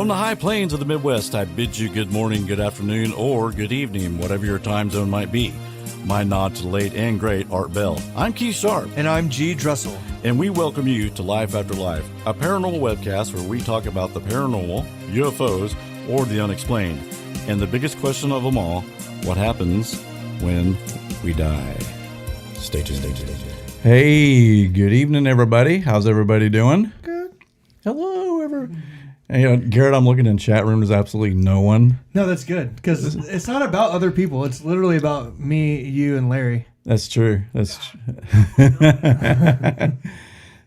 From the high plains of the Midwest, I bid you good morning, good afternoon, or good evening, whatever your time zone might be. My nod to the late and great Art Bell. I'm Keith Sharp. And I'm G. Dressel. And we welcome you to Life After Life, a paranormal webcast where we talk about the paranormal, UFOs, or the unexplained. And the biggest question of them all, what happens when we die? Stay tuned. Hey, good evening, everybody. How's everybody doing? Good. Hello, Hey, Garrett, I'm looking in chat room. There's absolutely no one. No, that's good because it's not about other people. It's literally about me, you, and Larry. That's true. Yeah,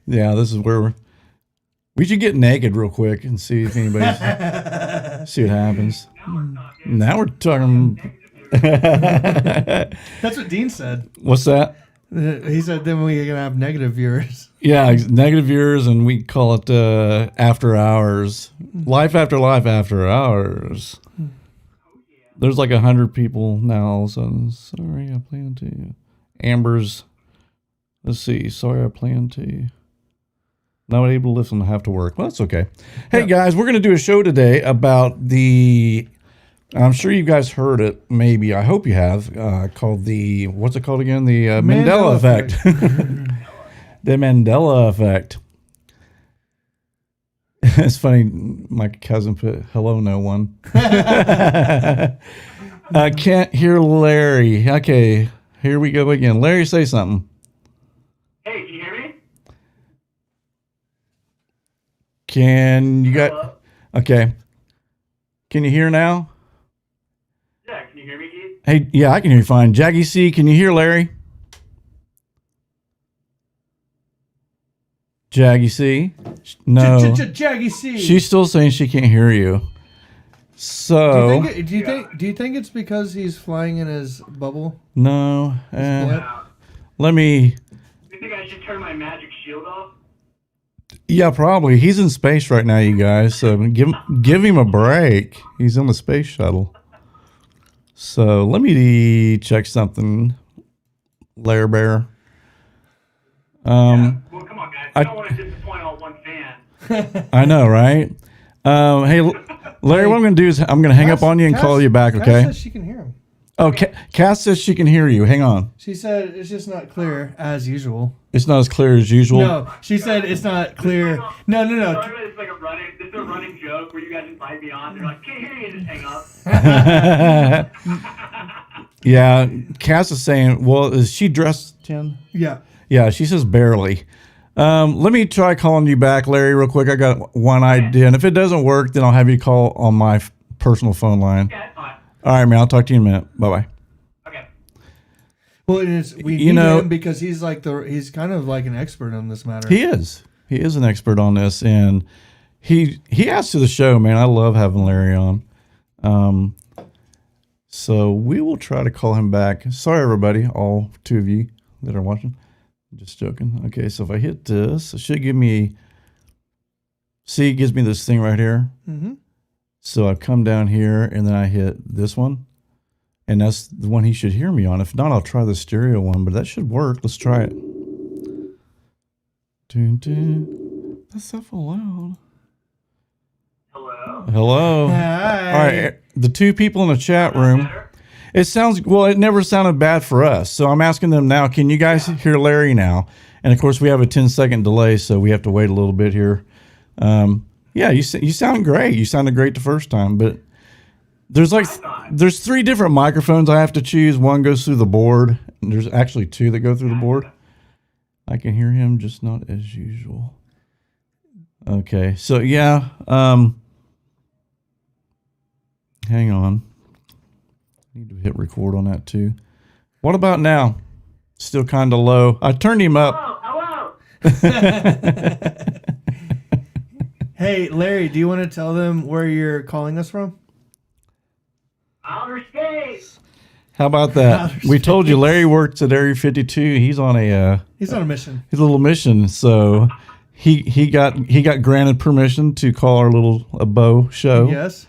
this is where we should get naked real quick and see if anybody's see what happens. Now we're talking. That's what Dean said. What's that? He said then we're gonna have negative viewers. Yeah, negative viewers, and we call it after hours. Life after life after hours. There's like 100 people now all of a sudden. Sorry, I plan to. Amber's. Let's see. Sorry, I plan to. Not able to listen. I have to work. Well, that's okay. Hey, guys, we're going to do a show today about the. I'm sure you guys heard it. Maybe. I hope you have. Called the. What's it called again? The Mandela Effect. The Mandela Effect. It's funny. My cousin put hello, no one. I can't hear Larry. Okay, here we go again. Larry, say something. Hey, can you hear me? Can you got? Hello? Okay. Can you hear now? Yeah, can you hear me, Keith? Hey, yeah, I can hear you fine. Jaggy C, can you hear Larry? Jaggy C? No. Jaggy C. She's still saying she can't hear you. So. Do you think it's because he's flying in his bubble? No. Wow. Let me. You think I should turn my magic shield off? Yeah, probably. He's in space right now, you guys. So give him a break. He's on the space shuttle. So let me check something. Lair Bear. Yeah. Well, come on, guys. I don't want to disappoint all one fan. I know, right? Hey, Larry, what I'm going to do is I'm going to hang up on you and call you back, okay? Cass says she can hear him. Oh, Cass says she can hear you. Hang on. She said it's just not clear as usual. It's not as clear as usual? No, she said it's not clear. No. It's like a running joke where you guys invite me on. They're like, can't hear you, and just hang up. Yeah, Cass is saying, well, is she dressed, Tim? Yeah. Yeah, she says barely. Let me try calling you back, Larry, real quick. I got one idea, and if it doesn't work, then I'll have you call on my personal phone line. Yeah, that's fine. All right, man. I'll talk to you in a minute. Bye-bye. Okay. You Well, we need him because he's he's kind of like an expert on this matter. He is. He is an expert on this, and he adds to the show, man. I love having Larry on. So we will try to call him back. Sorry, everybody, all two of you that are watching. Just joking. Okay, so if I hit this, it should give me. See, it gives me this thing right here. Mm-hmm. So I come down here, and then I hit this one, and that's the one he should hear me on. If not, I'll try the stereo one, but that should work. Let's try it. Dun, dun. That's so loud. Hello. Hi. All right, the two people in the chat room. It sounds, well, it never sounded bad for us. So I'm asking them now, can you guys hear Larry now? And of course, we have a 10-second delay, so we have to wait a little bit here. Yeah, you sound great. You sounded great the first time, but there's three different microphones I have to choose. One goes through the board. And there's actually two that go through the board. I can hear him, just not as usual. Okay, so yeah, hang on. Need to hit record on that too. What about now? Still kind of low. I turned him up. Hello. Hey, Larry, do you want to tell them where you're calling us from? Outer space. How about that? We told you Larry works at Area 52. He's on a mission. He's a little mission. So he got granted permission to call our little bow show. Yes.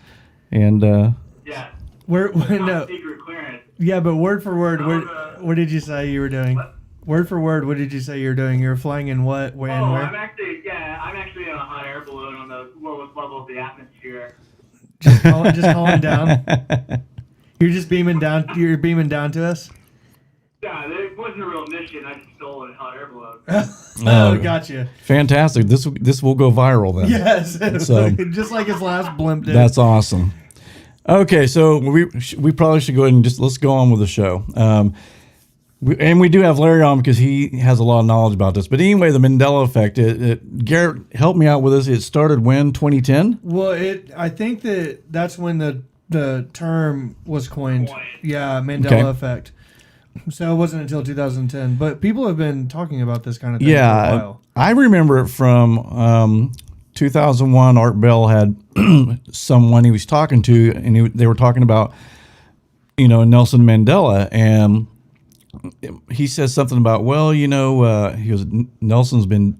And Yeah. No. Secret clearance. Yeah, but word for word, what did you say you were doing? What? Word for word, what did you say you're doing? You're flying in what, where, and where? I'm actually in a hot air balloon on the lowest level of the atmosphere. Just calling down. You're just beaming down. You're beaming down to us. Yeah, it wasn't a real mission. I just stole it hot air balloon. Oh, gotcha. Fantastic. This will go viral then. Yes. So, just like his last blimp did. That's awesome. Okay, so we probably should go ahead and let's go on with the show. We do have Larry on because he has a lot of knowledge about this. But anyway, the Mandela Effect. Garrett, help me out with this. It started when? 2010? Well, I think that's when the term was coined. Yeah, Mandela Effect. So it wasn't until 2010. But people have been talking about this kind of thing for a while. I remember it from 2001. Art Bell had someone he was talking to, and they were talking about, Nelson Mandela, and he says something about, he goes, Nelson's been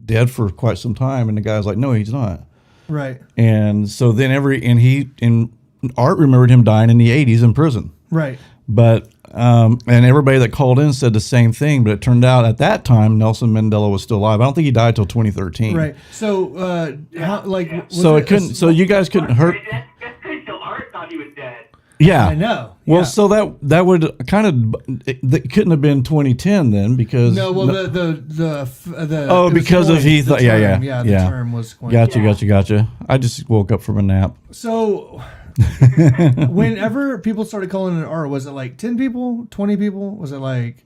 dead for quite some time, and the guy's like, no, he's not. Right. And so then Art remembered him dying in the 80s in prison. Right. But and everybody that called in said the same thing, but it turned out at that time Nelson Mandela was still alive. I don't think he died till 2013. Right. So you guys couldn't hurt. That's crazy. So Art thought he was dead. Yeah, I know. Well, yeah. so that would kind of it couldn't have been 2010 then because because of he thought the term was coined. Gotcha. I just woke up from a nap. So whenever people started calling it art, was it like 10 people, 20 people? Was it like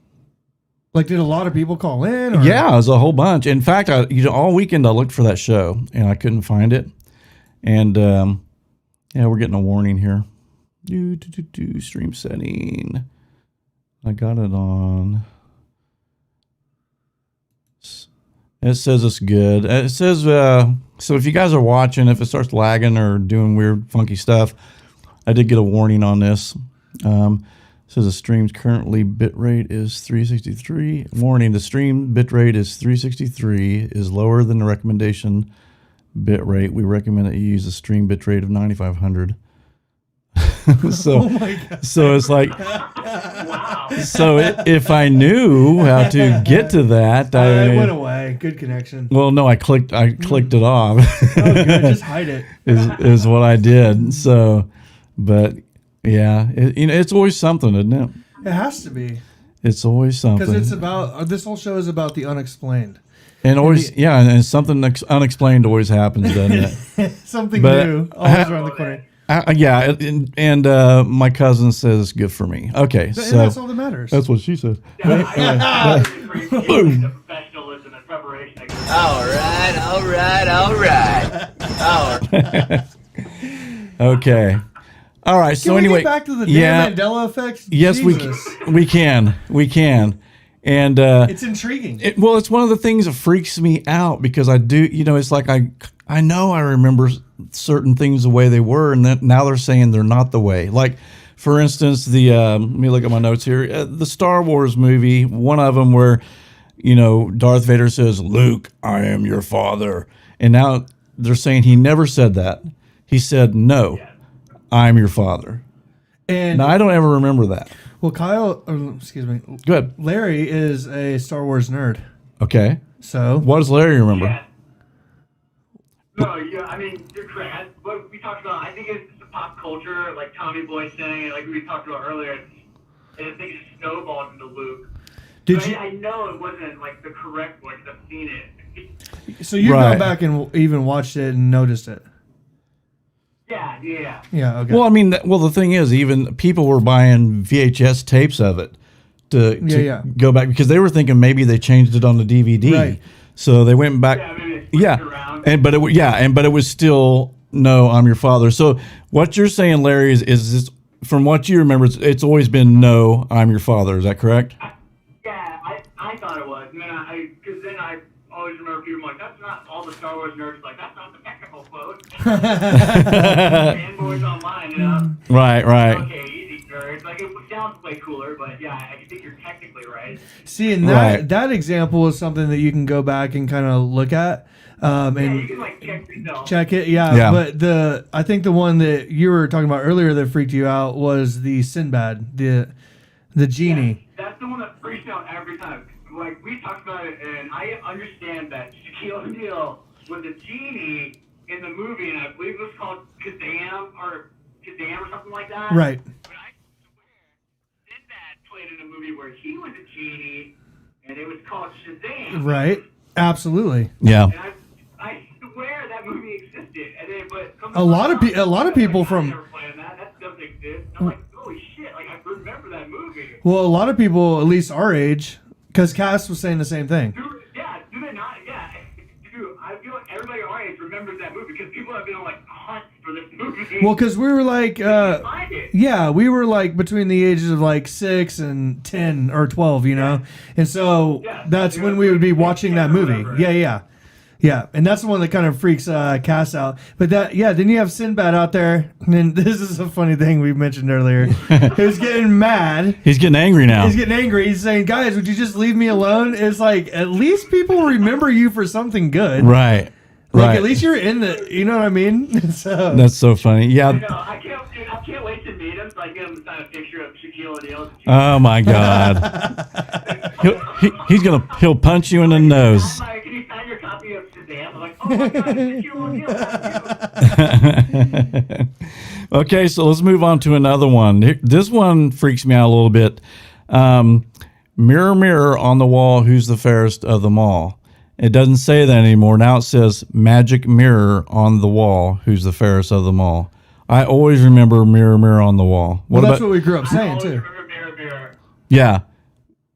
did a lot of people call in? Or? Yeah, it was a whole bunch. In fact, all weekend I looked for that show and I couldn't find it. And we're getting a warning here. Stream setting. I got it on. It says it's good. It says so if you guys are watching, if it starts lagging or doing weird funky stuff, I did get a warning on this. It says the stream's currently bitrate is 363. Warning: the stream bitrate is 363 is lower than the recommendation bitrate. We recommend that you use a stream bitrate of 9500. So, so it's like, so if I knew how to get to that, it went away. Good connection. Well, no, I clicked it off. Oh, good. Just hide it. is what I did. So, but yeah, it's always something, isn't it? It has to be. It's always something. Because it's about this whole show is about the unexplained. And always, and something unexplained always happens, doesn't it? Something new, always around the corner. My cousin says it's good for me. Okay, so that's all that matters. That's what she said. Boom. Professionalism and preparation. All right. Okay. All right. So Can we anyway, get back to the damn Mandela Effect? Yes, Jesus. we can. And it's intriguing. It's one of the things that freaks me out because I do, it's like I know I remember certain things the way they were, and then now they're saying they're not the way. Like, for instance, let me look at my notes here. The Star Wars movie, one of them where, Darth Vader says, "Luke, I am your father," and now they're saying he never said that. He said, "No, I'm your father." And now I don't ever remember that. Well, excuse me. Go ahead. Larry is a Star Wars nerd. Okay. So what does Larry remember? Yeah. No, I mean, you're correct. What we talked about, I think it's the pop culture, like Tommy Boy saying, like we talked about earlier, and I think it just snowballed into Luke. I know it wasn't like the correct one because I've seen it. So you've gone back and even watched it and noticed it? Yeah. Yeah, okay. Well, I mean, the thing is, even people were buying VHS tapes of it to go back because they were thinking maybe they changed it on the DVD. Right. So they went back. Yeah, maybe they switched it around. But it was still, no, I'm your father. So what you're saying, Larry, is this, from what you remember, it's always been, no, I'm your father. Is that correct? I thought it was. And then because then I always remember people like, that's not all the Star Wars nerds, like, that's not the technical quote. Fanboys online, Right. Okay, easy nerds. Like, it sounds way cooler, but I think you're technically right. See, and that example is something that you can go back and kind of look at. And you can, like, check yourself. Check it, yeah. But I think the one that you were talking about earlier that freaked you out was the Sinbad, the genie. Yeah, that's the one that freaks me out every time. Like, we talked about it, and I understand that Shaquille O'Neal was a genie, in the movie, and I believe it was called Kazam or something like that. Right. But I swear Sinbad played in a movie where he was a genie, and it was called Shazam. Right. Absolutely. Yeah. And I swear that movie existed. And then, but A lot of people like, from. I never played that. That doesn't exist. I'm like, holy shit! Like I remember that movie. Well, a lot of people, at least our age, because Cass was saying the same thing. Dude, yeah, do they not? Yeah, dude, I feel like everybody our age remembers that movie because people have been on like hunts for this movie. Well, because we were like, find it. yeah, we were like between the ages of like 6 and 10 or 12, you know, and so that's when we would be watching that movie. Yeah, and that's the one that kind of freaks Cass out. But then you have Sinbad out there, and this is a funny thing we mentioned earlier. He's getting mad. He's getting angry now. He's getting angry. He's saying, "Guys, would you just leave me alone?" It's like at least people remember you for something good, Right. Like Right. at least you're in the, you know what I mean? So That's so funny. Yeah. I know, I can't wait to meet him so I get him to sign a picture of Shaquille O'Neal. Oh my God. He'll punch you in the nose. I'm like, can you sign your copy of Shazam? I'm like, oh my God, Shaquille O'Neal, that's you. Okay, so let's move on to another one. This one freaks me out a little bit. Mirror, mirror on the wall, who's the fairest of them all? It doesn't say that anymore. Now it says magic mirror on the wall, who's the fairest of them all. I always remember mirror, mirror on the wall. well, that's what we grew up saying too. Remember Mirror, Mirror. Yeah.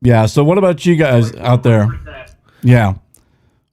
Yeah. So what about you guys out there? 100%. Yeah.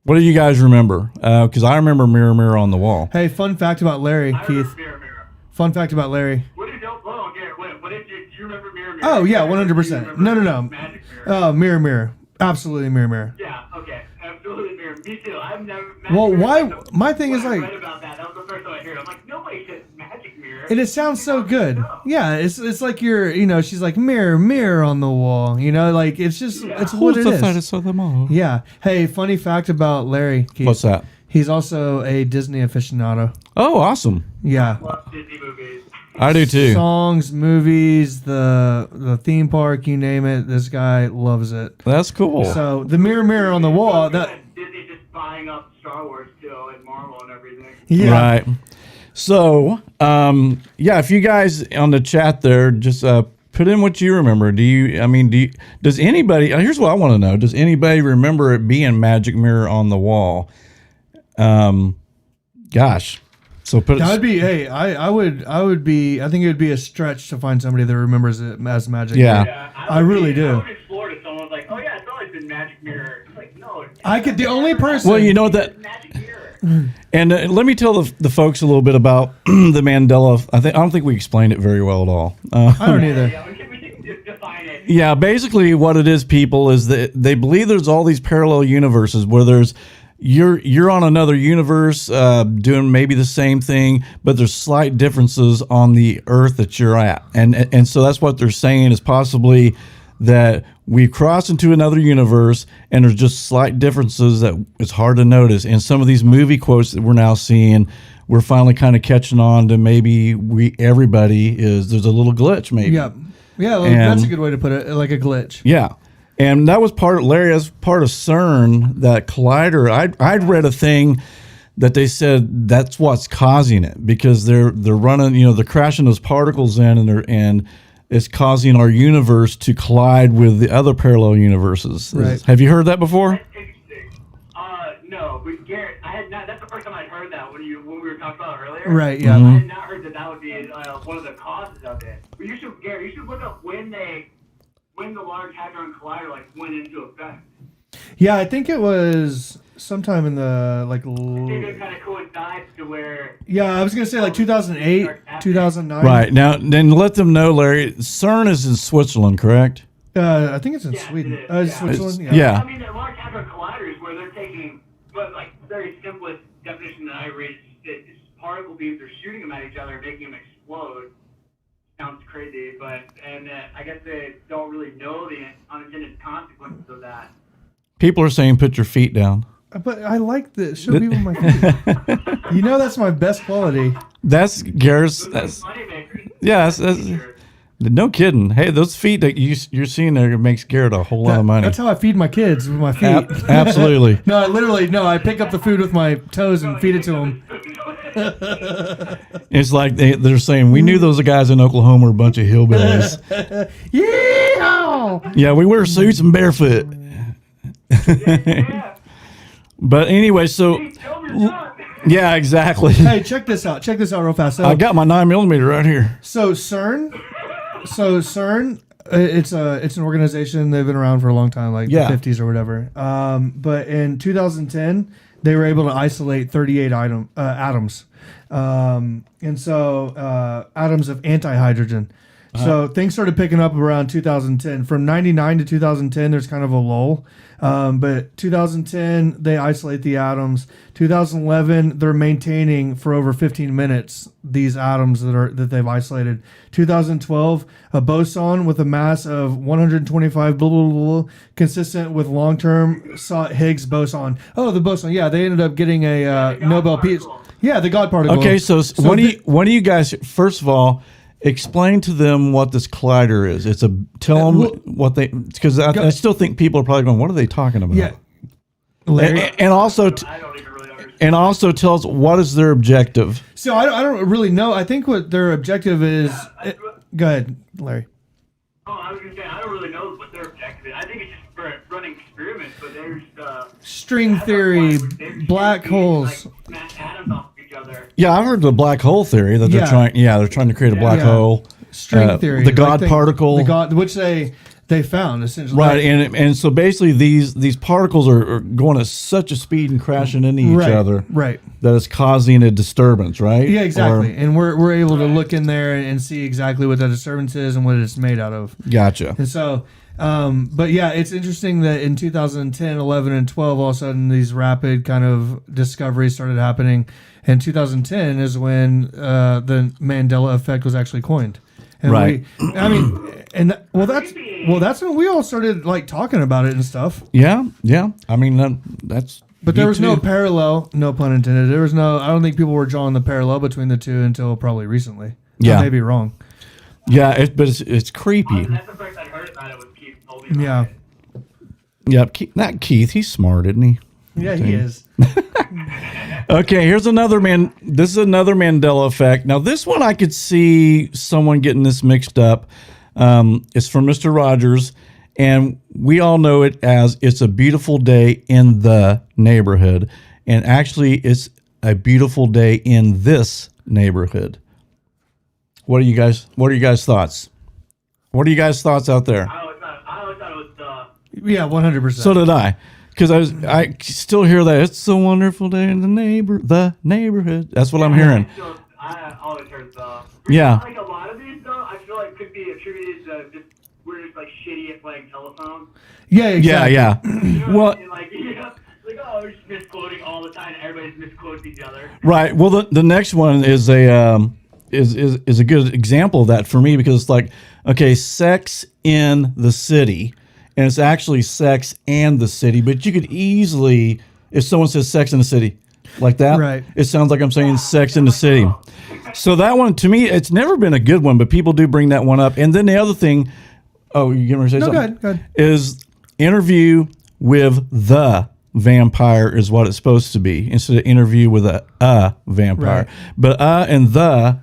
What do you guys remember? Because I remember mirror, mirror on the wall. Hey, fun fact about Larry, I remember Keith. Mirror, Mirror. Fun fact about Larry. What did you, hold on, Garrett, what did you, do you remember Mirror, Mirror? Oh yeah, Do you 100%. remember No. Magic Mirror? Oh, mirror, mirror. Absolutely, mirror, mirror. Yeah, okay. Absolutely Mirror. Me too. I've never. Well, Magic why? Mirror, My thing is when I like, read about that. That was the first time I heard it. I'm like, nobody says Magic Mirror. and it sounds so good. No. Yeah, it's like you're, you know, she's like mirror, mirror on the wall. You know, like it's just it's what it is. of them all? Yeah. Hey, funny fact about Larry, Keith. What's that? He's also a Disney aficionado. Oh, awesome. Yeah. Love Disney movies. I do too. Songs, movies, the theme park, you name it. This guy loves it. That's cool. So the mirror, mirror on the wall. That Disney just buying up Star Wars too, and Marvel and everything. yeah. Right. So, yeah, if you guys on the chat there, just put in what you remember. Does anybody, here's what I want to know. Does anybody remember it being magic mirror on the wall? Gosh. So put That would it, be. Hey, I would be. I think it would be a stretch to find somebody that remembers it as magic. Yeah. Yeah, I really do. I would explore it if someone was like, oh yeah, it's always been Magic Mirror. It's like, no. I could. The only person. well, you know that, Magic Mirror. and let me tell the folks a little bit about the Mandela. I don't think we explained it very well at all. I don't either. Yeah, we can just define it. Yeah, basically what it is, people, is that they believe there's all these parallel universes where there's you're on another universe doing maybe the same thing, but there's slight differences on the Earth that you're at, and so that's what they're saying is possibly that we cross into another universe and there's just slight differences that it's hard to notice. And some of these movie quotes that we're now seeing, we're finally kind of catching on to maybe everybody is there's a little glitch maybe. Yeah. Yeah. And- That's a good way to put it. Like a glitch. Yeah. And that was part of Larry, as part of CERN, that collider. I'd read a thing that they said that's what's causing it because they're running, they're crashing those particles in and it's causing our universe to collide with the other parallel universes. Right. Have you heard that before? Interesting. No, but Garrett, I had not. That's the first time I'd heard that when we were talking about it earlier. Right. Yeah. Mm-hmm. I had not heard that would be one of the causes of it. But Garrett, you should look up when the Large Hadron Collider went into effect. Yeah. I think it was sometime in the I think it kind of coincides to where. Yeah, I was gonna say like 2008, 2009. Right. Now, then let them know, Larry, CERN is in Switzerland, correct? I think it's in Yes, Sweden. it is. Switzerland. Yeah. I mean, the Large Hadron Collider is where they're taking, but very simplest definition that I read is particle beams are shooting them at each other, making them explode. Sounds crazy, but I guess they don't really know the unintended consequences of that. People are saying put your feet down. But I like the show people my feet. You know that's my best quality. That's Garrett's. Those are moneymakers. Yeah, that's no kidding. Hey, those feet that you're seeing there makes Garrett a whole lot of money. That's how I feed my kids with my feet. Absolutely. No, I pick up the food with my toes and feed it to them. It's like they're saying, we knew those guys in Oklahoma were a bunch of hillbillies. Yeah. Yeah, we wear suits and barefoot. Yeah. But anyway, so Hey, tell me your son. yeah, exactly. Hey, check this out. Check this out real fast. So, I got my 9mm right here. So CERN, it's an organization. They've been around for a long time, like Yeah. the 50s or whatever. But in 2010, they were able to isolate 38 atoms, and so atoms of antihydrogen. So things started picking up around 2010. From 99 to 2010, there's kind of a lull. But 2010, they isolate the atoms. 2011, they're maintaining for over 15 minutes these atoms that they've isolated. 2012, a boson with a mass of 125 blah, blah, blah, blah, consistent with long-term Higgs boson. Oh, the boson. Yeah, they ended up getting a Nobel Peace. particle. Yeah, the God particle. Okay, so when do you guys, first of all, explain to them what this collider is? Tell them what they, because I still think people are probably going, what are they talking about? Yeah. Larry? And also, I don't even really understand. and also tell us what is their objective. So I don't really know. I think what their objective is. Go ahead, Larry. Oh, I was gonna say I don't really know what their objective is. I think it's just for running experiments, but there's String theory, black holes. like, smash atoms off of each other. Yeah, I heard the black hole theory that Yeah. they're trying to create a black Yeah. hole. String theory, the God particle. the God, which they found essentially. Right, and so basically these particles are going at such a speed and crashing into each Right, other right. that it's causing a disturbance, right? Yeah, exactly. Or- And we're able to look in there and see exactly what that disturbance is and what it's made out of. Gotcha. And so, but yeah, it's interesting that in 2010, 11, and 12, all of a sudden these rapid kind of discoveries started happening. And 2010 is when the Mandela Effect was actually coined. And Right. that's when we all started like talking about it and stuff. Yeah. I mean, that's. But there me was no too. parallel, no pun intended. There was no. I don't think people were drawing the parallel between the two until probably recently. Yeah. I may be wrong. Yeah, but it's creepy. That's the first I heard about it was Keith told me about Yeah. it. Yeah, not Keith. He's smart, isn't he? Yeah, he is. Okay, here's another man. This is another Mandela effect. Now, this one I could see someone getting this mixed up. It's from Mr. Rogers, and we all know it as "It's a beautiful day in the neighborhood," and actually, it's a beautiful day in this neighborhood. What are you guys' thoughts? What are you guys' thoughts out there? I always thought it was Yeah, 100%. So did I. Because I still hear that it's a wonderful day in the neighborhood. That's what I'm hearing. I always heard the. Yeah. Like a lot of these though, I feel like could be attributed to just we're just like shitty at playing telephone. Yeah, exactly. Yeah. You know Well, what I mean? Like like oh we're just misquoting all the time. Everybody's misquotes each other. right. Well, the next one is a is a good example of that for me because it's like, okay, sex in the city, and it's actually sex and the city. But you could easily, if someone says sex in the city like that, Right. it sounds like I'm saying sex in the city. So that one, to me, it's never been a good one, but people do bring that one up. And then the other thing, oh, you going to say No, something? go ahead. Is interview with the vampire is what it's supposed to be instead of interview with a vampire. Right. But and the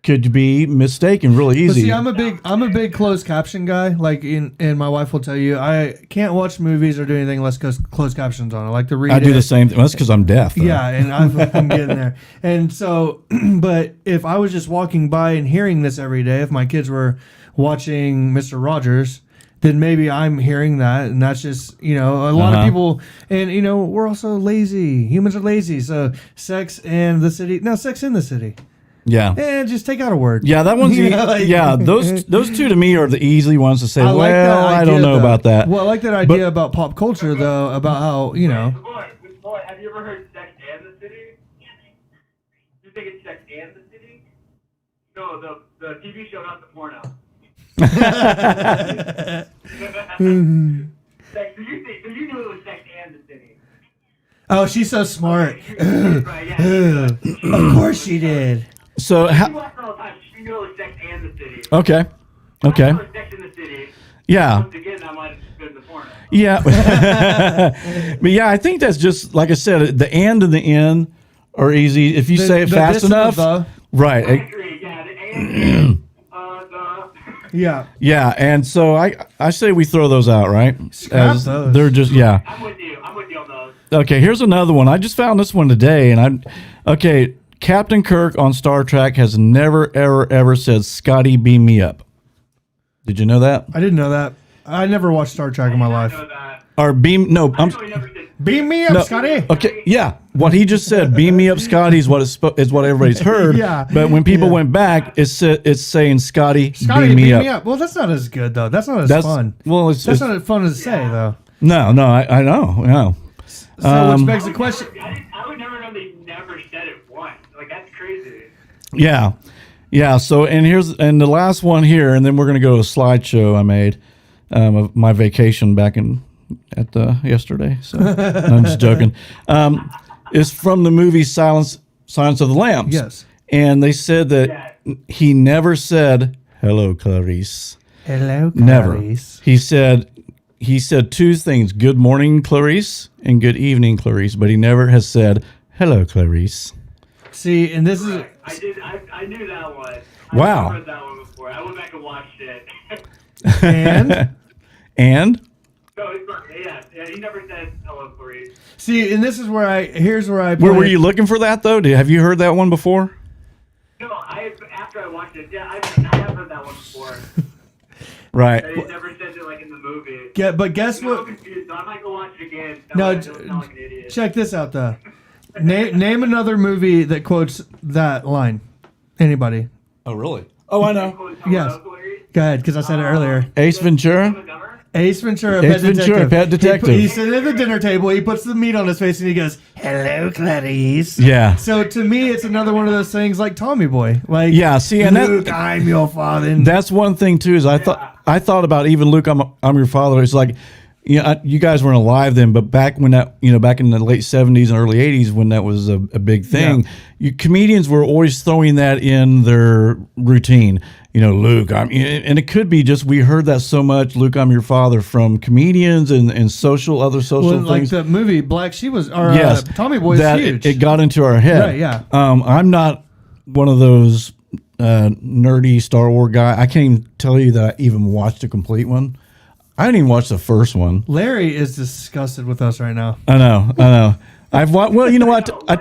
could be mistaken really But easy. see, I'm a big closed caption guy. Like, and my wife will tell you, I can't watch movies or do anything unless closed captions on. I like to read. I do it. the same thing. That's because I'm deaf. Though. Yeah, and I'm getting there. And so, but if I was just walking by and hearing this every day, if my kids were watching Mr. Rogers, then maybe I'm hearing that, and that's just, a lot of people, and we're also lazy. Humans are lazy. So sex and the city. No, sex in the city. Yeah. And just take out a word. Yeah, that one's Like- yeah. Those two to me are the easy ones to say. I like that Well, I idea, don't know though. about that. Well, I like that idea about pop culture, though, about how, Boy, have you ever heard Sex and the City? You think it's Sex and the City? No, the TV show, not the porno. Sex, so you knew it was Sex and the City. oh, she's so smart. Right, yeah. Of course she did. So She how, watched it all the time. She knew it was Sex and the City. okay. I Okay. know it's Sex in the City. Yeah. Once again, that might have just been the porno. Yeah. But yeah, I think that's just like I said, the and and the in are easy. If you say it the fast this and the enough, the. right? I agree. Yeah, the A, the. Yeah. Yeah, and so I say we throw those out, right? Scrap those. They're just I'm with you. I'm with you on those. Okay, here's another one. I just found this one today, and Captain Kirk on Star Trek has never, ever said, "Scotty, beam me up." Did you know that? I didn't know that. I never watched Star Trek in my life. Know that. Or beam? No, I know he never said. Beam me up, no. Scotty. Okay, yeah. What he just said, "Beam me up, Scotty," is what is what everybody's heard. Yeah. But when people Yeah. went back, it's saying, "Scotty, Scotty, beam me beam up." me up. Well, that's not as good though. That's not as fun. Well, That's not as fun as say though. no. I know. No. So which begs the question. I would never know they never said it once. Like that's crazy. Yeah. So, and the last one here, and then we're gonna go to a slideshow I made of my vacation back at yesterday. So I'm just joking. It's from the movie Silence of the Lambs. Yes. And they said that he never said hello, Clarice. Hello, Never. Clarice. He said two things: good morning, Clarice, and good evening, Clarice. But he never has said hello, Clarice. See, and this is I knew that one. Wow. I heard that one before. I went back and watched it. and No, it's not. Yeah. He never said hello, Clarice. see, and this is where here's where I. Where were you looking for that though? Have you heard that one before? No, after I watched it, I have heard that one before. Right. They never said it like in the movie. But guess I'm what? confused. So I might go watch it again. No, I don't sound like an idiot. check this out though. Name another movie that quotes that line. Anybody? Oh, really? Oh, I know. Hello, Yes. Clarice. Go ahead, because I said it earlier. Ace Ventura. Dumb and Dumber? Ace Ventura, Ace Ventura, Pet Detective. He's sitting at the dinner table. He puts the meat on his face and he goes, "Hello, Clarice." Yeah. So to me, it's another one of those things like Tommy Boy. Like, Yeah. See, and Luke, I'm your father. And that's one thing too. Is I thought about even Luke, I'm your father. It's like, you guys weren't alive then, but back when back in the late 70s and early 80s when that was a big thing, comedians were always throwing that in their routine. Luke, and it could be just we heard that so much. Luke, I'm your father from comedians and other social like things. the movie Black Sheep was, or Yes, Tommy Boy is that huge. it got into our head. Right, yeah. I'm not one of those nerdy Star Wars guy. I can't even tell you that I even watched a complete one. I didn't even watch the first one. Larry is disgusted with us right now. I know. I've watched. Well, you know what? I'm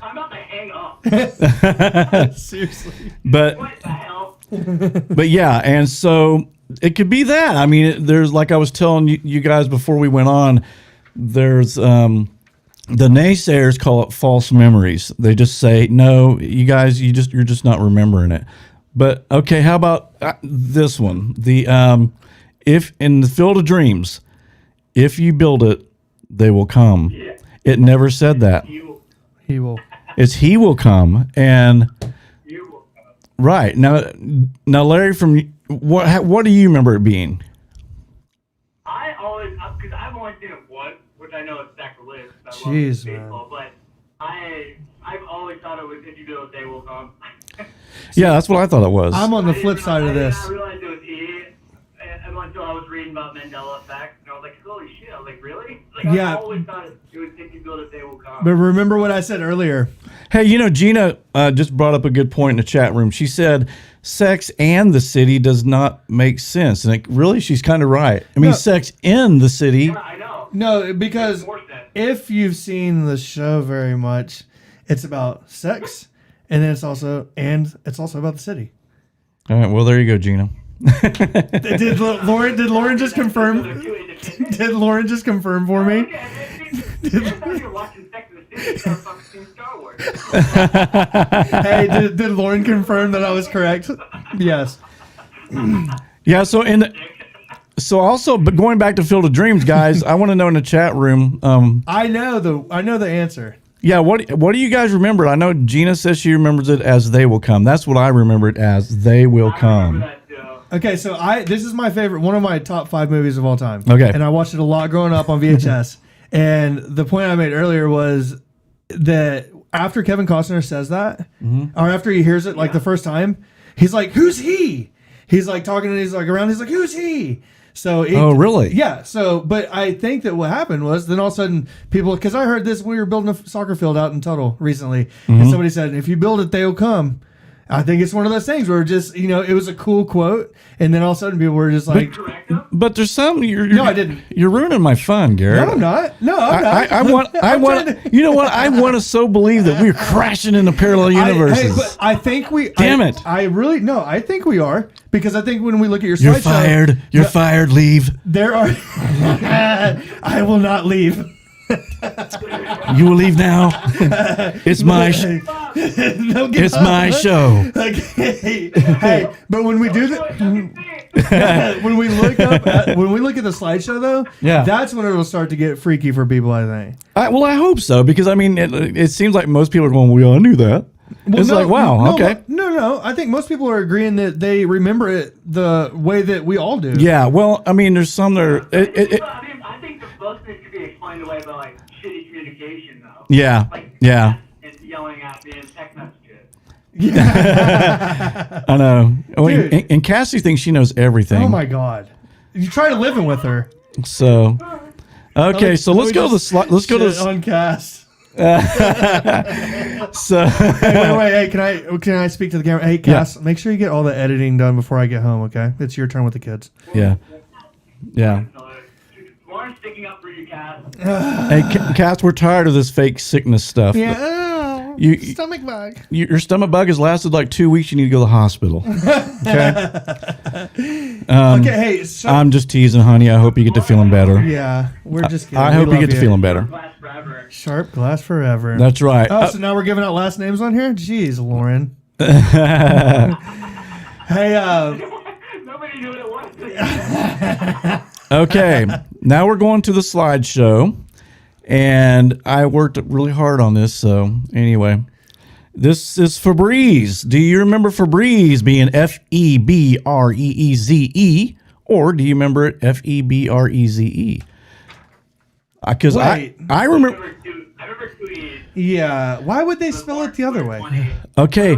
about to hang up. Seriously. But What the hell? but yeah, and so it could be that. I mean, there's like I was telling you guys before we went on. There's the naysayers call it false memories. They just say, no, you guys, you're just not remembering it. But okay, how about this one? The if in the field of dreams, if you build it, they will come. Yeah. It never said that. He will. It's he will come, and You will. right now, Larry, from what do you remember it being? I always, because I've only seen it once, which I know is sacrilege. I Jeez, love man. baseball, but I've always thought it was if you build, they will come. Yeah, that's what I thought it was. I'm on the flip side of this. I realized it was he, and until I was reading about Mandela Effect, and I was like, holy shit! I was like, really? Like, Yeah. I always thought it was if you build it, they will come. But remember what I said earlier. Hey, Gina just brought up a good point in the chat room. She said sex and the city does not make sense. And really, she's kind of right. I mean, No. sex in the city. Yeah, I know. No, because Makes more sense. if you've seen the show very much, it's about sex, and then it's also about the city. All right, well, there you go, Gina. Did Lauren just confirm? Did Lauren just confirm for me? I thought you were watching Sex and the City. You never fucking seen Star Wars. Hey, did Lauren confirm that I was correct? Yes. Yeah, so also, but going back to Field of Dreams, guys, I want to know in the chat room. I know the answer. Yeah, what do you guys remember? I know Gina says she remembers it as "They Will Come." That's what I remember it as. They will I come. remember that too. Okay, so this is my favorite, one of my top 5 movies of all time. Okay. And I watched it a lot growing up on VHS. And the point I made earlier was that after Kevin Costner says that, or after he hears it like the first time, he's like, "Who's he?" He's like talking and he's like around. He's like, "Who's he?" So oh, really? Yeah. So, but I think that what happened was then all of a sudden people, because I heard this when we were building a soccer field out in Tuttle recently, and somebody said, if you build it, they'll come. I think it's one of those things where just, it was a cool quote, and then all of a sudden people were just like, but there's some. No, I didn't. You're ruining my fun, Garrett. No, I'm not. No, I'm not. I want. You know what? I want to so believe that we're crashing into parallel universes. But I think we. Damn it! I really no. I think we are, because I think when we look at your You're slideshow, fired. You're fired. Leave. There are. I will not leave. You will leave now. It's my. It's my show. Hey, but when we do that, when we look at the slideshow though, that's when it'll start to get freaky for people. I think. Well, I hope so, because I mean, it seems like most people are going, "Well, I knew that." Well, it's like, wow, okay. No. I think most people are agreeing that they remember it the way that we all do. Yeah. Well, I mean, there's some that are. I think the bookness could be explained away by like shitty communication, though. Yeah. Like, yeah. And yelling at me in text messages. Yeah. I know. And Cassie thinks she knows everything. Oh my God! You try to live in with her. So, okay. So let's go to the slide. Let's go to on cast. So wait. Hey, can I speak to the camera? Hey, Cass, make sure you get all the editing done before I get home. Okay, it's your turn with the kids. Yeah. Lauren's sticking up for you, Cass. Hey, Cass, we're tired of this fake sickness stuff. Yeah. Stomach bug. Your stomach bug has lasted like 2 weeks. You need to go to the hospital. Okay. Okay. Hey. So, I'm just teasing, honey. I hope you get to feeling better. yeah, we're just kidding. I hope you get to feeling better. Sharp glass forever. That's right. Oh, so now we're giving out last names on here? Jeez, Lauren. Hey, Nobody knew what it was. Okay, now we're going to the slideshow, and I worked really hard on this. So anyway, this is Febreze. Do you remember Febreze being F-E-B-R-E-E-Z-E, or do you remember it F-E-B-R-E-Z-E? Because I remember. I remember 2 E's. yeah, why would they spell it the other way? Okay,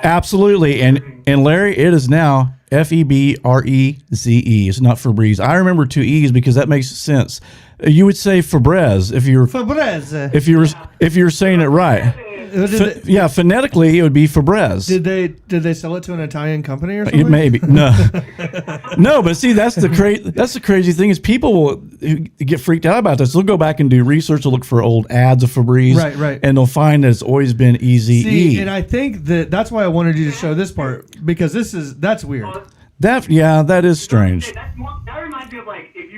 absolutely, and Larry, it is now F-E-B-R-E-Z-E. It's not Febreze. I remember 2 E's because that makes sense. You would say Febreze if you're Febreze. if you're saying it right. Yeah, phonetically it would be Febreze. Did they sell it to an Italian company or something? Maybe no, no. But see, that's the crazy thing is people will get freaked out about this. They'll go back and do research. They'll look for old ads of Febreze, right, and they'll find that it's always been Easy. See, and I think that's why I wanted you to show this part, because that's weird. That is strange. That reminds me of like if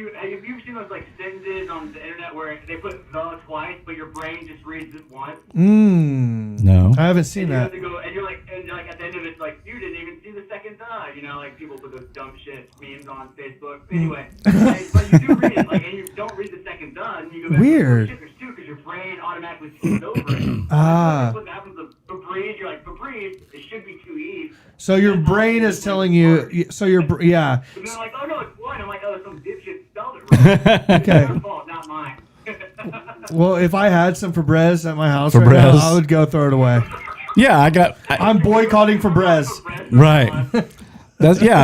you've seen those like sentences on the internet where they put the twice, but your brain just reads it once. No, I haven't seen that. And you're like at the end of it, like you didn't even see the second die. Like people put those dumb shit memes on Facebook. Anyway, but you do read it, like, and you don't read the second done. You go back, weird. Shit, there's 2 because your brain automatically skips over it. Ah. What happens to Febreze? You're like Febreze. It should be 2 E's. So your brain is telling you. So yeah. And they're like, oh no, it's 1. I'm like, oh, some dipshit spelled it wrong. Okay. It's your fault, not mine. Well, if I had some Febreze at my house Febreze. right now, I would go throw it away. Yeah, I'm boycotting Febreze. Right.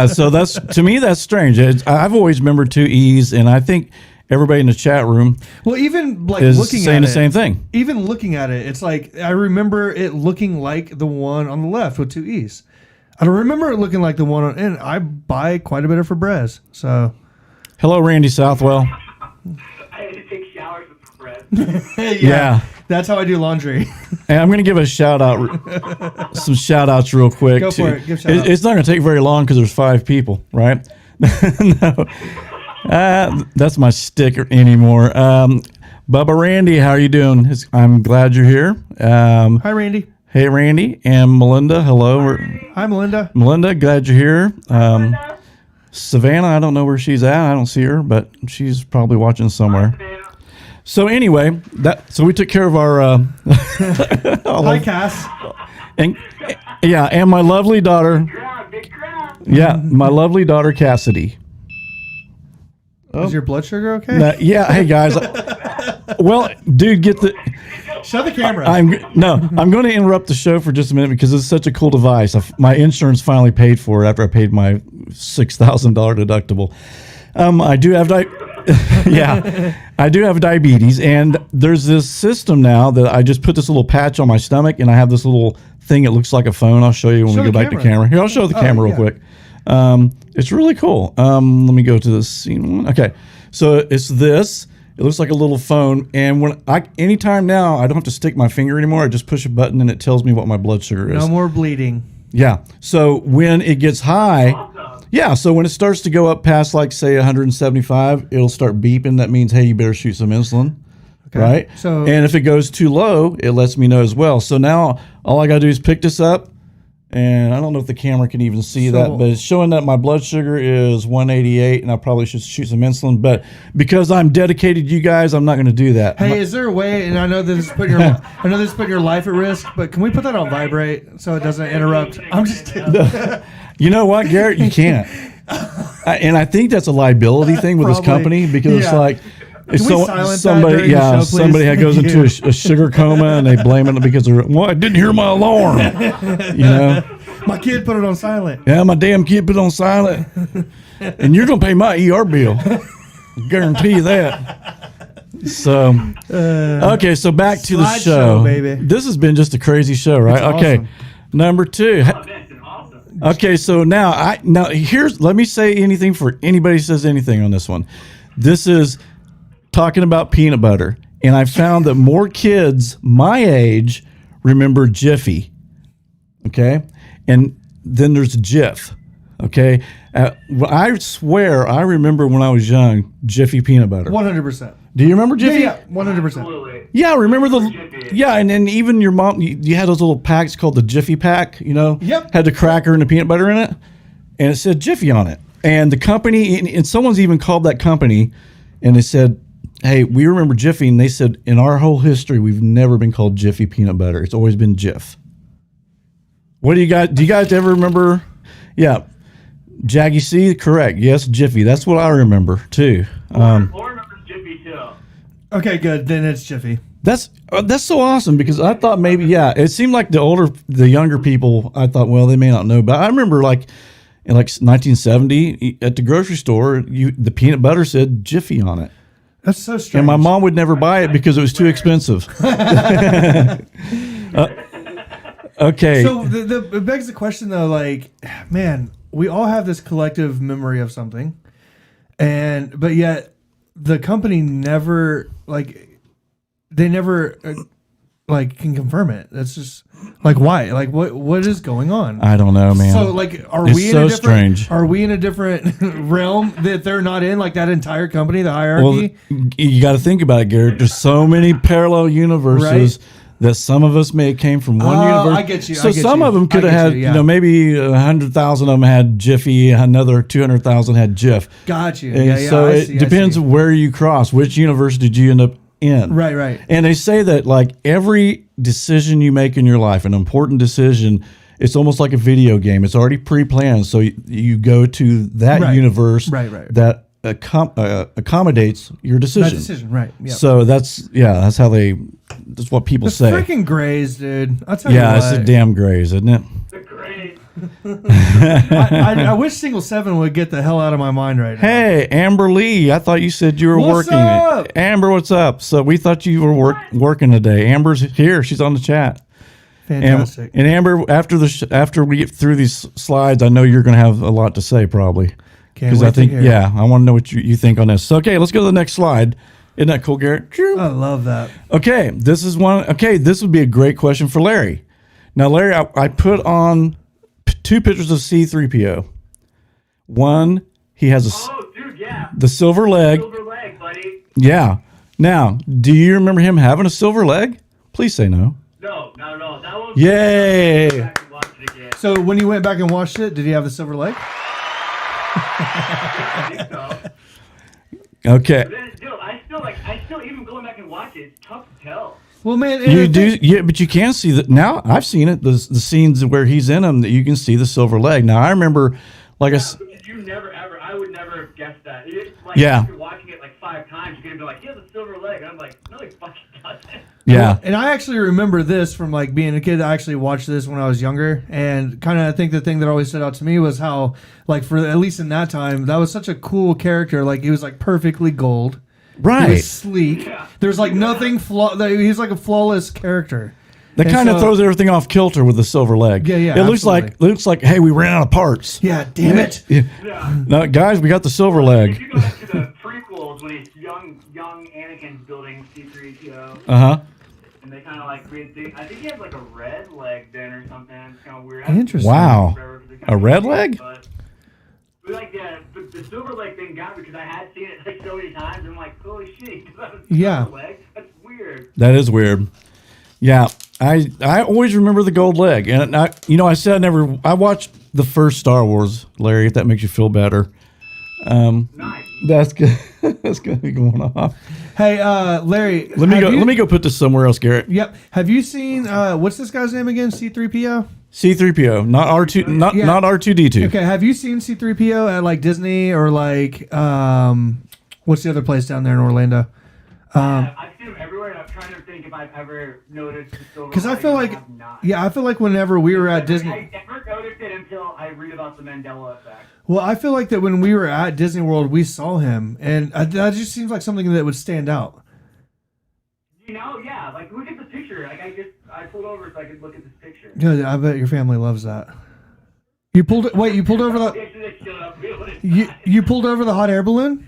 So that's to me that's strange. I've always remembered 2 E's, and I think everybody in the chat room Well, even like is looking saying at the same thing. Even looking at it, it's like I remember it looking like the one on the left with 2 E's. I don't remember it looking like the one on, and I buy quite a bit of Febreze. So, Hello, Randy Southwell. I had to take showers with Febreze. Yeah. That's how I do laundry. And I'm going to give a shout out, some shout outs real quick. Go for it. Give shout out. It's not going to take very long because there's 5 people, right? No. That's my sticker anymore. Bubba Randy, how are you doing? I'm glad you're here. Hi, Randy. Hey, Randy. And Melinda, hello. Hi, Melinda. Melinda, glad you're here. Savannah, I don't know where she's at. I don't see her, but she's probably watching somewhere. So anyway, so we took care of our. Hi, Cass. And my lovely daughter. Yeah, my lovely daughter Cassidy. Is your blood sugar okay? Yeah, hey guys. Well, dude, Shut the camera. I'm going to interrupt the show for just a minute because it's such a cool device. My insurance finally paid for it after I paid my $6,000 deductible. I do have I do have diabetes, and there's this system now that I just put this little patch on my stomach, and I have this little thing that looks like a phone. I'll show you when we go back to camera. Here, I'll show the camera real quick. It's really cool. Let me go to the scene one. Okay, so it's this. It looks like a little phone, and anytime now, I don't have to stick my finger anymore. I just push a button, and it tells me what my blood sugar is. No more bleeding. Yeah. So when it gets high, so when it starts to go up past, like, say, 175, it'll start beeping. That means, hey, you better shoot some insulin. Okay. Right? And if it goes too low, it lets me know as well. So now all I got to do is pick this up. And I don't know if the camera can even see that, but it's showing that my blood sugar is 188, and I probably should shoot some insulin. But because I'm dedicated to you guys, I'm not going to do that. Hey, is there a way? And I know this is putting your life at risk, but can we put that on vibrate so it doesn't interrupt? I'm just kidding. You know what, Garrett? You can't. And I think that's a liability thing with this company because it's like. Somebody goes into a sugar coma and they blame it because I didn't hear my alarm. My kid put it on silent. Yeah, my damn kid put it on silent. And you're gonna pay my ER bill. Guarantee you that. So okay, so back to the show. Baby. This has been just a crazy show, right? It's okay. Awesome. Number 2. Okay, so now let me say anything for anybody who says anything on this one. This is talking about peanut butter, and I found that more kids my age remember Jiffy, okay, and then there's Jif, okay. I swear I remember when I was young Jiffy peanut butter. 100%. Do you remember Jiffy? Yeah, 100%. Yeah, remember and then even your mom, you had those little packs called the Jiffy pack, Yep. Had the cracker and the peanut butter in it, and it said Jiffy on it, and the company, and someone's even called that company, and they said, hey, we remember Jiffy, and they said, in our whole history, we've never been called Jiffy peanut butter. It's always been Jif. What do you guys ever remember? Yeah. Jaggy C, correct. Yes, Jiffy. That's what I remember, too. Laura remembers Jiffy, too. Okay, good. Then it's Jiffy. That's so awesome because I thought maybe, it seemed like the younger people, I thought, well, they may not know. But I remember, like, in 1970, at the grocery store, the peanut butter said Jiffy on it. That's so strange. And my mom would never buy it because it was too expensive. Okay. So it begs the question, though, like, man, we all have this collective memory of something, but yet the company never, can confirm it. That's just, why? Like, what is going on? I don't know, man. So, are we in a different realm that they're not in, like that entire company, the hierarchy? Well, you got to think about it, Garrett. There's so many parallel universes that some of us may have came from one universe. I get you. So some of them could have had, maybe 100,000 of them had Jiffy, another 200,000 had Jif. Got you. And so it depends where you cross. Which universe did you end up in? Right. And they say that every decision you make in your life, an important decision, it's almost like a video game. It's already pre-planned. So you go to that universe that accommodates your decision. That decision, right. Yep. So that's what people say. Freaking Grays, dude. I'll tell you what. Yeah, it's the damn Grays, isn't it? The Grays. I wish Single 7 would get the hell out of my mind right now. Hey, Amber Lee, I thought you said you were working. Up? Amber, what's up? So we thought you were working today. Amber's here. She's on the chat. Fantastic. And Amber, after we get through these slides, I know you're going to have a lot to say probably. Because I think, I want to know what you think on this. So, okay, let's go to the next slide. Isn't that cool, Garrett? I love that. Okay, this is one. Okay, this would be a great question for Larry. Now, Larry, I put on 2 pictures of C-3PO. One, he has the silver leg. Silver leg, buddy. Yeah. Now, do you remember him having a silver leg? Please say no. No, not at all. That one. Yay! So when you went back and watched it, did he have the silver leg? I think so. Okay. But then, dude, I still even going back and watch it. It's tough to tell. Well, man, you do, but you can see that now. I've seen it. The scenes where he's in them that you can see the silver leg. Now I remember, I would never guessed that. Like, Yeah. after watching it like 5 times, you're gonna be like, he has a silver leg. And I'm like, no, he fucking doesn't. Yeah. And I actually remember this from like being a kid. I actually watched this when I was younger, and kind of I think the thing that always stood out to me was how, like, for at least in that time, that was such a cool character. Like, he was like perfectly gold, he Right. was sleek. Yeah. There's like nothing he's like a flawless character. That And kind of so- throws everything off kilter with the silver leg. Yeah, yeah, It looks like, hey, we ran out of parts. Yeah, damn it. Yeah. Yeah. No, guys, we got the silver If leg. you go back to the prequels when he's young Anakin's building C-3PO, Uh-huh. and they kind of like I think he has like a red leg then or something. It's kind of weird. Interesting. Wow. A A red leg? But like, yeah, the silver leg thing got me because I had seen it like so many times. And I'm like, holy shit, he does have a Yeah. silver leg? That's weird. That is weird. Yeah, I always remember the gold leg, and I said I watched the first Star Wars, Larry. If that makes you feel better, Nice. that's good. That's gonna be going on. Hey, Larry. Let me go put this somewhere else, Garrett. Yep. Have you seen what's this guy's name again? C-3PO. C-3PO, not R2, not R2D2. Okay. Have you seen C-3PO at like Disney or like what's the other place down there in Orlando? I've seen him everywhere, and I'm trying to think if I've ever noticed the silver Because I leg, feel and like, have not. yeah, I feel like whenever we were at I Disney, never noticed it until I read about the Mandela Effect. well, I feel like that when we were at Disney World, we saw him, and that just seems like something that would stand out. You know, yeah, like look at the picture. Like I pulled over so I could look at this picture. Good. I bet your family loves that. You pulled over the They should shut up, really. you pulled over the hot air balloon.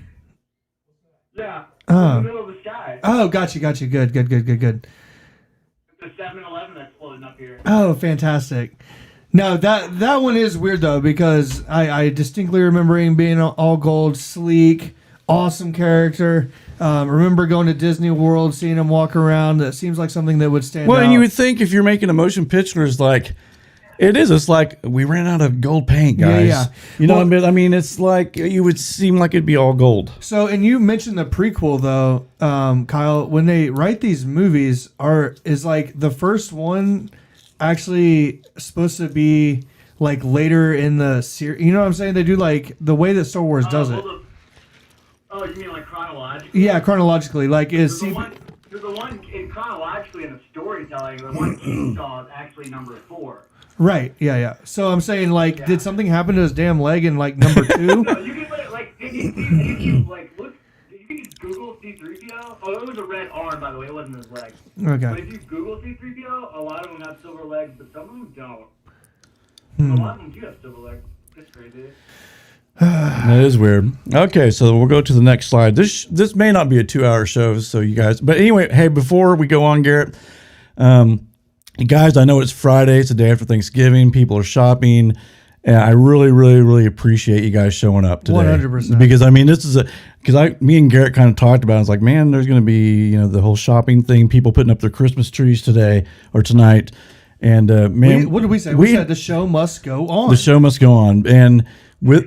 Yeah. Oh. In the middle of the sky. Oh, got you. Good. The 7-Eleven that's floating up here. Oh, fantastic. No, that one is weird though, because I distinctly remember him being all gold, sleek, awesome character. Remember going to Disney World, seeing him walk around. That seems like something that would stand out. Well, and you would think if you're making a motion picture, it's like it's like we ran out of gold paint, guys. Yeah. You know, Well- I mean, it's like you would seem like it'd be all gold. So, and you mentioned the prequel though, Kyle. When they write these movies, is like the first one actually supposed to be like later in the series? You know what I'm saying? They do like the way that Star Wars does it. Oh, you mean like chronologically? Yeah, chronologically. Like is The one in chronologically in the storytelling, the one you saw is actually number 4. right? Yeah. So I'm saying like, did something happen to his damn leg in like number 2? No, you can put it like if you like look. You can just Google C-3PO. Oh, it was a red arm, by the way. It wasn't his leg. But Okay. if you Google C-3PO, a lot of them have silver legs, but some of them don't. A lot of them do have silver legs. That's crazy. That is weird. Okay, so we'll go to the next slide. This may not be a 2-hour show, so you guys. But anyway, hey, before we go on, Garrett, guys, I know it's Friday. It's the day after Thanksgiving. People are shopping. And I really, really, really appreciate you guys showing up today. 100%. Because I mean, me and Garrett kind of talked about it. It's like, man, there's going to be the whole shopping thing. People putting up their Christmas trees today or tonight. And man, What did we say? We said the show must go on. the show must go on, and but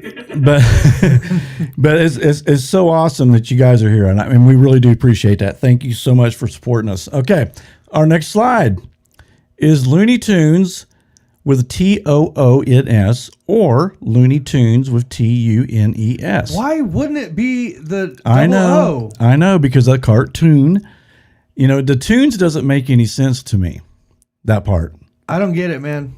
it's so awesome that you guys are here, and we really do appreciate that. Thank you so much for supporting us. Okay, our next slide is Looney Tunes with TOONS or Looney Tunes with TUNES. Why wouldn't it be the I double O? I know, because a cartoon, the tunes doesn't make any sense to me. That part. I don't get it, man.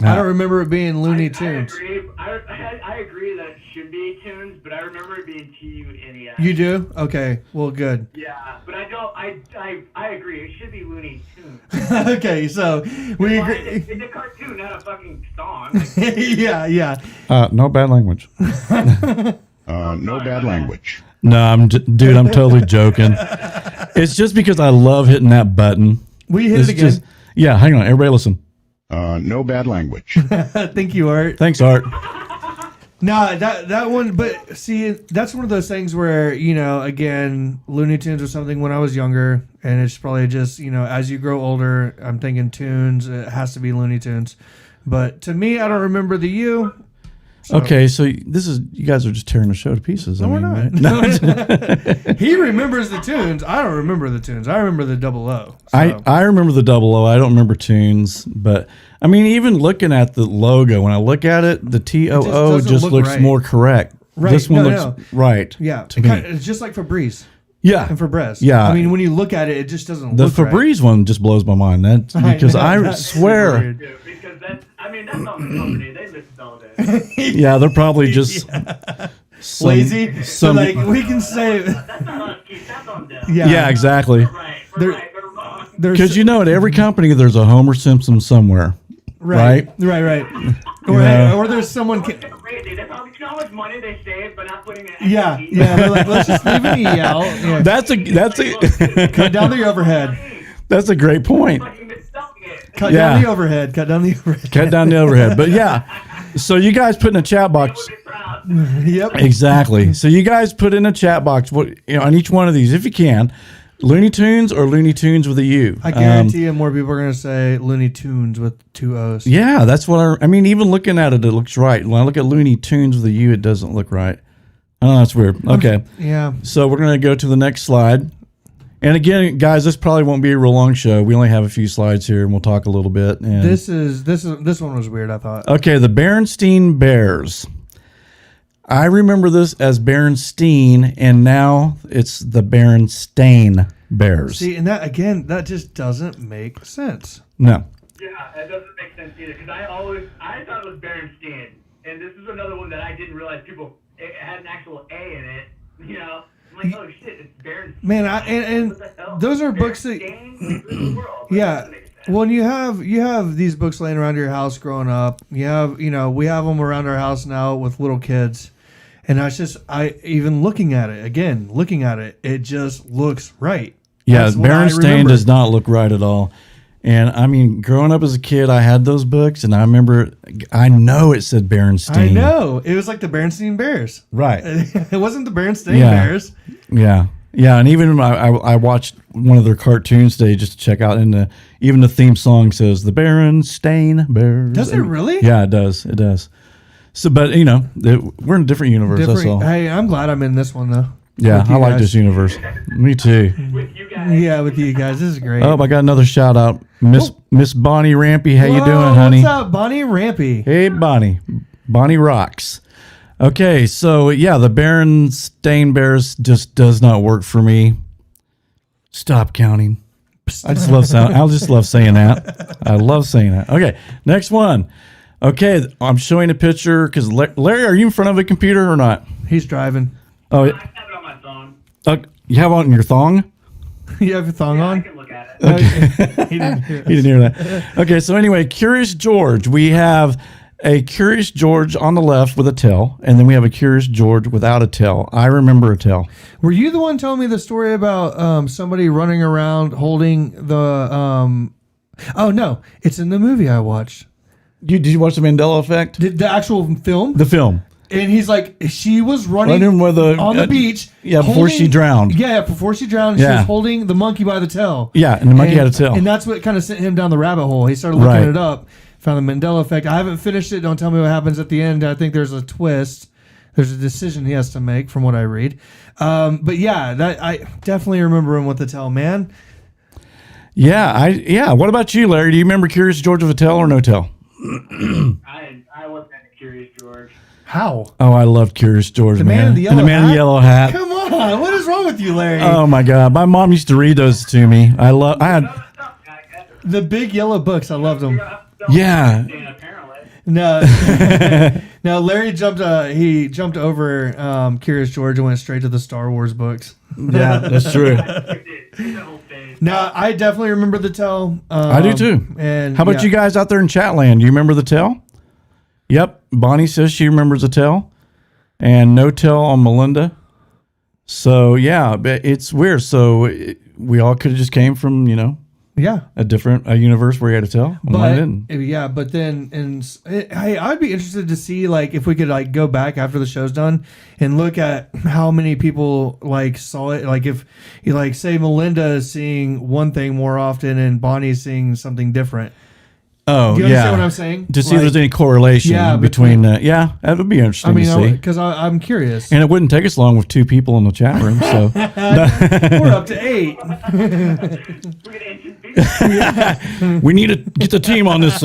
I don't remember it being Looney Tunes. I agree that it should be tunes, but I remember it being TUNES. You do? Okay. Well, good. Yeah, but I don't. I agree. It should be Looney Tunes. Okay, so we agree. It's a cartoon, not a fucking song. yeah. No bad language. No bad language. No, dude, I'm totally joking. It's just because I love hitting that button. We hit it again. Yeah, hang on. Everybody listen. No bad language. Thank you, Art. Thanks, Art. No, that one, but see, that's one of those things where, again, Looney Tunes or something when I was younger, and it's probably just, as you grow older, I'm thinking tunes, it has to be Looney Tunes. But to me, I don't remember the U. So. Okay, so you guys are just tearing the show to pieces. No, we're not. Right? No. He remembers the tunes. I don't remember the tunes. I remember the double O. So. I remember the double O. I don't remember tunes, but even looking at the logo, when I look at it, the TOO doesn't just look looks right. more correct. Right. This one No, looks right. Yeah. to me. It's just like Febreze Yeah. and Febreze. Yeah. I mean, when you look at it, it just doesn't The look right. Febreze one just blows my mind. That's because I That's swear. weird. Dude, because that's not the company. They misspelled it. Yeah, they're probably just some- Lazy. So some- like we can say, That's not us, Keith. That's on them. yeah, yeah, exactly. Right. We're There- right. They're wrong. There's Because at every company there's a Homer Simpson somewhere. right. Yeah. Or there's someone. It's crazy. They probably, you know how much money they save by not putting an Yeah, E? yeah. They're like, let's just leave an E out. Yeah. That's a Cut down the overhead. that's a great point. Fucking misspelling it. Cut Yeah. down the overhead. Cut down the overhead. Cut down the overhead. But yeah. So you guys put in a chat box. We'll be proud. Yep. Exactly. So you guys put in a chat box on each one of these if you can. Looney Tunes or Looney Tunes with a U. I guarantee you more people are going to say Looney Tunes with 2 O's. Yeah, that's what I mean. Even looking at it, it looks right. When I look at Looney Tunes with a U, it doesn't look right. Oh, that's weird. Okay. Yeah. So we're going to go to the next slide. And again, guys, this probably won't be a real long show. We only have a few slides here, and we'll talk a little bit. And This one was weird, I thought. okay, the Berenstein Bears. I remember this as Berenstein, and now it's the Berenstain Bears. See, and that just doesn't make sense. No. Yeah, that doesn't make sense either. Because I thought it was Berenstein, and this is another one that I didn't realize it had an actual A in it. You know, I'm like, oh shit, it's Berenstein. Man, and What the hell? those are books that Berenstein? This is the world. That yeah. doesn't make sense. When you have these books laying around your house growing up, we have them around our house now with little kids. And even looking at it, it just looks right. Yeah, That's what I Berenstain remember. does not look right at all. And I mean, growing up as a kid, I had those books, and I know it said Berenstain. I know. It was like the Berenstein Bears. Right. It wasn't the Berenstain Yeah. Bears. Yeah. Yeah. And even I watched one of their cartoons today just to check out, and even the theme song says the Berenstain Bears. Does it really? Yeah, it does. It does. So, but we're in a different universe. That's all. Hey, I'm glad I'm in this one though. Yeah, With you I like guys. this universe. Me too. With you guys. Yeah, with you guys, this is great. Oh, I got another shout out, Miss Bonnie Rampy. How you Whoa, doing, honey? What's up, Bonnie Rampy? Hey, Bonnie. Bonnie rocks. Okay, so yeah, the Berenstain Bears just does not work for me. Stop counting. I just love saying that. I love saying that. Okay, next one. Okay, I'm showing a picture because Larry, are you in front of a computer or not? He's driving. Oh, I have it on my phone. you have it on your thong? You have your thong I on? can look at it. He didn't hear us. You didn't hear that. Okay, so anyway, Curious George. We have a Curious George on the left with a tail, and then we have a Curious George without a tail. I remember a tail. Were you the one telling me the story about somebody running around holding the? Oh no, it's in the movie I watched. Did you watch the Mandela Effect? The actual film. The film. And he's like, she was running Running with on the beach. yeah, before she drowned. Yeah, before she drowned, Yeah. she was holding the monkey by the tail. Yeah, and the monkey had a tail. And that's what kind of sent him down the rabbit hole. He started looking Right. it up, found the Mandela Effect. I haven't finished it. Don't tell me what happens at the end. I think there's a twist. There's a decision he has to make from what I read. But yeah, that I definitely remember him with the tail, man. Yeah, What about you, Larry? Do you remember Curious George with a tail or no tail? I wasn't curious, George. How? Oh, I loved Curious George, The man in the yellow and the man in hat? the yellow hat. Come on, what is wrong with you, Larry? Oh my God, my mom used to read those to me. I had. The big yellow books, I loved them. Yeah. Apparently. No, no. Larry jumped. He jumped over Curious George and went straight to the Star Wars books. Yeah, that's true. No, I definitely remember the tell. I do too. And How about you guys out there in Chatland? Do you remember the tell? Yep. Bonnie says she remembers the tell, and no tell on Melinda. So yeah, but it's weird. So we all could have just came from Yeah, a universe where you had to tell. And mine didn't. yeah, but then hey, I'd be interested to see like if we could like go back after the show's done and look at how many people like saw it. Like if you like say Melinda is seeing one thing more often and Bonnie's seeing something different. Oh, Do you yeah. understand what I'm saying? To see Like, if there's any correlation Yeah, between that. Yeah, that would be interesting I mean, to see. because I'm curious. And it wouldn't take us long with 2 people in the chat room. So We're up to 8. We're gonna instant We need to get the team on this.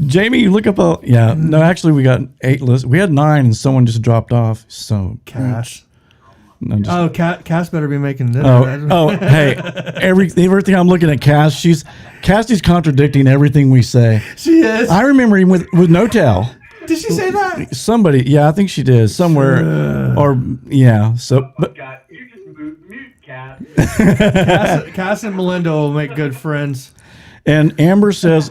Jamie, look up. No, actually, we got 8 lists. We had 9, and someone just dropped off. So Cass. No, Cass better be making dinner. Hey, everything I'm looking at Cass, Cassie's contradicting everything we say. She is. I remember him with No Tell. Did she say that? Somebody, I think she did somewhere, So, but God, you just mute Cass. Cass and Melinda will make good friends. And Amber says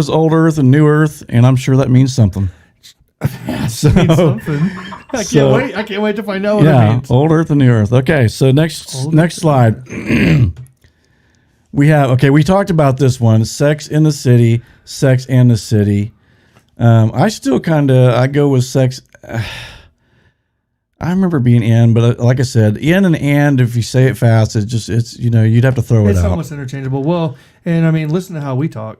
Old Earth and New Earth, and I'm sure that means something. So, I can't wait to find out what it means. Old Earth and New Earth. Okay, so next slide. We talked about this one, Sex in the City, Sex and the City. I still I go with Sex. I remember being in, but like I said, in and if you say it fast, it's you'd have to throw it out. It's almost interchangeable. Well, and I mean, listen to how we talk.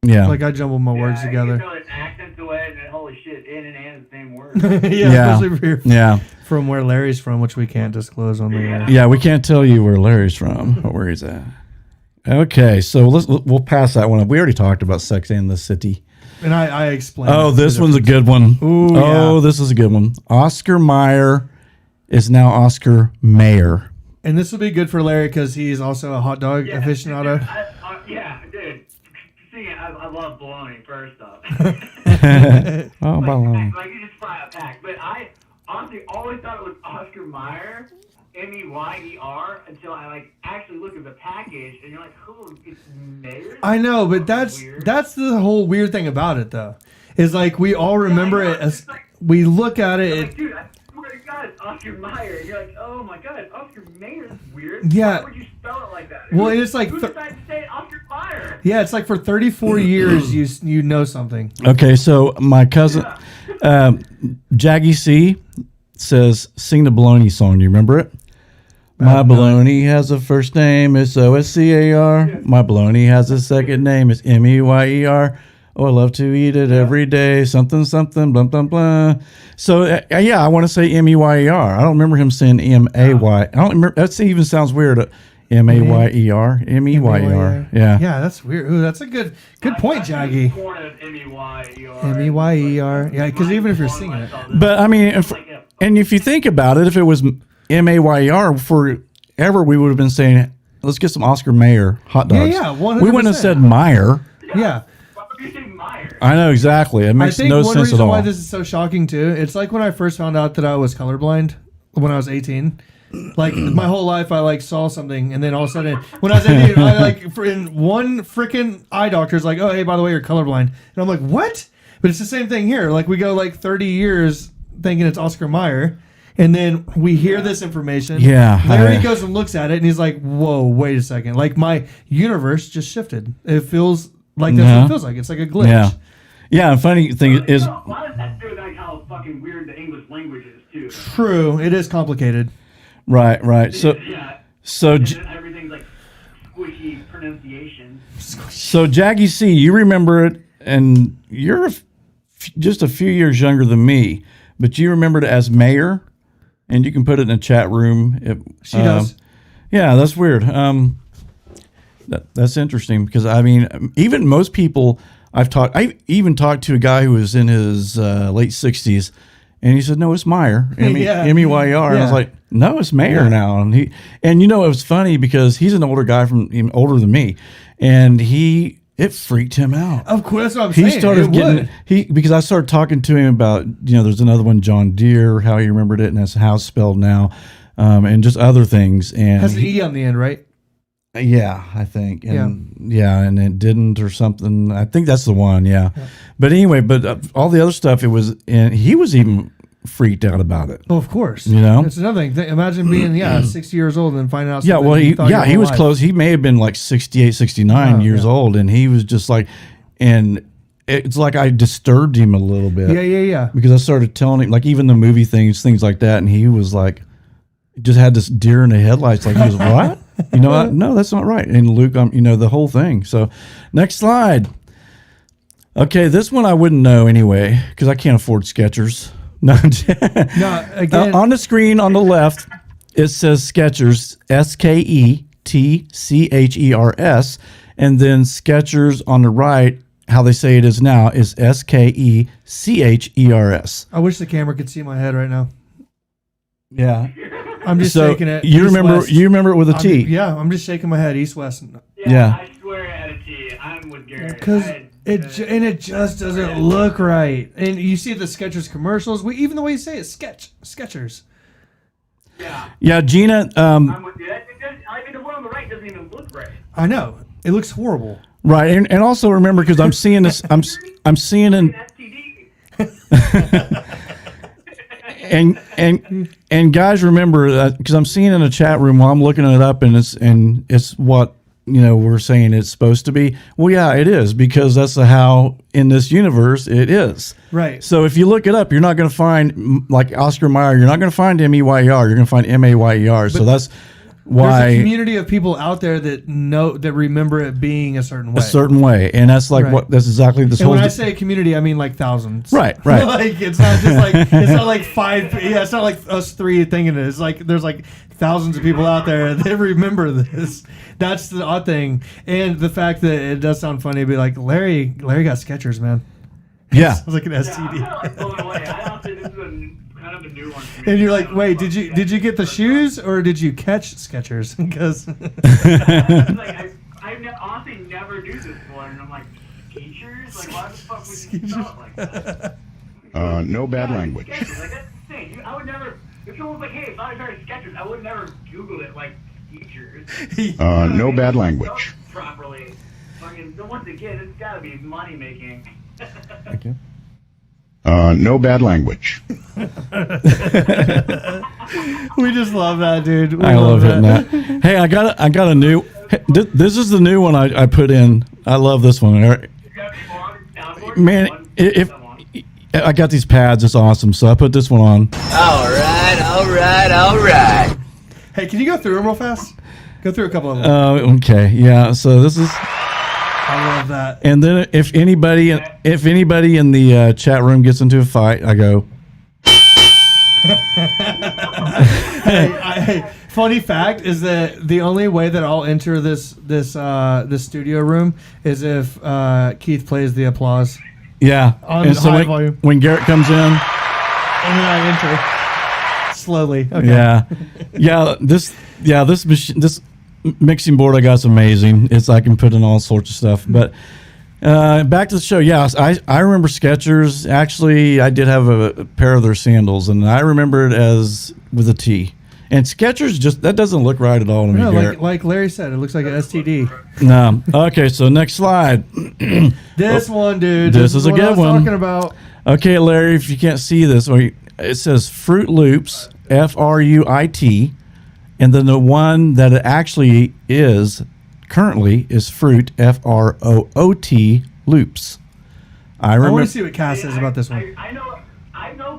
Yeah. Like I jumble my words together. You can tell there's accents away, and then holy shit, in and the same word. Especially from where Larry's from, which we can't disclose on the air. Yeah, we can't tell you where Larry's from or where he's at. Okay, so we'll pass that one up. We already talked about Sex and the City. And I explained. Oh, this one's a good one. Ooh, this is a good one. Oscar Mayer is now Oscar Mayer. And this will be good for Larry because he's also a hot dog aficionado. Dude. See, I love bologna, first off. Bologna. Like, you just fry a pack. But I honestly always thought it was Oscar Mayer, Meyer, until I actually look at the package, and you're like, oh, it's Mayer? I know, but that's the whole weird thing about it, though. Is we all remember it as we look at it. Dude, I swear to God, it's Oscar Mayer. And you're like, oh my God, Oscar Mayer's weird. Yeah. Why would you spell it like that? Well, it's who decided to say Oscar Mayer? Yeah, it's for 34 years you know something. Okay, so my cousin Jaggy C says, sing the bologna song. You remember it? My bologna has a first name, it's Oscar. My bologna has a second name, it's Meyer. Oh, I love to eat it every day. Something, something, blah, blah, blah. So, I want to say Meyer. I don't remember him saying M-A-Y. I don't remember. That even sounds weird. M-A-Y-E-R. M-E-Y-E-R. Yeah. Yeah, that's weird. Ooh, that's a good point, Jaggy. M-E-Y-E-R. Yeah, because even if you're singing it. But, I mean, if you think about it, if it was M-A-Y-E-R, forever we would have been saying, let's get some Oscar Mayer hot dogs. Yeah, 100%. We wouldn't have said Meyer. Yeah. I know, exactly. It makes no sense at all. I think one reason why this is so shocking, too, it's like when I first found out that I was colorblind when I was 18. My whole life, I saw something, and then all of a sudden, when I was 18, in one freaking eye doctor's like, oh, hey, by the way, you're colorblind. And I'm like, what? But it's the same thing here. We go 30 years thinking it's Oscar Mayer. And then we hear this information. Yeah. Larry goes and looks at it, and he's like, whoa, wait a second. My universe just shifted. It feels like that's what it feels like. It's like a glitch. Yeah. Yeah, and funny thing is... Why does that do with how fucking weird the English language is, too? True. It is complicated. Right. So everything's squishy pronunciation. So, Jaggy C, you remember it, and you're just a few years younger than me, but you remembered it as Mayer, and you can put it in the chat room. She does. Yeah, that's weird. That's interesting because, I mean, even most people I even talked to a guy who was in his late 60s, and he said, no, it's Meyer, M-E-Y-E-R. And I was like, no, it's Mayer now. And it was funny because he's an older guy older than me, and it freaked him out. Of course, that's what I'm saying. He started because I started talking to him about, there's another one, John Deere, how he remembered it, and that's how it's spelled now, and just other things. And has an E on the end, right? Yeah, I think. And and it didn't or something. I think that's the one, yeah. But anyway, all the other stuff, and he was even freaked out about it. Oh, of course. It's another thing. Imagine being 60 years old and finding out something. He was close. He may have been 68, 69 years old, and he was just and it's like I disturbed him a little bit. Yeah. Because I started telling him, even the movie things like that, and he was just had this deer in the headlights. He was, what? No, that's not right. And Luke, the whole thing. So, next slide. Okay, this one I wouldn't know anyway because I can't afford Skechers. No, again, on the screen on the left, it says Skechers, Sketchers, and then Skechers on the right, how they say it is now, is Skechers. I wish the camera could see my head right now. Yeah. I'm just So shaking it. you east, remember west. it with a T. Yeah, I'm just shaking my head east west. Yeah. I swear at a T. I'm with Garrett. Because it just doesn't look right. And you see the Skechers commercials. Even the way you say it, Skechers. Yeah, Gina. I'm with you. I mean, the one on the right doesn't even look right. I know. It looks horrible. Right, and also remember, because I'm seeing this, I'm seeing in. STD. And guys, remember that, because I'm seeing in a chat room while I'm looking it up, and it's what we're saying it's supposed to be. Well, yeah, it is, because that's how in this universe it is. Right. So if you look it up, you're not going to find, like Oscar Mayer, you're not going to find Meier. You're going to find Mayer. So that's why there's a community of people out there that remember it being a certain way. a certain way, and that's like that's exactly this And whole. when I say community, I mean like thousands. Right. Like it's not just like it's not like five. Yeah, it's not like us three thinking it. It's like there's like thousands of people out there that remember this. That's the odd thing, and the fact that it does sound funny. Be like Larry got Skechers, man. Yeah. Sounds like an I'm STD. kind of like blown away. I honestly, this is kind of a new one for me. And you're like, wait, did you get the shoes or did you catch Skechers? Because Like, I honestly never do this before, and I'm like, Skechers? Like, why the fuck would you spell it like that? No bad language. Skechers, like, that's insane. I would never, if someone was like, hey, if I started Skechers, I would never Google it like Skechers. No bad language. Properly. Fucking, once again, it's gotta be money making. Okay. No bad language. we just love that, dude. We I love that. hitting that. Hey, I got a new. This is the new one I put in. I love this one. Man, if I got these pads, it's awesome. So I put this one on. All right. Hey, can you go through them real fast? Go through a couple of them. Okay, yeah. So this is. I love that. And then if anybody in the chat room gets into a fight, I go. Hey, funny fact is that the only way that I'll enter this studio room is if Keith plays the applause. Yeah. On and so high volume. when Garrett comes in, And then I enter slowly. Okay. yeah, this mixing board I got's amazing. I can put in all sorts of stuff. But back to the show. Yeah, I remember Skechers. Actually, I did have a pair of their sandals, and I remember it as with a T. And Skechers that doesn't look right at all to me. No, Garrett. like Larry said, it looks like an STD. No. Okay, so next slide. This one, dude. This is a what good I was one. talking about. Okay, Larry, if you can't see this, it says Fruit Loops, Fruit, and then the one that it actually is currently is Fruit, Froot Loops. I I want remember. to see what Cass says about this one. I know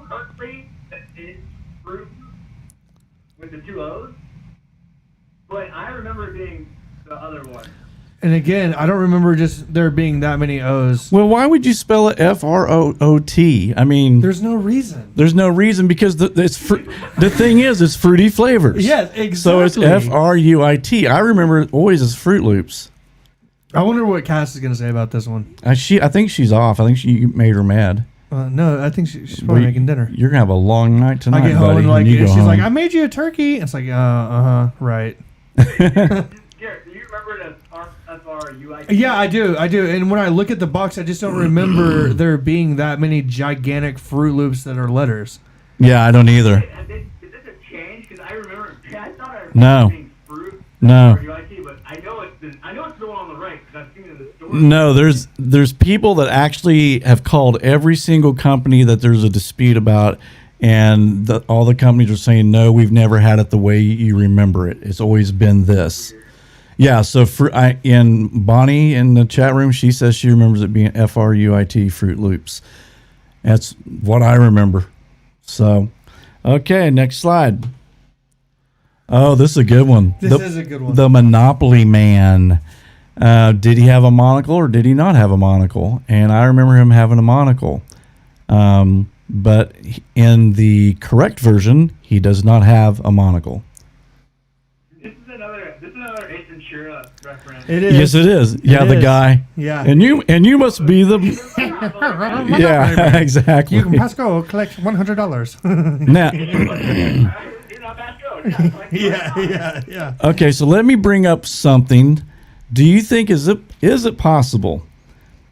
currently that it's fruit with the two O's, but I remember it being the other one. And again, I don't remember just there being that many O's. Well, why would you spell it Froot? I mean, There's no reason. there's no reason, because the thing is, it's fruity flavors. Yeah, exactly. So it's Fruit. I remember it always as Fruit Loops. I wonder what Cass is going to say about this one. I think she's off. I think you made her mad. No, I think she's probably making dinner. You're gonna have a long night tonight, I get home buddy. and like when you go she's home. like, I made you a turkey. It's like, right. Garrett, do you remember it as Fruit? Yeah, I do. And when I look at the box, I just don't remember there being that many gigantic Fruit Loops that are letters. Yeah, I don't either. Is this a change? Because I remember, I thought I remember No. it being fruit. No. Fruit, but I know it's the one on the right because I've seen it in the store. No, there's people that actually have called every single company that there's a dispute about, and all the companies are saying, no, we've never had it the way you remember it. It's always been this. Yeah, so in Bonnie in the chat room, she says she remembers it being Fruit, Fruit Loops. That's what I remember. So, okay, next slide. Oh, this is a good one. This is a good one. The Monopoly Man. Did he have a monocle or did he not have a monocle? And I remember him having a monocle. But in the correct version, he does not have a monocle. reference. It is. Yes, it is. Yeah, the is. guy. Yeah. And you must be the. Yeah, exactly. You can pass go collect $100. Now, yeah. okay, so let me bring up something. Do you think is it possible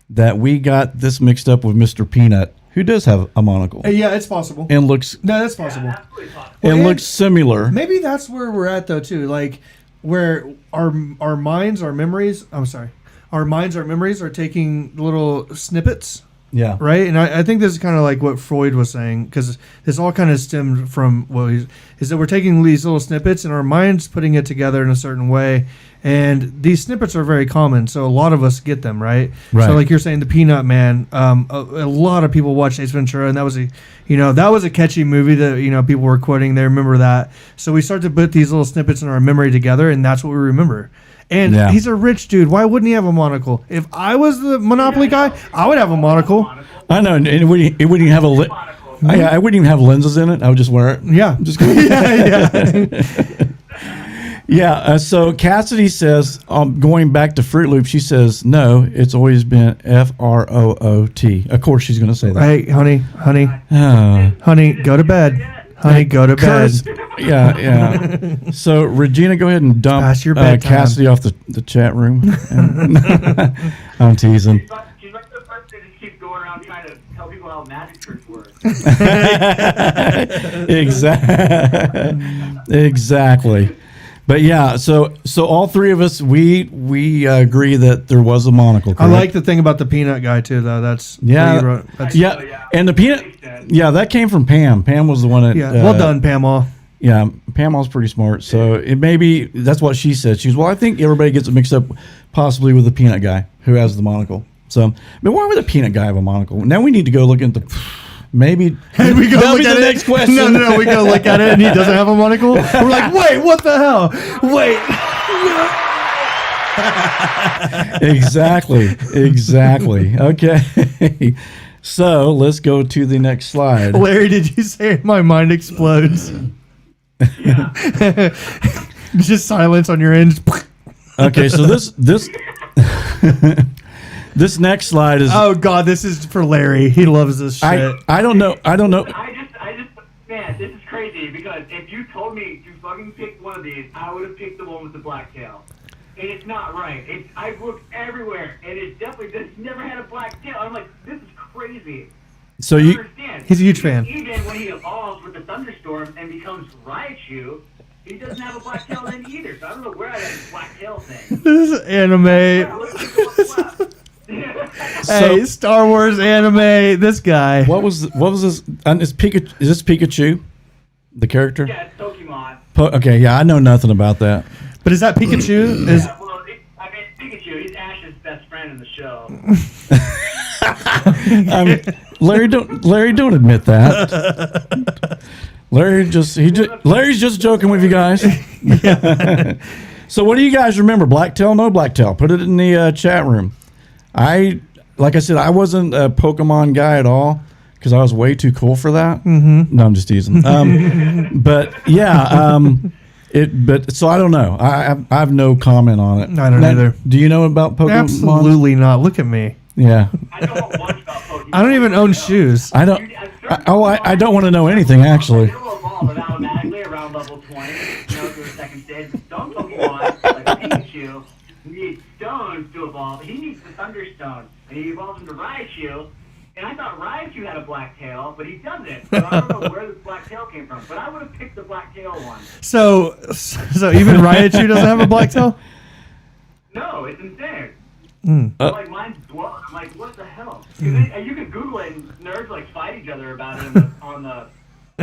that we got this mixed up with Mr. Peanut, who does have a monocle Yeah, it's possible. and looks No, that's possible. Absolutely possible. and looks similar? Maybe that's where we're at though too. Like where our minds, our memories. I'm sorry, our minds, our memories are taking little snippets, Yeah. right? And I think this is kind of like what Freud was saying, because this all kind of stemmed from is that we're taking these little snippets and our minds putting it together in a certain way. And these snippets are very common, so a lot of us get them, right? Right. So, like you're saying, the Peanut Man. A lot of people watch Ace Ventura, and that was a catchy movie that people were quoting. They remember that. So we start to put these little snippets in our memory together, and that's what we remember. And Yeah. he's a rich dude. Why wouldn't he have a monocle? If I was the Monopoly guy, I would have a monocle. I know, and it wouldn't even have I wouldn't even have lenses in it. I would just wear it. Yeah. Just yeah. Yeah. So Cassidy says, going back to Fruit Loop, she says, no, it's always been FROOT. Of course, she's going to say that. Hey, honey, Oh. honey, go to bed. Honey, go to bed. Curse. Yeah. So Regina, go ahead and dump Past your bedtime. Cassidy off the chat room. I'm teasing. She's like the person that just keeps going around trying to tell people how magic tricks work. Exactly. But yeah, so all three of us we agree that there was a monocle. I Correct? like the thing about the Peanut guy too, though. That's Yeah. what you wrote. That's, Yeah, and the peanut. Yeah, that came from Pam. Pam was the one that. yeah. Well done, Pamela. Yeah, Pamela's pretty smart. So it may be that's what she said. She's well, I think everybody gets it mixed up, possibly with the peanut guy who has the monocle. So, but why would the peanut guy have a monocle? Now we need to go look into. Maybe And we go that'll look be at the it. next question. No. We go look at it, and he doesn't have a monocle. We're like, wait, what the hell? Wait. Exactly. Okay. So let's go to the next slide. Larry, did you say my mind explodes? Just silence on your end. Okay, so this this next slide is. Oh God, this is for Larry. He loves this shit. I don't know. I just, man, this is crazy because if you told me to fucking pick one of these, I would have picked the one with the black tail. And it's not right. I've looked everywhere, and it's definitely, this never had a black tail. I'm like, this is crazy. So I you. understand. He's a huge fan. Even when he evolves with the thunderstorm and becomes Raichu, he doesn't have a black tail then either. So I don't know where I got this black tail thing. This is anime. Yeah, let's look at what's left. Hey, Star Wars anime. This guy. What was this? Is this Pikachu, the character? Yeah, it's Pokemon. Okay, yeah, I know nothing about that. But is that Pikachu? Is Yeah, well, Pikachu, he's Ash's best friend in the show. Larry, don't admit that. Larry's just joking with you guys. So what do you guys remember? Blacktail, no Blacktail? Put it in the chat room. Like I said, I wasn't a Pokemon guy at all because I was way too cool for that. Mm-hmm. No, I'm just teasing. But yeah, But so I don't know. I have no comment on it. I don't either. Do you know about Pokemon? Absolutely not. Look at me. Yeah. I don't know much about Pokemon. I don't even own shoes. I don't. I don't want to know anything actually. It'll evolve automatically around level 20, to the second stage. Some Pokemon, like Pikachu, need stones to evolve. He needs the Thunderstone, and he evolves into Raichu. And I thought Raichu had a black tail, but he doesn't. So I don't know where this black tail came from. But I would have picked the black tail one. So even Raichu doesn't have a black tail? No, it's insane. Mm. Like mine's blown. I'm like, what the hell? And you can Google it, and nerds like fight each other about it on the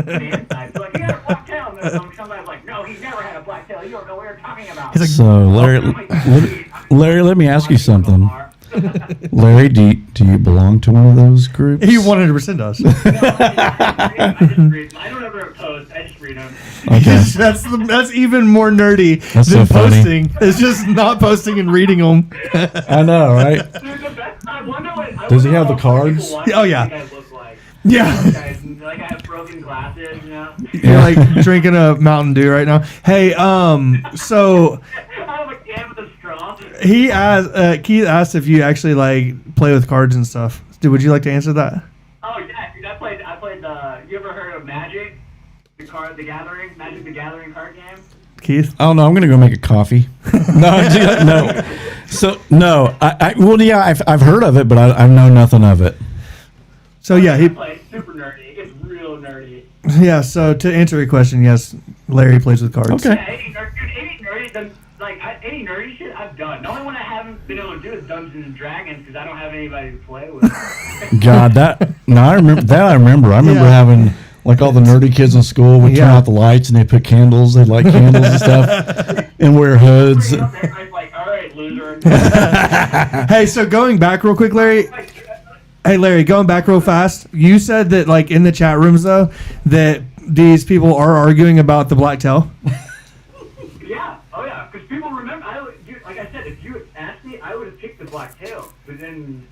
fan side. They're like, he had a black tail, and then somebody's like, no, he never had a black tail. You don't know what you're talking about. He's like, So Larry, let me ask you something. Larry, do you belong to one of those groups? he 100% does. I don't ever post. I just read them. Okay. That's even more nerdy That's than so funny. posting. It's just not posting and reading them. I know, right? Dude, the best, I wonder what, Does he have the cards? Oh, yeah. You guys look like. Yeah. Like I have broken glasses, You're like drinking a Mountain Dew right now. Hey, so I have a can with a straw. He asked. Keith asked if you actually like play with cards and stuff. Would you like to answer that? Oh yeah, dude, I played you ever heard of Magic? Magic the Gathering card game? Keith? Oh no, I'm gonna go make a coffee. No. So no, I've heard of it, but I know nothing of it. So yeah, he plays super nerdy. It gets real nerdy. Yeah. So to answer your question, yes, Larry plays with cards. Okay. Yeah, any nerdy shit I've done. The only one I haven't been able to do is Dungeons and Dragons because I don't have anybody to play with. God, I remember having like all the nerdy kids in school would turn out the lights and they put candles. They light candles and stuff and wear hoods. Everybody's like, all right, loser. Hey, so going back real quick, Larry. Hey, Larry, going back real fast. You said that like in the chat rooms though that these people are arguing about the black tail. Yeah. Oh yeah. Because people remember. Like I said, if you had asked me, I would have picked the black tail. But then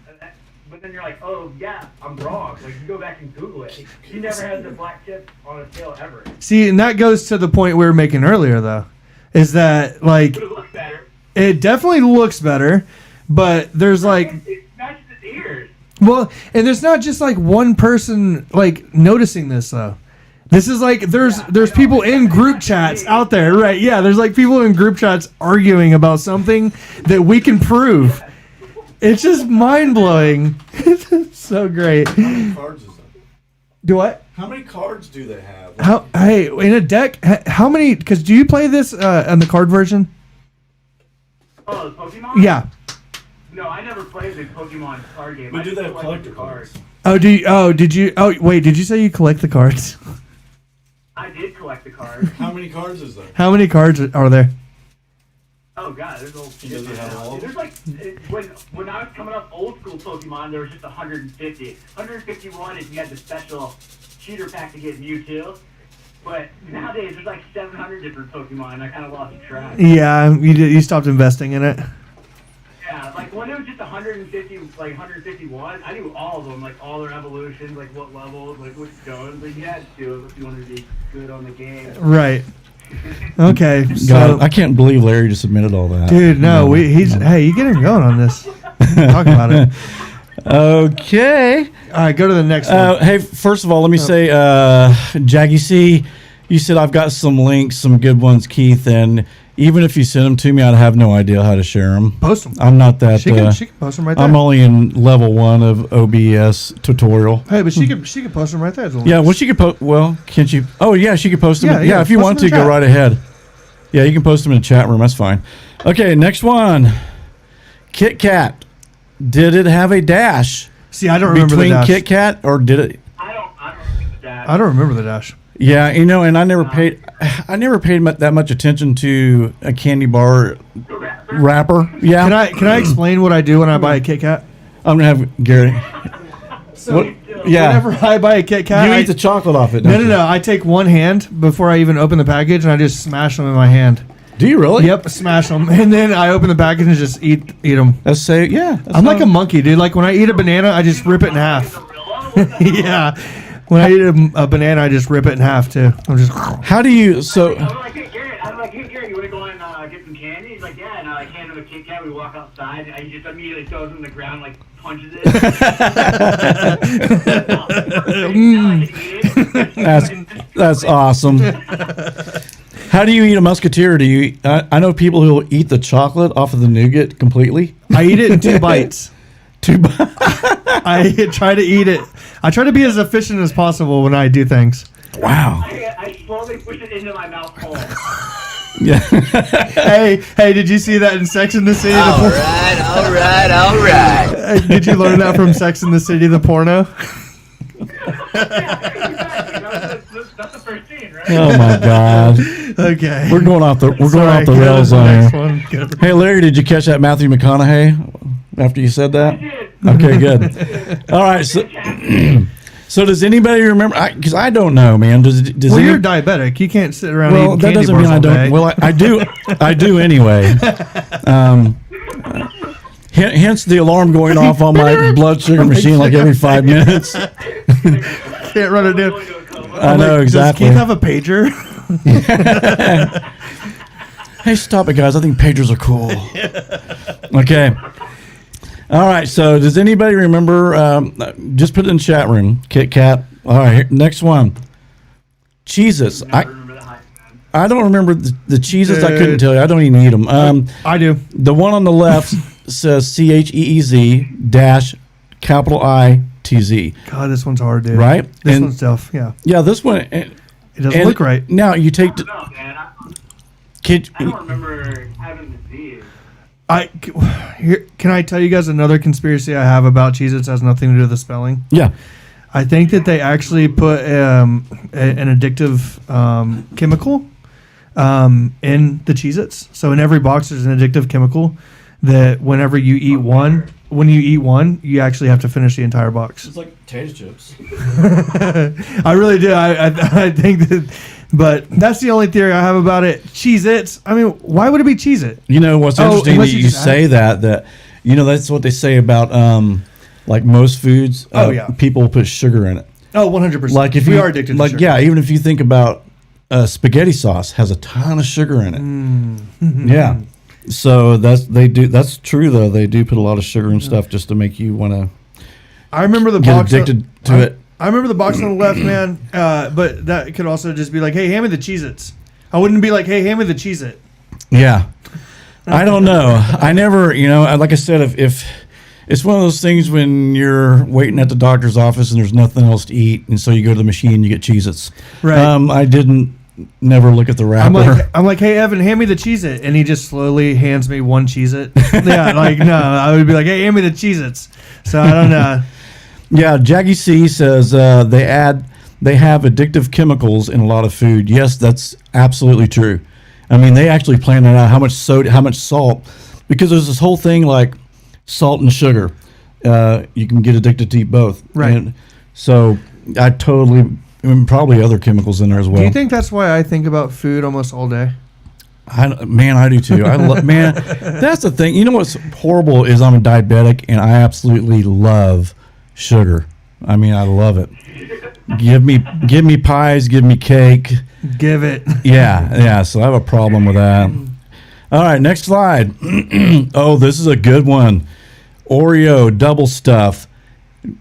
you're like, oh yeah, I'm wrong. Like you go back and Google it. He never had the black tip on his tail ever. See, and that goes to the point we were making earlier, though, is that like But it looks better. it definitely looks better, but there's like It matches his ears. well, and there's not just like one person like noticing this though. This is like there's people in group chats out there, right? Yeah, there's like people in group chats arguing about something that we can prove. It's just mind blowing. It's so great. How many cards is that? Do what? How many cards do they have? Hey, in a deck, how many? Because do you play this on the card version? Oh, the Pokemon? Yeah. No, I never played the Pokemon card game. We I do just that collected collector the cards. Did you? Oh, wait. Did you say you collect the cards? I did collect the cards. How many cards is there? How many cards are there? Oh god, there's old shit. Does it have all? There's like when I was coming up old school Pokemon, there was just 150. 151 if you had the special cheater pack to get Mewtwo. But nowadays there's like 700 different Pokemon. I kind of lost track. Yeah, you stopped investing in it. Yeah, like when it was just 150, like 151, I knew all of them, like all their evolutions, like what levels, like which stones. Like you had to if you wanted to be good on the game. Right. Okay. So, God, I can't believe Larry just admitted all that. dude, no, hey, you get him going on this. Talk about it. Okay. All right, go to the next one. Hey, first of all, let me say, Jaggy C, you said I've got some links, some good ones, Keith, and even if you send them to me, I'd have no idea how to share them. Post them. I'm not that. She can post them right there. I'm only in level 1 of OBS tutorial. Hey, but she could post them right there. Yeah, well, she could post. Well, can't you? Oh, yeah, she could post them. Yeah, if you post want them to, in the go chat. right ahead. Yeah, you can post them in the chat room. That's fine. Okay, next one. Kit Kat. Did it have a dash? See, I don't remember the between dash. Kit Kat, or did it? I don't remember that. I don't remember the dash. Yeah, and I never paid that much attention to a candy bar wrapper. Yeah, Can I explain what I do when I buy a Kit Kat? I'm gonna have Garrett. So, Yeah, whenever I buy a Kit Kat, you eat the chocolate off it. No, don't you? I take one hand before I even open the package, and I just smash them in my hand. Do you really? Yep, smash them, and then I open the package and just eat them. Let's say, yeah. I'm like a monkey, dude. Like when I eat a banana, I just rip it in half. Yeah, when I eat a banana, I just rip it in half too. I'm just. How do you? So I'm like, hey Garrett, you want to go and get some candy? He's like, yeah, and I hand him a Kit Kat. We walk outside, and he just immediately throws it on the ground, like punches it. that's awesome. How do you eat a musketeer? Do you? I know people who will eat the chocolate off of the nougat completely. I eat it in 2 bites. 2 bites. I try to eat it. I try to be as efficient as possible when I do things. Wow. I slowly push it into my mouth hole. Yeah. Hey, did you see that in Sex and the City? All right. Did you learn that from Sex and the City, the porno? That's the first scene, right? Oh my God. Okay. We're going off the Sorry, go to rails the on next here. one. Go to- Hey Larry, did you catch that Matthew McConaughey after you said that? Okay, good. All right, so does anybody remember? Because I don't know, man. Does Well, any- you're diabetic. You can't sit around Well, eating that candy doesn't mean bars I all don't. day. Well, I do. I do anyway. Hence the alarm going off on my blood sugar machine like every 5 minutes. Can't run it down. I know exactly. Does Keith have a pager? Hey, stop it, guys. I think pagers are cool. Okay. All right. So, does anybody remember? Just put it in the chat room. Kit Kat. All right. Here, next one. Cheez-Its. I don't remember the Cheez-Its. I couldn't tell you. I don't even eat them. I do. The one on the left says CHEEZ dash capital ITZ. God, this one's hard, dude. Right? This one's tough. Yeah. Yeah, this one. It doesn't look right. Now you take. I don't know, man. I don't remember having the Z. Can I tell you guys another conspiracy I have about Cheez-Its has nothing to do with the spelling? Yeah. I think that they actually put an addictive chemical in the Cheez-Its. So in every box there's an addictive chemical that whenever you eat one, you actually have to finish the entire box. It's like potato chips. I really do. I think that, but that's the only theory I have about it. Cheez-Its. I mean, why would it be Cheez-It? You know what's interesting unless that you you just say that you know that's what they say about like most foods. People put sugar in it. Oh, 100%. Like if we you are addicted like to sugar. yeah, even if you think about spaghetti sauce has a ton of sugar in it. Yeah. So that's true though. They do put a lot of sugar and stuff just to make you want to I remember the get box addicted to it. I remember the box on the left, man. But that could also just be like, hey, hand me the Cheez-Its. I wouldn't be like, hey, hand me the Cheez-It. Yeah. I don't know. I never, like I said, if it's one of those things when you're waiting at the doctor's office and there's nothing else to eat, and so you go to the machine and you get Cheez-Its. Right. I didn't never look at the wrapper. I'm like, hey, Evan, hand me the Cheez-It. And he just slowly hands me one Cheez-It. Yeah, like, no. I would be like, hey, hand me the Cheez-Its. So I don't know. Yeah, Jackie C says they have addictive chemicals in a lot of food. Yes, that's absolutely true. I mean, they actually plan it out how much soda, how much salt, because there's this whole thing like salt and sugar. You can get addicted to eat both. Right. And so I probably other chemicals in there as well. Do you think that's why I think about food almost all day? I do too. Man, that's the thing. You know what's horrible is I'm a diabetic and I absolutely love sugar. I mean, I love it. Give me pies, give me cake. Give it. Yeah. So I have a problem with that. All right, next slide. Oh, this is a good one. Oreo double stuff.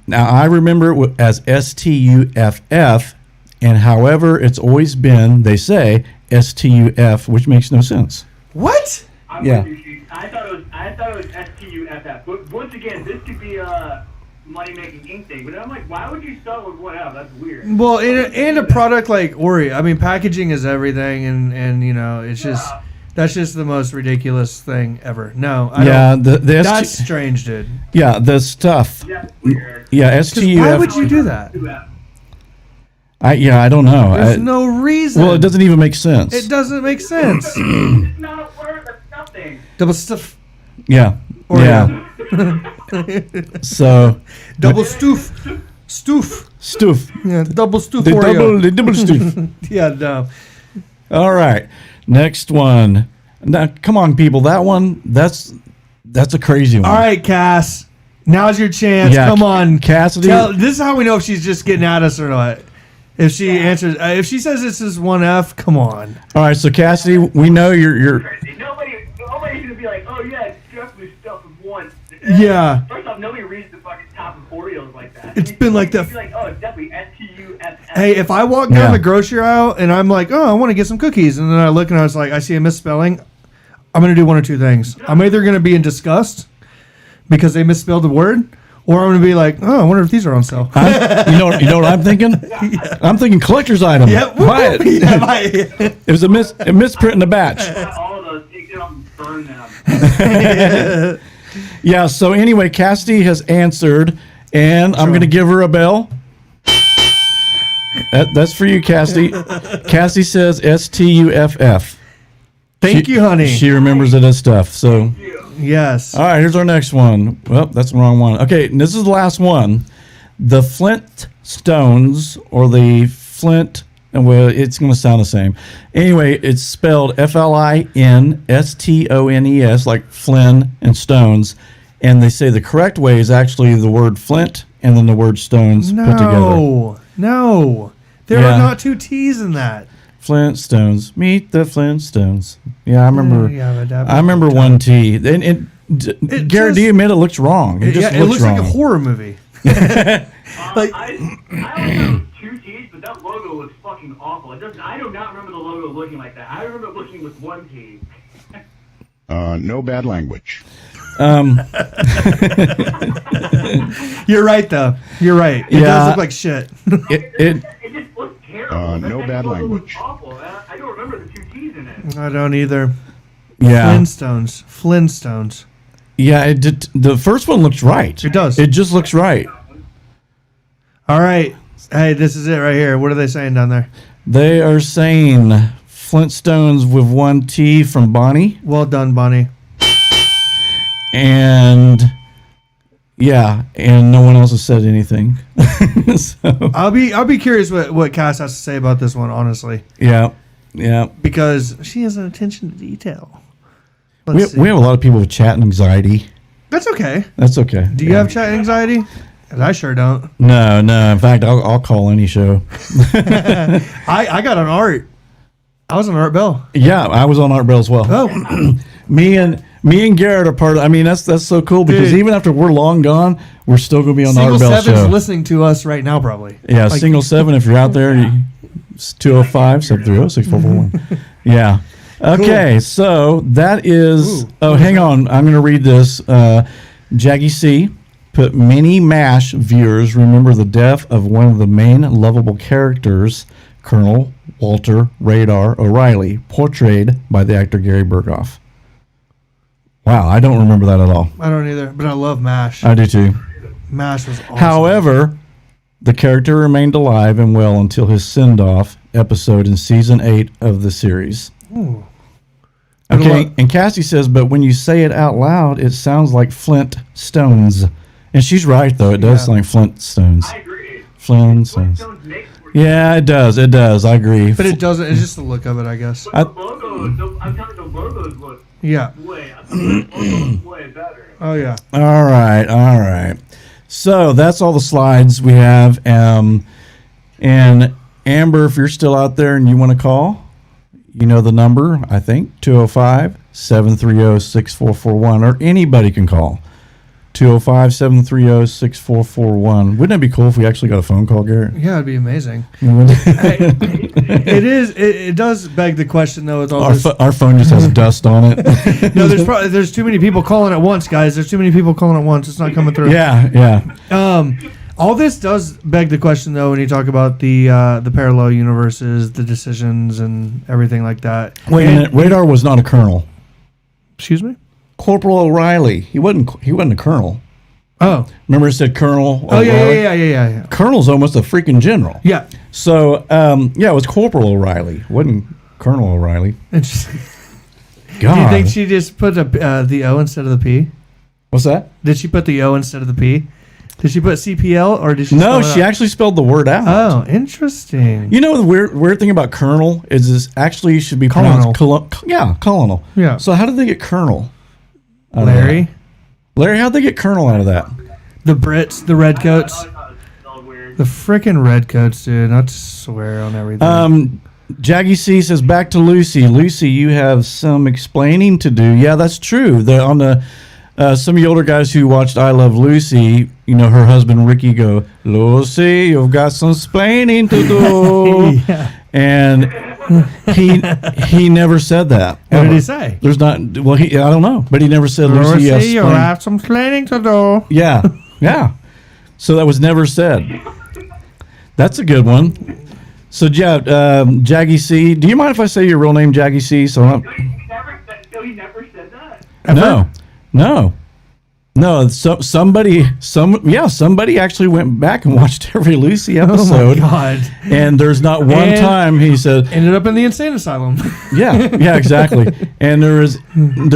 Now I remember it as STUFF, and however it's always been, they say STUF, which makes no sense. What? Yeah. I thought it was STUFF. But once again, this could be a money-making ink thing. But I'm like, why would you start with one F? That's weird. Well, in a product like Oreo, I mean, packaging is everything, and it's just that's just the most ridiculous thing ever. No, I don't. That's strange, dude. Yeah, the stuff. Yeah, weird. Yeah, STUF. Why would you do that? I don't know. There's no reason. Well, it doesn't even make sense. It doesn't make sense. It's not a word. That's nothing. Double stuff. Yeah. Oreo. Yeah. So double stoof. Stoof. Yeah, double stoof Oreo. The double stoof. Yeah, no. All right. Next one. Now, come on, people. That one, that's a crazy one. All right, Cass. Now's your chance. Yeah, Come on. Cassidy. This is how we know if she's just getting at us or not. If she answers, if she says this is one F, come on. All right, so Cassidy, we know you're. Crazy. Nobody's gonna be like, oh yeah, it's definitely stuff with one. Yeah. First off, nobody reads the fucking top of Oreos like that. It's been like that. Be like, oh, it's definitely STUFF. Hey, if I walk down the grocery aisle and I'm like, oh, I want to get some cookies, and then I look and I was like, I see a misspelling, I'm gonna do one or two things. I'm either gonna be in disgust because they misspelled the word, or I'm gonna be like, oh, I wonder if these are on sale. You know what I'm thinking? Yeah. I'm thinking collector's item. Yeah, buy it. Yeah, buy it. It was a misprint in the batch. All of those, take them and burn them. Yeah. So anyway, Cassidy has answered, and I'm gonna give her a bell. That's for you, Cassidy. Cassidy says STUFF. Thank you, honey. She remembers it as stuff. So. Yes. All right, here's our next one. Well, that's the wrong one. Okay, and this is the last one. The Flint Stones, or the Flint, well, it's going to sound the same. Anyway, it's spelled FLINSTONES, like Flynn and Stones. And they say the correct way is actually the word Flint and then the word Stones put together. No. There are not two T's in that. Flintstones. Meet the Flintstones. Yeah, I remember. Yeah, I remember 1T. And Garrett, just- do you admit it looks wrong? It just it looks looks wrong. like a horror movie. Like- I only know two T's, but that logo looks fucking awful. It doesn't. I do not remember the logo looking like that. I remember it looking with one T. No bad language. You're right, though. You're right. It Yeah. does look like shit. It It just looks terrible. No That bad logo language. looks awful. I don't remember the two T's in it. I don't either. yeah. Flintstones. Yeah, it did. The first one looks right. It does. It just looks right. All right. Hey, this is it right here. What are they saying down there? They are saying Flintstones with 1T from Bonnie. Well done, Bonnie. And yeah, and no one else has said anything. So I'll be curious what Cass has to say about this one, honestly, yeah. because she has an attention to detail. We Let's see. have a lot of people with chat anxiety. That's okay. That's okay. Do you have chat anxiety? 'Cause I sure don't. No. In fact, I'll call any show. I got an art. I was an Art Bell. Yeah, I was on Art Bell as well. Oh, Me and Garrett are part of. I mean, that's so cool because Dude. even after we're long gone, we're still gonna be on the Single Art Bell Seven's show. listening to us right now, probably. Yeah, Like- Single 7. If you're out there, it's 205-730-6441. Yeah. Okay, so that is. Ooh, oh, hang on. I'm going to read this. Jaggy C put many MASH viewers remember the death of one of the main lovable characters, Colonel Walter Radar O'Reilly, portrayed by the actor Gary Berghoff. Wow, I don't remember that at all. I don't either, but I love MASH. I do too. MASH was awesome. However, the character remained alive and well until his send-off episode in season 8 of the series. Ooh. Okay, What? and Cassie says, but when you say it out loud, it sounds like Flint Stones. And she's right, though. It does Yeah. sound like Flint Stones. I agree. Flintstones. Flintstones makes more Yeah, it does. It does. I agree. But it doesn't. It's just the look of it, I guess. But the logos, I'm telling you, the logos look Yeah. way better. Oh yeah. All right. So that's all the slides we have. And Amber, if you're still out there and you want to call, you know the number, I think, 205-730-6441, or anybody can call. 205-730-6441. Wouldn't it be cool if we actually got a phone call, Garrett? Yeah, it'd be amazing. our, It is. It does beg the question, though. With all this, our phone just has dust on it. no, there's too many people calling at once, guys. There's too many people calling at once. It's not coming through. Yeah. All this does beg the question, though, when you talk about the parallel universes, the decisions, and everything like that. Wait a minute. Radar was not a colonel. Excuse me. Corporal O'Reilly. He wasn't a colonel. Oh. Remember it said Colonel Oh O'Reilly? yeah. Colonel's almost a freaking general. Yeah. So, it was Corporal O'Reilly. It wasn't Colonel O'Reilly. Interesting. God. Do you think she just put the O instead of the P? What's that? Did she put the O instead of the P? Did she put CPL or did she? No, spell it she out? actually spelled the word out. Oh, interesting. You know the weird thing about Colonel is this actually should be pronounced Colonel. Yeah. So how did they get Colonel? out of that? Larry, how'd they get Colonel out of that? The Brits, the Redcoats, I thought it spelled weird. the freaking Redcoats, dude. Not to swear on everything. Jaggy C says, back to Lucy. Lucy, you have some explaining to do. Yeah, that's true. Some of the older guys who watched I Love Lucy, you know, her husband Ricky go, Lucy, you've got some explaining to do. Yeah. And he never said that. What did he say? There's not, well, I don't know, but he never said Lucy. Lucy, you have some explaining to do. Yeah. So that was never said. That's a good one. So, Jaggy C, do you mind if I say your real name, Jaggy C? So He never said that. No. Somebody actually went back and watched every Lucy episode. Oh my God. And there's not one time he said, Ended up in the insane asylum. yeah, exactly. And there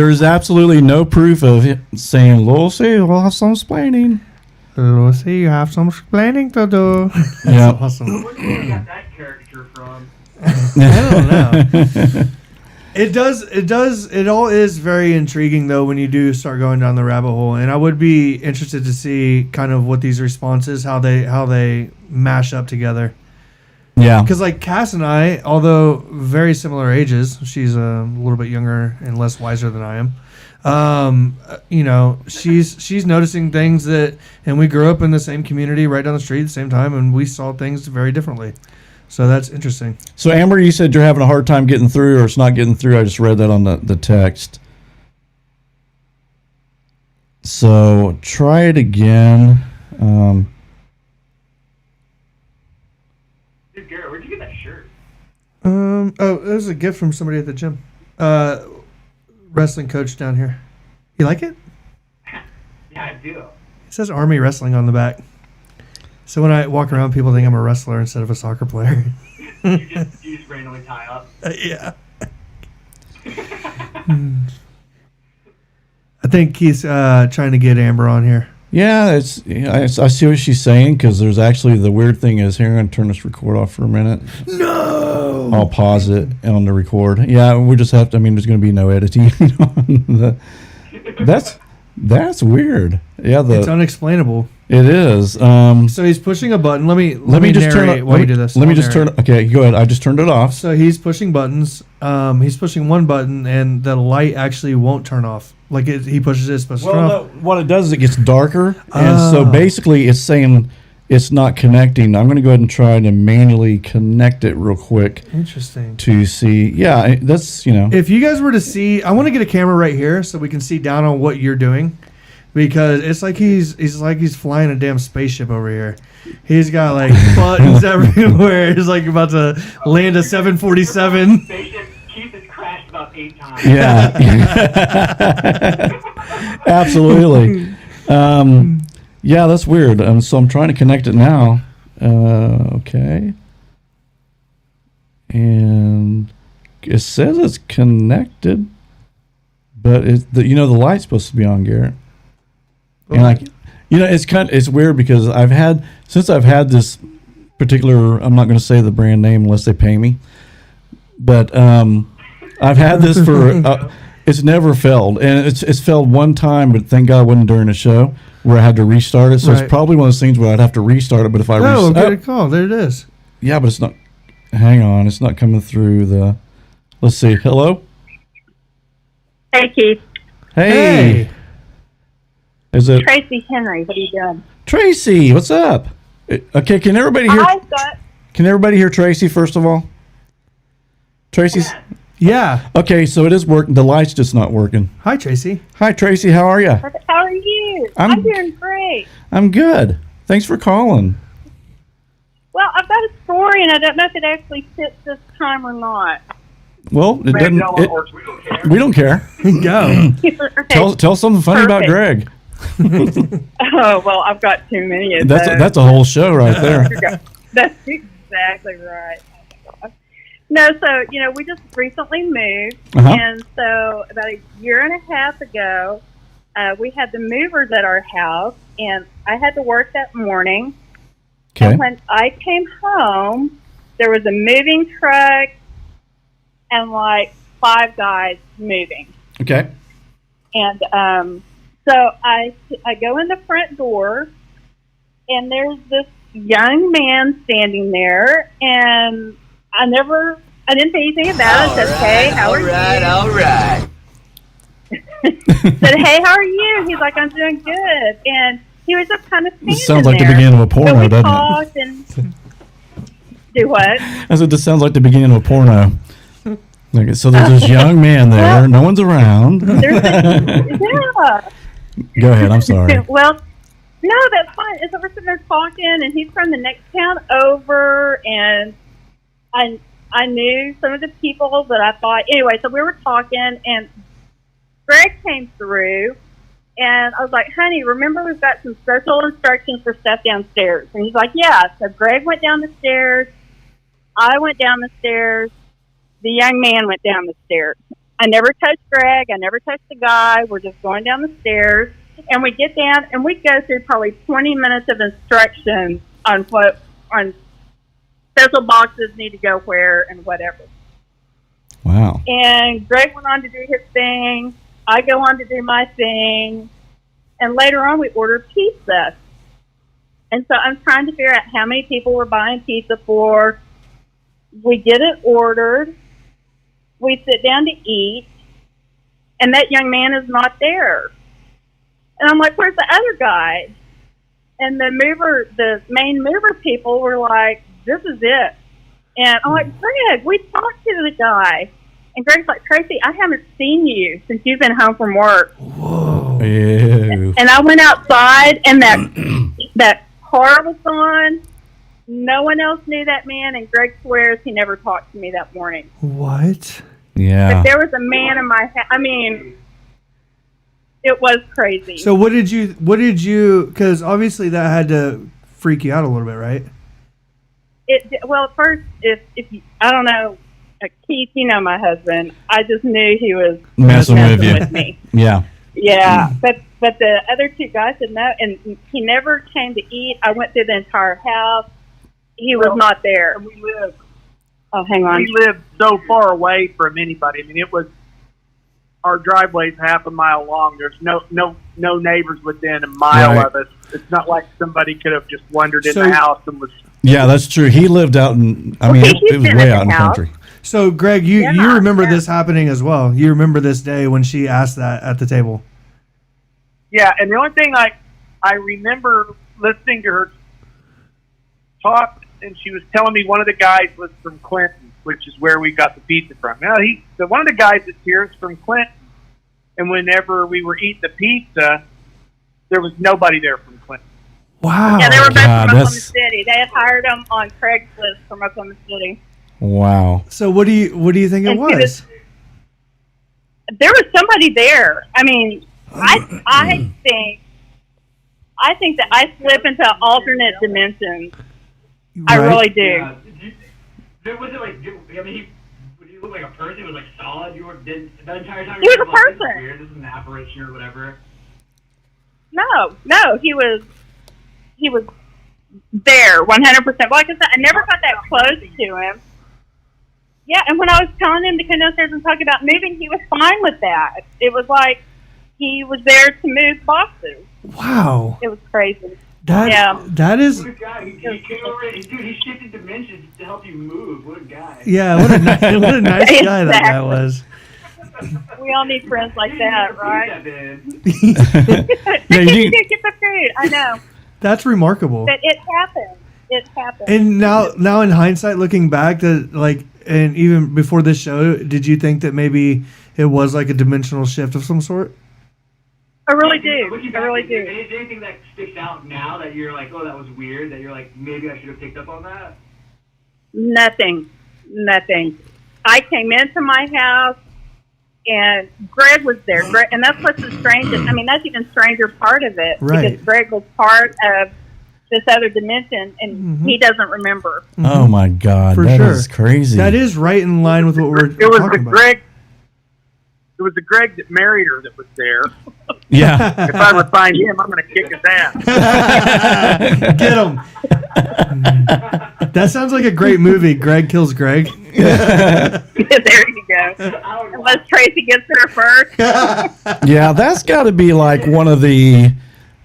is absolutely no proof of it saying, Lucy, we'll have some explaining. Lucy, you have some explaining to do. Yeah. Awesome. Where did you get that caricature from? I don't know. It all is very intriguing though when you do start going down the rabbit hole, and I would be interested to see kind of what these responses, how they mash up together. Yeah. Because like Cass and I, although very similar ages, she's a little bit younger and less wiser than I am. You know, she's noticing things and we grew up in the same community right down the street at the same time, and we saw things very differently. So that's interesting. So Amber, you said you're having a hard time getting through, or it's not getting through. I just read that on the text. So try it again. Dude, Garrett, where'd you get that shirt? Oh, it was a gift from somebody at the gym. Wrestling coach down here. You like it? Yeah, I do. It says Army Wrestling on the back. So when I walk around, people think I'm a wrestler instead of a soccer player. you just randomly tie up. Yeah. I think he's trying to get Amber on here. Yeah, I see what she's saying, because there's actually, the weird thing is, here, I'm going to turn this record off for a minute. No! I'll pause it on the record. Yeah, we just have to, there's going to be no editing. That's weird. Yeah, it's unexplainable. It is. So he's pushing a button. Let me just narrate while you do this. Let me just turn. Okay, go ahead. I just turned it off. So he's pushing buttons. He's pushing one button, and the light actually won't turn off. Like he pushes it, it's supposed to turn off. No, what it does is it gets darker, and so basically it's saying it's not connecting. I'm going to go ahead and try to manually connect it real quick. Interesting. To see, yeah, that's If you guys were to see, I want to get a camera right here so we can see down on what you're doing. Because it's like he's flying a damn spaceship over here. He's got like buttons everywhere. He's like about to land a 747. Spaceship Keith has crashed about 8 times. Yeah, absolutely. Yeah, that's weird. So I'm trying to connect it now. Okay, and it says it's connected, but the light's supposed to be on, Garrett. And it's weird because I've had this particular, I'm not going to say the brand name unless they pay me, but I've had this for it's never failed, and it's failed one time, but thank God it wasn't during a show where I had to restart it. So Right. It's probably one of those things where I'd have to restart it. But if I good call. There it is. yeah, but it's not. Hang on, it's not coming through the. Let's see. Hello. Hey, Keith. Hey. Is it Tracy Henry? What are you doing? Tracy? What's up? Okay, can everybody hear? I've got. Can everybody hear Tracy first of all? Tracy's. Yeah. Okay, so it is working. The light's just not working. Hi, Tracy. Hi, Tracy. How are you? How are you? I'm doing great. I'm good. Thanks for calling. Well, I've got a story, and I don't know if it actually fits this time or not. Well, it doesn't. We don't care. Go. Okay. Tell something funny about Greg. Oh well, I've got too many of those. That's a whole show right there. That's exactly right. No, so we just recently moved, and so about a year and a half ago, we had the movers at our house, and I had to work that morning. Okay. And when I came home, there was a moving truck and like 5 guys moving. Okay. And so I go in the front door, and there's this young man standing there, and I didn't say anything about it. I said, hey, how are you? All right. Said, hey, how are you? He's like, I'm doing good. And he was just kind of standing This sounds like there. the beginning of a porno, So we doesn't talked it? And do what? I said, this sounds like the beginning of a porno. Like, so there's this young man there. No one's around. Yeah. Go ahead. I'm sorry. Well, no, that's fine. It's we're sitting there talking, and he's from the next town over, and I knew some of the people that I thought. Anyway, so we were talking, and Greg came through, and I was like, honey, remember we've got some special instructions for stuff downstairs. And he's like, yeah. So Greg went down the stairs. I went down the stairs. The young man went down the stairs. I never touched Greg. I never touched the guy. We're just going down the stairs. And we get down, and we go through probably 20 minutes of instructions on special boxes need to go where and whatever. Wow. And Greg went on to do his thing. I go on to do my thing. And later on, we ordered pizza. And so I'm trying to figure out how many people we're buying pizza for. We get it ordered. We sit down to eat, and that young man is not there. And I'm like, where's the other guy? And the main mover people were like, this is it. And I'm like, Greg, we talked to the guy. And Greg's like, Tracy, I haven't seen you since you've been home from work. Whoa. Ew. And I went outside, and that car was gone. No one else knew that man, and Greg swears he never talked to me that morning. What? Yeah. But there was a man in my house. I mean, it was crazy. So what did you, because obviously that had to freak you out a little bit, right? Well, at first, if you, I don't know, Keith, you know my husband. I just knew he was Messing with you. with me. Yeah. Yeah, but the other two guys didn't know, and he never came to eat. I went through the entire house. He was not there. We lived. Oh, hang on. We lived so far away from anybody. I mean, it was our driveway's half a mile long. There's no neighbors within a mile of us. It's not like somebody could have just wandered in the house and was. Yeah, that's true. He lived out in. I mean, it was way out in the country. So, Greg, you remember this happening as well. You remember this day when she asked that at the table. Yeah, and the only thing I remember listening to her talk, and she was telling me one of the guys was from Clinton, which is where we got the pizza from. Now, one of the guys that's here is from Clinton, and whenever we were eating the pizza, there was nobody there from Clinton. Wow. Yeah, they were both from Oklahoma City. They had hired them on Craigslist from Oklahoma City. Wow. So what do you think it was? There was somebody there. I mean, I think that I slip into alternate dimensions. Right. I really do. Was it like? I mean, would he look like a person? He was like solid. You were the entire time. He was a like, this is person. weird. This is an apparition or whatever. No, he was there 100%. Like I said, I never got that close to him. Yeah, and when I was telling him to come downstairs and talk about moving, he was fine with that. It was like he was there to move boxes. Wow. It was crazy. That is. What a guy. He came over. He shifted dimensions to help you move. What a guy. Yeah, what a nice guy that guy was. We all need friends like that, right? Yeah, you get the food. I know. That's remarkable. But it happened. It happened. And now in hindsight, looking back, and even before this show, did you think that maybe it was like a dimensional shift of some sort? I really do. I really do. Is there anything that sticks out now that you're like, oh, that was weird, that you're like, maybe I should have picked up on that? Nothing. I came into my house, and Greg was there. And that's what's the strangest. I mean, that's even stranger part of it. Right. Because Greg was part of this other dimension, and he doesn't remember. Oh, my God. For that sure. is crazy. That is right in line with what we're talking about. It was the Greg that married her that was there. Yeah. If I ever find him, I'm going to kick his ass. Get him. That sounds like a great movie. Greg kills Greg. There you go. Unless Tracy gets there first. Yeah, that's got to be like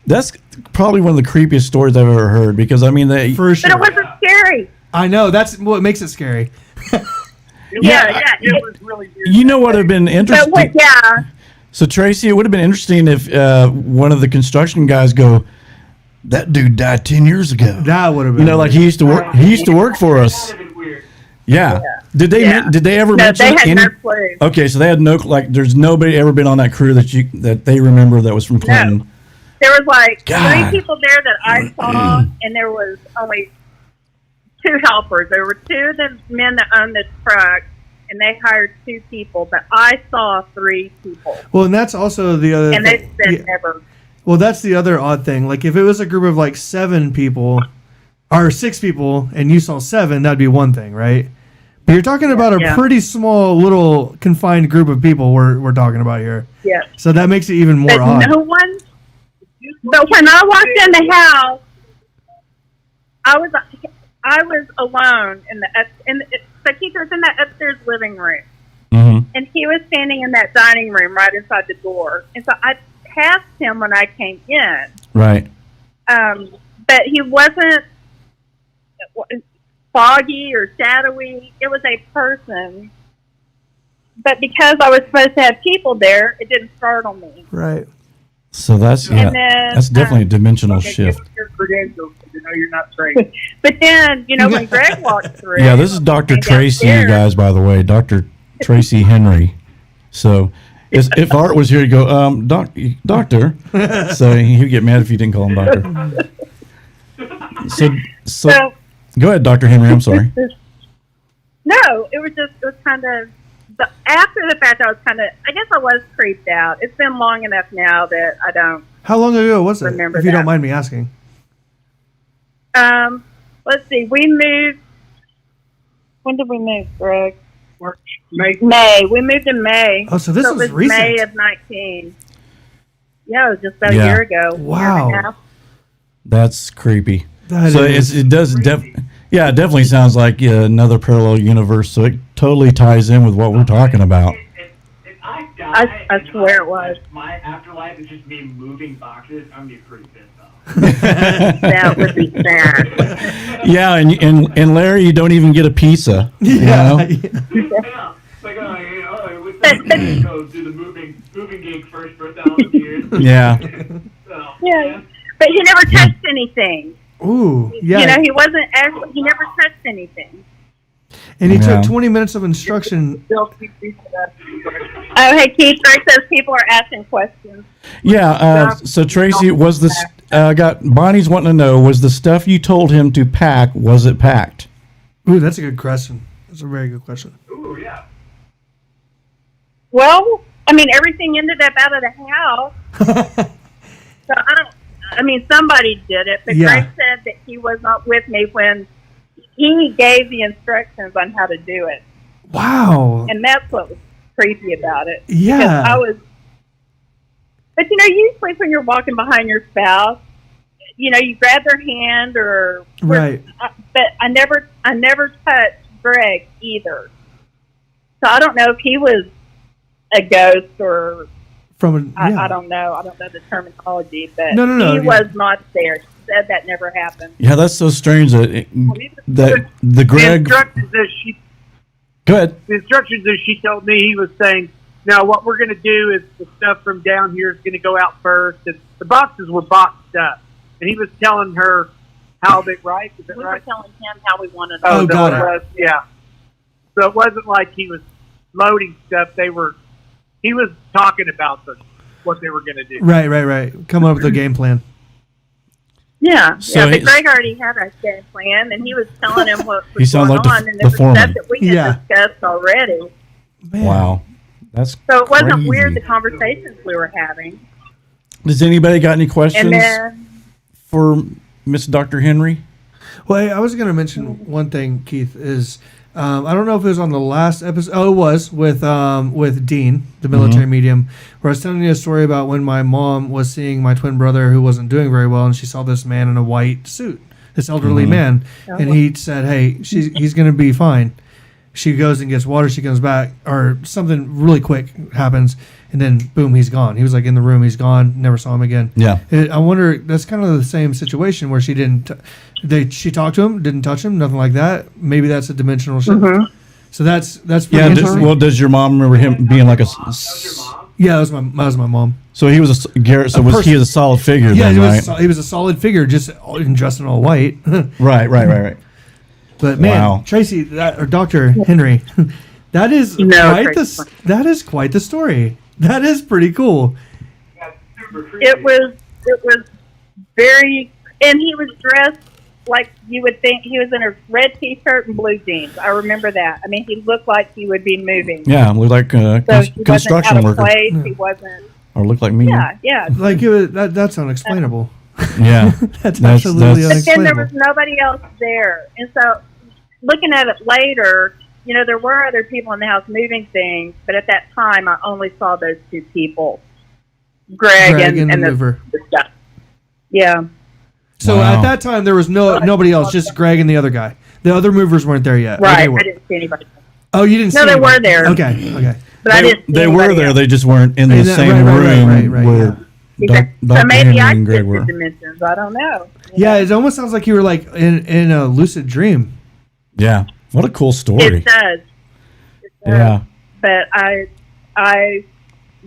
that's probably one of the creepiest stories I've ever heard, because I mean, for sure. But it wasn't scary. I know, that's what makes it scary. Yeah. It was really weird. You know what would have been interesting? Yeah. So, Tracy, it would have been interesting if one of the construction guys go, that dude died 10 years ago. That would have been. Like he used to work. He used to work for us. Yeah. Did they ever mention? They had no clue. Okay, so they had no, like, there's nobody ever been on that crew that they remember that was from Clinton. No. There was like God. 3 people there that I saw, and there was only 2 helpers. There were 2 of the men that owned this truck, and they hired 2 people, but I saw 3 people. Well, and that's also the other. And they said never. Well, that's the other odd thing. Like, if it was a group of like 7 people or 6 people, and you saw 7, that'd be one thing, right? But you're talking about a pretty small, little confined group of people we're talking about here. Yeah. So that makes it even more odd. No one. But when I walked in the house, I was alone so Keith was in that upstairs living room, and he was standing in that dining room right inside the door, and so I passed him when I came in. Right. But he wasn't. foggy or shadowy. It was a person. But because I was supposed to have people there, it didn't startle me. Right. So that's then, that's definitely a dimensional shift. Give us your credentials, so you know you're not crazy. But then, when Greg walked through. Yeah, this is Dr. and Tracy, you downstairs- guys, by the way, Dr. Tracy Henry. So if Art was here, he'd go, doctor. So he'd get mad if you didn't call him doctor. So go ahead, Dr. Henry. I'm sorry. No, it was kind of, after the fact, I guess I was creeped out. It's been long enough now that I don't. How long ago was it? Remember if you that. don't mind me asking. Let's see, we moved, when did we move, Greg? May. May. We moved in May. Oh, so this it was was recent. May of 19. Yeah, it was just about Yeah. a year ago. Wow. Year and a half. That's creepy. That So is- it definitely sounds like another parallel universe. So it totally ties in with what we're talking about. If I die, I swear it was. My afterlife is just me moving boxes. I'm gonna be pretty pissed off. That would be sad. Yeah, and Larry, you don't even get a pizza. You know? Yeah. Like, what's that? Go do the moving gig first for 1,000 years. Yeah. So, Yeah. But he never touched anything. Ooh, yeah. He wasn't actually, he never touched anything. And he Yeah. took 20 minutes of instruction. Oh, hey, Keith, Greg says people are asking questions. Yeah. So Tracy, was this? Got Bonnie's wanting to know: was the stuff you told him to pack? Was it packed? Ooh, that's a good question. That's a very good question. ooh, yeah. Well, everything ended up out of the house. So somebody did it, but Yeah. Greg said that he was not with me when he gave the instructions on how to do it. Wow. And that's what was creepy about it. Yeah. But usually when you're walking behind your spouse, you grab their hand or, Right. but I never touched Greg either. So I don't know if he was a ghost or From a, yeah. I don't know. I don't know the terminology, but No, he yeah. was not there. She said that never happened. Yeah, that's so strange that the Greg. Go ahead. The instructions that she told me, he was saying, "Now, what we're going to do is the stuff from down here is going to go out first." And the boxes were boxed up, and he was telling her how they right. Is that We right? were telling him how we wanted to Oh, do got it. it. was, yeah. So it wasn't like he was loading stuff. He was talking about what they were going to do. Right. Come up with a game plan. Yeah, So but he's- Greg already had a game plan, and he was telling him what He was sounds going like the- on, and the there was foreman. stuff that we had Yeah. discussed already. Man. Wow, that's So it wasn't crazy. weird, the conversations we were having. Does anybody got any questions And then, for Miss Dr. Henry? Well, I was going to mention one thing, Keith, is I don't know if it was on the last episode. Oh, it was with Dean, the military medium, where I was telling you a story about when my mom was seeing my twin brother who wasn't doing very well, and she saw this man in a white suit, this elderly man, and he said, "Hey, he's going to be fine." She goes and gets water. She comes back, or something really quick happens, and then boom, he's gone. He was like in the room. He's gone. Never saw him again. Yeah. I wonder. That's kind of the same situation where she didn't. She talked to him, didn't touch him, nothing like that. Maybe that's a dimensional shift. So that's pretty Yeah. interesting. Does your mom remember him being like a? That was your mom? Yeah, that was my mom. So he was Garrett. So he was a solid figure Yeah, then, right? he was a solid figure, just dressed in all white. Right. But man, Wow. Tracy or Dr. Henry, that is that is quite the story. That is pretty cool. That's super creepy. it was very, and he was dressed like you would think. He was in a red T-shirt and blue jeans. I remember that. He looked like he would be moving. Yeah, looked like a So he construction wasn't out of worker, place. He wasn't. or looked like me. Yeah. Like that's unexplainable. Yeah. That's That's- absolutely that's- But then there unexplainable. was nobody else there, and so looking at it later, there were other people in the house moving things, but at that time, I only saw those two people, Greg and the the mover. stuff. Yeah. So Wow. at that time, there was nobody else, just Greg and the other guy. The other movers weren't there yet. Or Right. they were? I didn't see anybody. Oh, you didn't No, see they anybody. were there. Okay. But I didn't see They were anybody there. else. They just weren't in the In that- same right, room right, where yeah. Exactly. Dr. So maybe Henry I and Greg shifted were. dimensions. I don't know. Yeah, it almost sounds like you were like in a lucid dream. Yeah. What a cool story. It does. Yeah. But I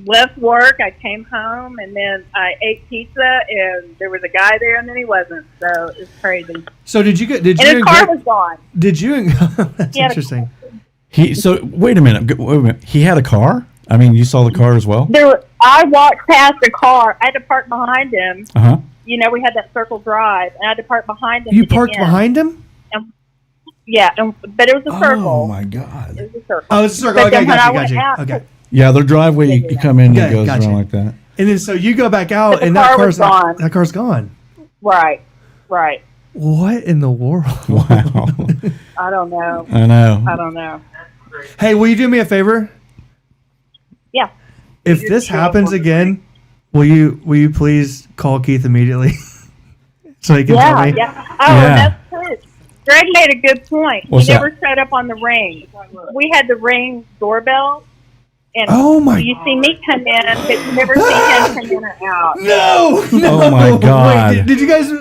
left work. I came home, and then I ate pizza, and there was a guy there, and then he wasn't. So it's crazy. So did you And his car was gone. Did you? That's Yeah. interesting. So wait a minute. He had a car? I mean, you saw the car as well? I walked past the car. I had to park behind him. Uh-huh. You know, we had that circle drive, and I had to park behind him. You to get parked in. behind him? Yeah, but it was a circle. Oh, my God. It was a circle. Oh, it's a circle. But Okay, then when I got went you. out- Okay. Yeah, their driveway, you come in and Yeah, it goes gotcha. around like that. And then so you go back out, But the and that car car's was gone. That car's gone. Right. What in the world? Wow. I don't know. I know. I don't know. Hey, will you do me a favor? Yeah. If this happens again, will you please call Keith immediately so he can tell Yeah, me? yeah. Oh, Yeah. that's true. Greg made a good point. What's he that? never showed up on the Ring. We had the Ring doorbell, and Oh my! you see me come in, but you never see him come in or out. No! Oh my God. Wait, did you guys?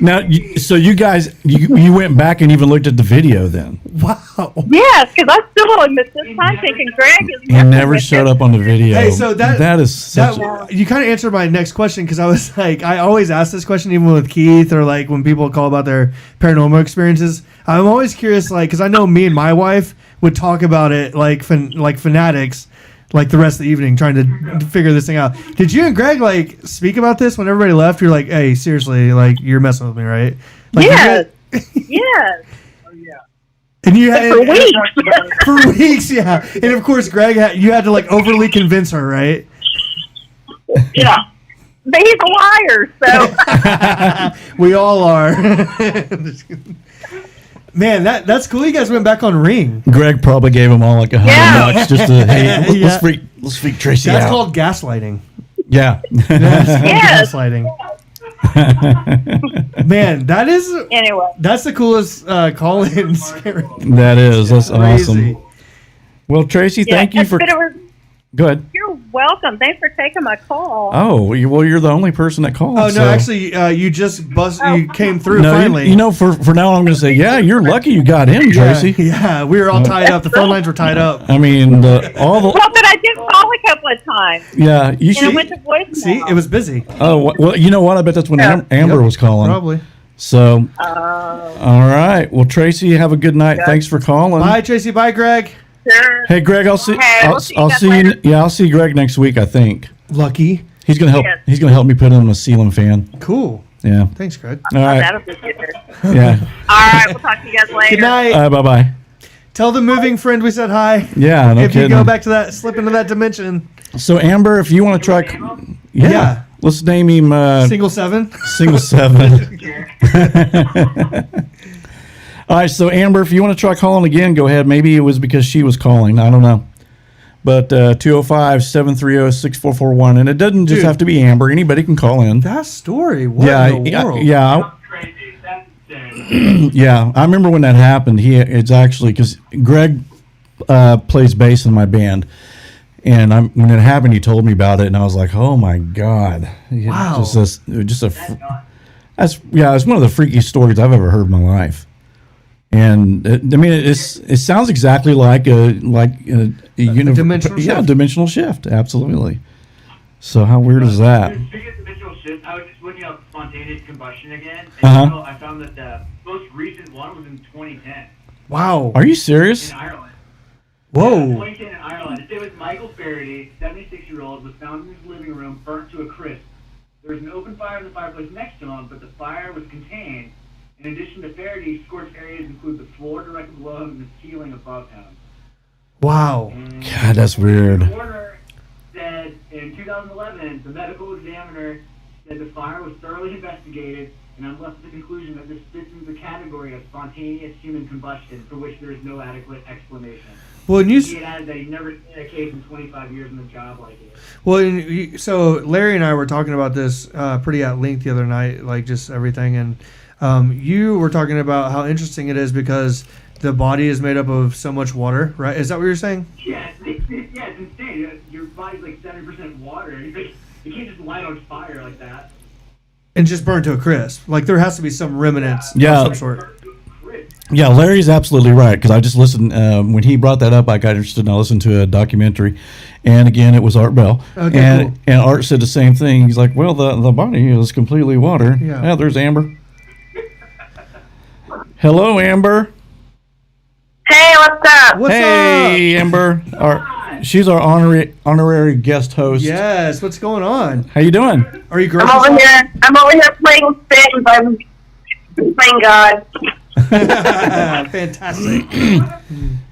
Now, so you guys, you went back and even looked at the video then? Wow. Yes, because I still am at this time thinking Greg is. He never showed up on the video. Hey, so that is such that you kind of answered my next question because I was like, I always ask this question even with Keith or like when people call about their paranormal experiences. I'm always curious, like, because I know me and my wife would talk about it like fanatics, like the rest of the evening trying to figure this thing out. Did you and Greg like speak about this when everybody left? You're like, hey, seriously, like you're messing with me, right? Like, Yes. Yes. And you had For weeks. for weeks, yeah. And of course, Greg, you had to like overly convince her, right? Yeah. But he's a liar, so. We all are. Man, that's cool. You guys went back on Ring. Greg probably gave them all like $100 Yeah. just to, hey, Yeah. let's freak Tracy That's out. called gaslighting. Yeah. That's called Yes. gaslighting. Man, Anyway. that's the coolest call-in. That is. That's Crazy. awesome. Well, Tracy, Yeah, thank you for. but it was, Go ahead. you're welcome. Thanks for taking my call. Oh, well, you're the only person that called. Oh no, so- actually, you just you came through No, finally. you know, for now on, I'm going to say, yeah, you're lucky you got in, Tracy. Yeah, we were all tied up. The phone lines were tied up. I mean, all the. Well, but I did call a couple of times. Yeah, you And it should. went to voicemail. See, it was busy. Oh, well, you know what? I bet that's when Amber Yep, was calling. Probably. So, all right. Well, Tracy, have a good night. Thanks for calling. Bye, Tracy. Bye, Greg. Sure. Hey, Greg, I'll see. Okay, we'll see you I'll guys see you. later. Yeah, I'll see Greg next week. I think Lucky. he's gonna help. Yes. He's gonna help me put in a ceiling fan. Cool. Yeah. Thanks, Greg. All right. That'll be good. Yeah. All right, we'll talk to you guys later. Good night. Bye bye. Tell the moving friend we said hi. Yeah. No If kidding. you go back to that, slip into that dimension. So Amber, if you want to try, Yeah. let's name him Single 7. Single 7. All right, so Amber, if you want to try calling again, go ahead. Maybe it was because she was calling. I don't know. But 205-730-6441. And it doesn't just Dude. have to be Amber. Anybody can call in. That story. What Yeah, in the world? yeah. Crazy. That's insane. Yeah, I remember when that happened. It's actually because Greg plays bass in my band, and when it happened, he told me about it, and I was like, "Oh my god!" Wow. it's one of the freakiest stories I've ever heard in my life. And it sounds exactly like a dimensional shift. dimensional shift. Absolutely. So how weird is that? Speaking of dimensional shift, I was just looking up spontaneous combustion again, and Uh-huh. I found that the most recent one was in 2010 Wow. Are you serious? in Ireland. Whoa. 2010 in Ireland. It was Michael Faraday, 76-year-old, was found in his living room, burnt to a crisp. There was an open fire in the fireplace next to him, but the fire was contained. In addition to Faraday, scorched areas include the floor directly below him and the ceiling above him. Wow. God, that's weird. The coroner said in 2011, the medical examiner said the fire was thoroughly investigated, and I'm left with the conclusion that this fits into the category of spontaneous human combustion, for which there is no adequate explanation. Well, and He had added that he'd never seen a case in 25 years in the job like it. so Larry and I were talking about this pretty at length the other night, like just everything, and you were talking about how interesting it is because the body is made up of so much water, right? Is that what you're saying? Yeah, it's insane. Your body's like 70% water. You can't just light on fire like that. And just burn to a crisp. Like there has to be some remnants Yeah. of some sort. Burnt to a crisp. Yeah, Larry's absolutely right, because I just listened, when he brought that up, I got interested and I listened to a documentary, and again, it was Art Bell, Okay, and cool. and Art said the same thing. He's like, well, the body is completely water. Yeah. There's Amber. Hello, Amber. Hey, what's up? What's Hey, up? Amber. She's our honorary guest host. Yes, what's going on? How you doing? Are you I'm grocery over here. I'm over here playing Sims. I'm playing God. Fantastic.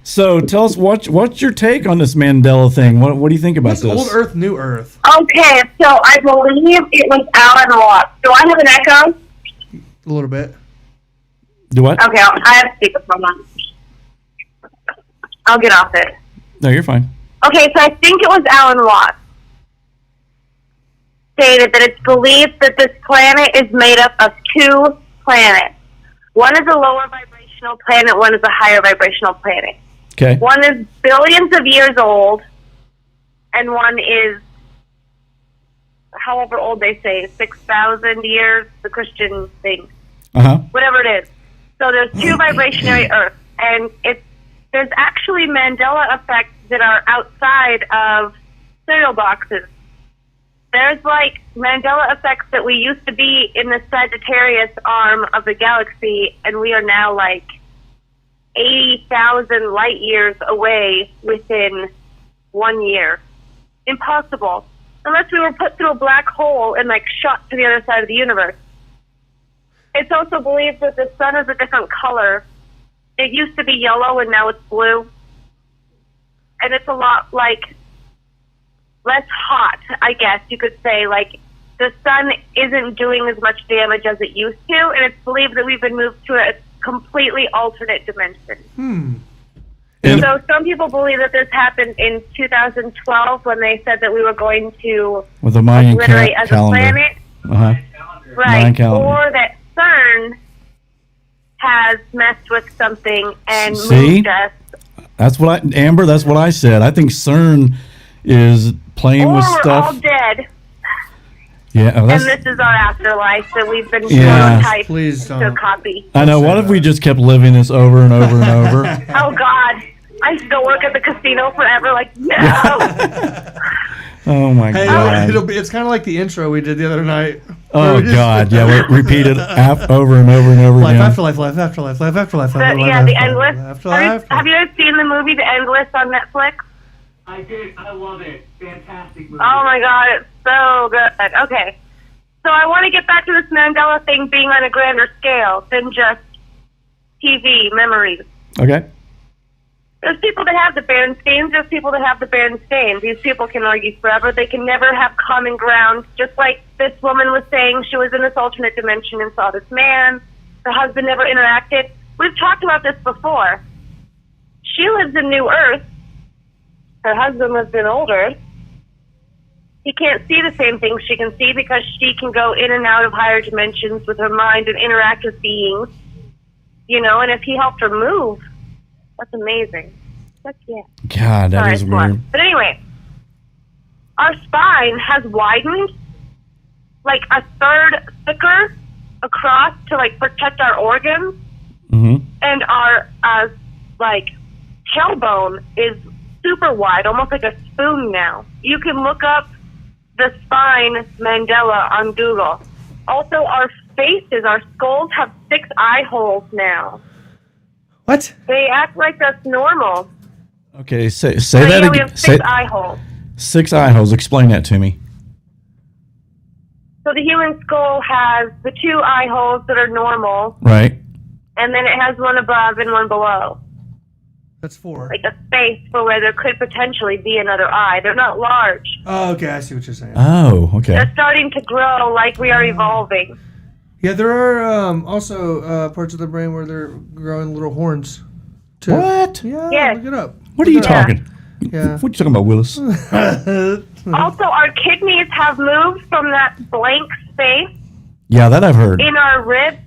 So tell us what's your take on this Mandela thing? What do you think about What's this? old Earth, new Earth? Okay, so I believe it was Alan Watts. Do I have an echo? A little bit. Do what? Okay, I have speakerphone on. I'll get off it. No, you're fine. Okay, so I think it was Alan Watts stated that it's believed that this planet is made up of two planets. One is a lower vibrational planet, one is a higher vibrational planet. Okay. One is billions of years old, and one is however old they say, 6,000 years, the Christian thing, whatever it is. So there's two vibrationary Earths, and there's actually Mandela effects that are outside of cereal boxes. There's like Mandela effects that we used to be in the Sagittarius arm of the galaxy, and we are now like 80,000 light years away within 1 year. Impossible. Unless we were put through a black hole and like shot to the other side of the universe. It's also believed that the sun is a different color. It used to be yellow and now it's blue. And it's a lot like less hot, I guess you could say. Like the sun isn't doing as much damage as it used to, and it's believed that we've been moved to a completely alternate dimension. So some people believe that this happened in 2012 when they said that we were going to with a Mayan obliterate as calendar. a planet. Mayan Right. calendar. Or that CERN has messed with something and See? moved us. That's what Amber. That's what I said. I think CERN is playing Or with we're stuff. all dead, Yeah, and this is our afterlife that we've been Yeah. prototyped Please to don't. copy. I know. What if we just kept living this over and over and over? Oh, God. I still work at the casino forever. Like, no. Oh my Hey, God. it's kind of like the intro we did the other night. Oh Where we just- God. Yeah, we repeated over and over and over Life again. after life, life after life, life after life, life after life. Yeah, the Endless. After life. Have you guys seen the movie The Endless on Netflix? I did. I love it. Fantastic movie. Oh, my God. It's so good. Okay. So I want to get back to this Mandela thing being on a grander scale than just TV memories. Okay. There's people that have the Berensteins. There's people that have the Berensteins. These people can argue forever. They can never have common ground. Just like this woman was saying, she was in this alternate dimension and saw this man. Her husband never interacted. We've talked about this before. She lives in New Earth. Her husband lives in Old Earth. He can't see the same things she can see because she can go in and out of higher dimensions with her mind and interact with beings. You know, and if he helped her move, that's amazing. Heck yeah. God, that Sorry, is it's fun. weird. But anyway, our spine has widened like a third thicker across to like protect our organs, and our like tailbone is super wide, almost like a spoon now. You can look up the spine Mandela on Google. Also, our faces, our skulls have 6 eye holes now. What? They act like that's normal. Okay, say So, that yeah, we again. have 6 eye holes. 6 eye holes. Explain that to me. So the human skull has the 2 eye holes that are normal, Right. and then it has one above and one below. That's 4. Like a space for where there could potentially be another eye. They're not large. Oh, okay, I see what you're saying. Oh, okay. They're starting to grow like we are evolving. Yeah, there are also parts of the brain where they're growing little horns. Too. What? Yeah, Yes. look it up. What are you Yeah. talking? Yeah. What are you talking about, Willis? Also, our kidneys have moved from that blank space Yeah, that I've heard. in our ribs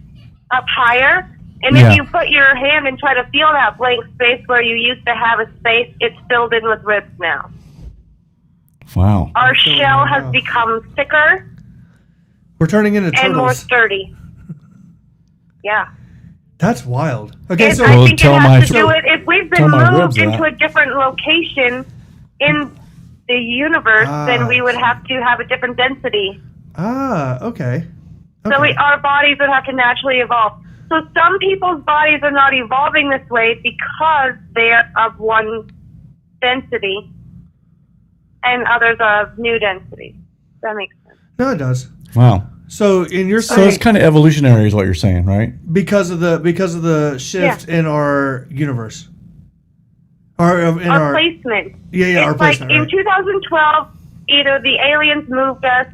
up higher. And Yeah. if you put your hand and try to feel that blank space where you used to have a space, it's filled in with ribs now. Wow. Our filling shell it has out. become thicker We're turning into and more turtles. sturdy. Yeah. That's wild. Okay, And so I think it tell my has to do with if we've tell been my moved ribs into that. a different location in the universe, then we would have to have a different density. Okay. So Okay. our bodies would have to naturally evolve. So some people's bodies are not evolving this way because they're of one density, and others are of new density. That makes sense. No, it does. Wow. So, and you're So saying it's kind of evolutionary, is what you're saying, right? because of the shift in our universe, or in Our our placement. yeah, our It's like placement. in Right? 2012, either the aliens moved us,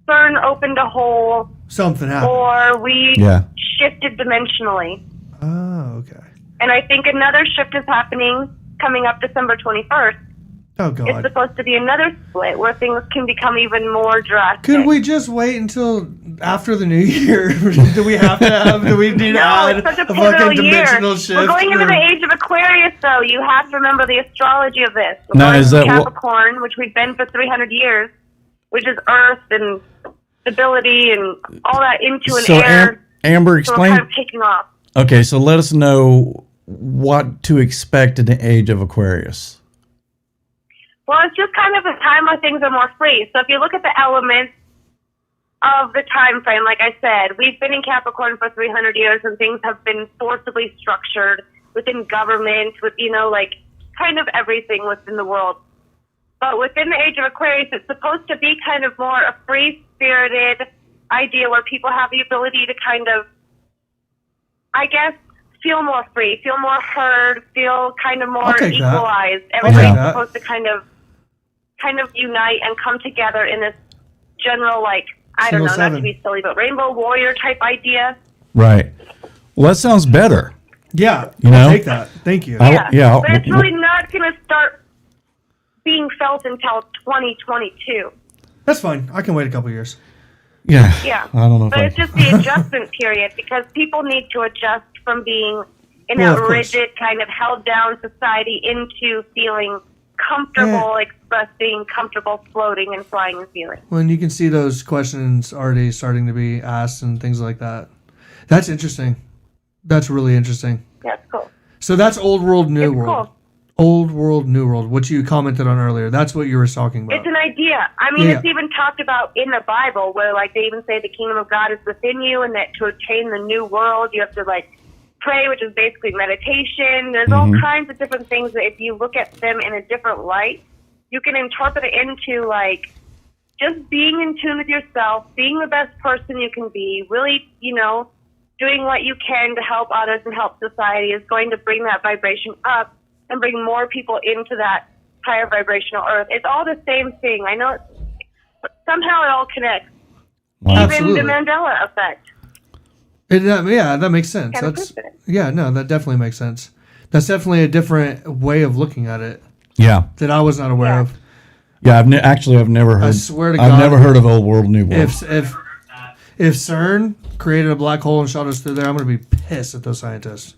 CERN opened a hole, Something happened. or we Yeah. shifted dimensionally. Oh, okay. And I think another shift is happening coming up December 21st. Oh It's God. supposed to be another split where things can become even more drastic. Could we just wait until after the new year? Do we have to have? Do we need to No, add it's such a a pivotal fucking year. dimensional shift? We're going into or- the age of Aquarius, though. You have to remember the astrology of this. We're Now, going is to that what- Capricorn, which we've been for 300 years, which is Earth and stability and all that into an So air. Amber, So we're explain. kind of taking off. Okay, so let us know what to expect in the age of Aquarius. Well, it's just kind of a time where things are more free. So if you look at the elements of the time frame, like I said, we've been in Capricorn for 300 years and things have been forcibly structured within government, with, like kind of everything within the world. But within the age of Aquarius, it's supposed to be kind of more a free-spirited idea where people have the ability to kind of, I guess, feel more free, feel more heard, feel kind of more take that. equalized. take Everybody's that. supposed to kind of unite and come together in this general, like, I don't know, Single not to seven. be silly, but rainbow warrior type idea. Right. Well, that sounds better. Yeah, You know? I'll take that. Thank you. Yeah. But it's really not going to start being felt until 2022. That's fine. I can wait a couple years. Yeah. Yeah. I don't know if But I... it's just the adjustment period because people need to adjust from being in Well, that of course. rigid, kind of held down society into feeling comfortable expressing, comfortable floating and flying and feeling. When you can see those questions already starting to be asked and things like that. That's interesting. That's really interesting. Yeah, it's cool. So that's old world, new It's world. cool. Old world, new world, which you commented on earlier. That's what you were talking about. It's an idea. I mean, Yeah. it's even talked about in the Bible where, like, they even say the kingdom of God is within you and that to attain the new world, you have to, like, pray, which is basically meditation. There's all kinds of different things that if you look at them in a different light, you can interpret it into, like, just being in tune with yourself, being the best person you can be, really, doing what you can to help others and help society is going to bring that vibration up and bring more people into that higher vibrational earth. It's all the same thing. I know somehow it all connects. Wow. Even Absolutely. the Mandela effect. Yeah, that makes sense. Kind of That's proves it. yeah, no, that definitely makes sense. That's definitely a different way of looking at it Yeah. that I was not aware Yeah. of. Yeah, I've never heard... swear to I've God. never heard of Old World, New World. If CERN created a black hole and shot us through there, I'm gonna be pissed at those scientists.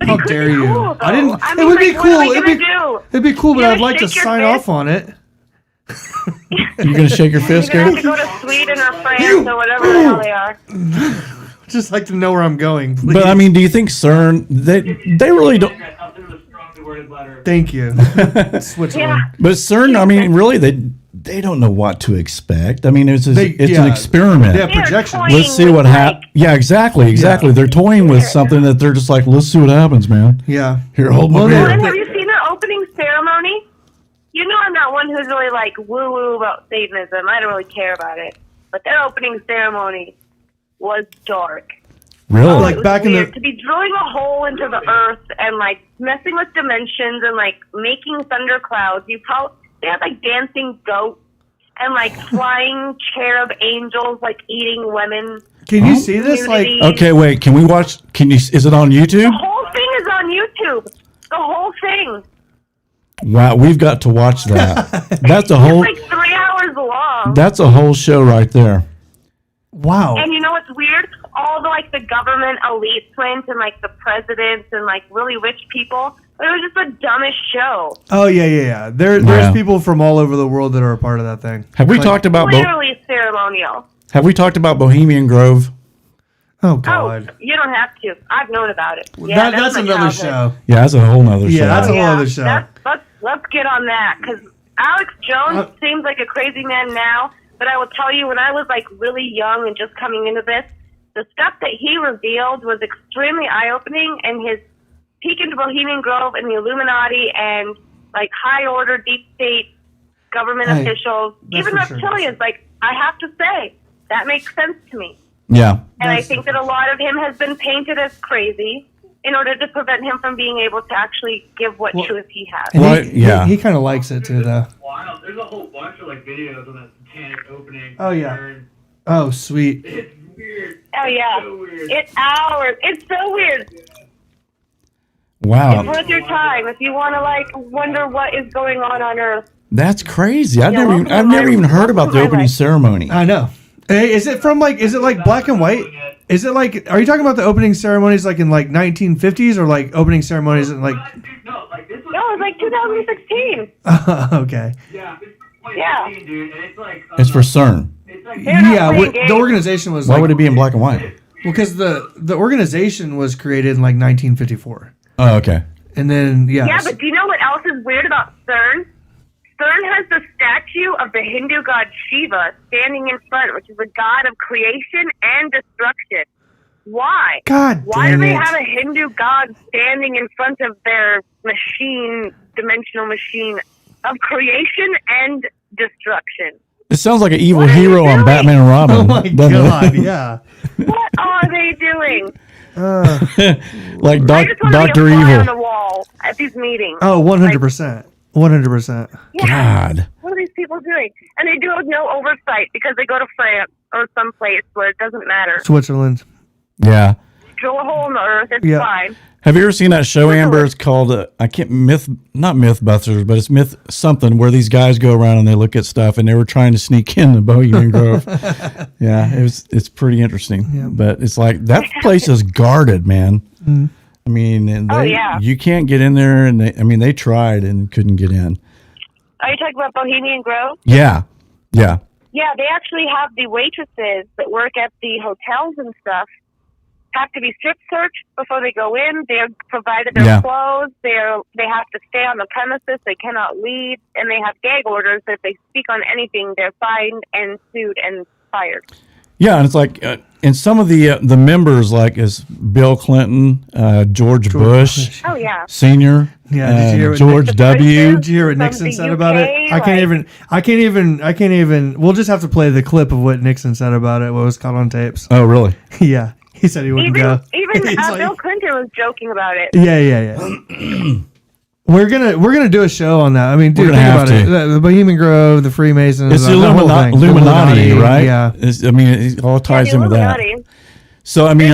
But How it could dare be you? cool, I didn't. though. I It mean, would be like, cool. What are we It'd gonna be. do? It'd be cool, but You're I'd gonna like to shake your sign fist? off on it. You gonna shake your fist, You're gonna have Garrett? to go to Sweden or France or whatever the hell they are. Just like to know where I'm going. Please. But I mean, do you think CERN... They really don't... Something in the strongly worded letter. Thank you. Switzerland. Yeah. But CERN, I mean, really, they don't know what to expect. I mean, it's an yeah. experiment. Yeah, They're projection. toying Let's see with, what happens. like, Yeah, exactly. They're toying with something that they're just like, let's see what happens, man. Yeah. Here, hold my Well, beer. And have you seen their opening ceremony? You know I'm not one who's really like woo-woo about Satanism. I don't really care about it. But their opening ceremony was dark. Really? Like It was back in weird the- to be drilling a hole into the earth and like messing with dimensions and like making thunderclouds. They had like dancing goats and like flying cherub angels like eating women. Can you see this? Like, Community. Okay, wait. Can we watch? Is it on YouTube? The whole thing is on YouTube. The whole thing. Wow, we've got to watch that. That's a whole. It's like 3 hours long. That's a whole show right there. wow. And you know what's weird? All the like the government elites went and like the presidents and like really rich people. It was just the dumbest show. Oh yeah. There's Yeah. people from all over the world that are a part of that thing. Have we Like- talked about? Literally ceremonial. Have we talked about Bohemian Grove? Oh God. Oh, you don't have to. I've known about it. Yeah, That's my another childhood. show. Yeah, that's a whole nother show. Yeah, that's a whole other show. Let's get on that, because Alex Jones seems like a crazy man now, but I will tell you, when I was like really young and just coming into this, the stuff that he revealed was extremely eye-opening, and his peek into Bohemian Grove and the Illuminati and like high order, deep state government officials, even reptilians, like I have to say, that makes sense to me. Yeah. And I think that a lot of him has been painted as crazy in order to prevent him from being able to actually give what truth he has. And he kind of likes it too, though. Wow, there's a whole bunch of like videos on that satanic opening. Oh yeah. Oh sweet. It's weird. Oh yeah. So weird. It's hours. It's so weird. Wow. It's worth your time if you want to like wonder what is going on Earth. That's crazy. I've never even heard about the opening ceremony. I know. Hey, is it like black and white? Is it like, are you talking about the opening ceremonies like in like 1950s or like opening ceremonies in like? No, like this was. No, it was like 2016. Okay. Yeah, it's 2016, Yeah. dude, and it's like. It's for CERN. It's like. Yeah, the organization was. Why would it be in black and white? Well, because the organization was created in like 1954. Oh, okay. And then Yeah, but do you know what else is weird about CERN? CERN has the statue of the Hindu god Shiva standing in front, which is the god of creation and destruction. Why? God Why damn do they it. have a Hindu god standing in front of their machine, dimensional machine of creation and destruction? It sounds like an evil hero on Batman and Robin. Oh my doesn't it? God! Yeah. What are they doing? Like I just want to Dr. be a fly on Evil. the wall at these meetings. Oh, 100%. 100%. Yeah. God. What are these people doing? And they do it with no oversight because they go to France or someplace where it doesn't matter. Switzerland. Yeah. Drill a hole in the earth, it's Yeah. fine. Have you ever seen that show, Amber? It's called not Mythbusters, but it's Myth something where these guys go around and they look at stuff, and they were trying to sneak in the Bohemian Grove. Yeah, it's pretty interesting. Yeah. But it's like that place is guarded, man. Mm. I mean, and Oh, yeah. you can't get in there, and they tried and couldn't get in. Are you talking about Bohemian Grove? Yeah, yeah. Yeah, they actually have the waitresses that work at the hotels and stuff have to be strip searched before they go in. They're provided their clothes. They have to stay on the premises. They cannot leave, and they have gag orders that if they speak on anything, they're fined and sued and fired. Yeah, and it's like, and some of the members, like is Bill Clinton, George Bush, Oh yeah, Senior, Yeah, did you hear what George Nick- W. Did you hear what From Nixon the said about it? UK, I can't even. We'll just have to play the clip of what Nixon said about it. What was caught on tapes. Oh, really? Yeah, he said he wouldn't go. Even He's like- Bill Clinton was joking about it. Yeah. We're gonna do a show on that. I mean, dude, We're think gonna about have it. to. The Bohemian Grove, the Freemasons. It's the the whole thing. Illuminati, right? Yeah. It all ties in with that. Illuminati. So, I mean,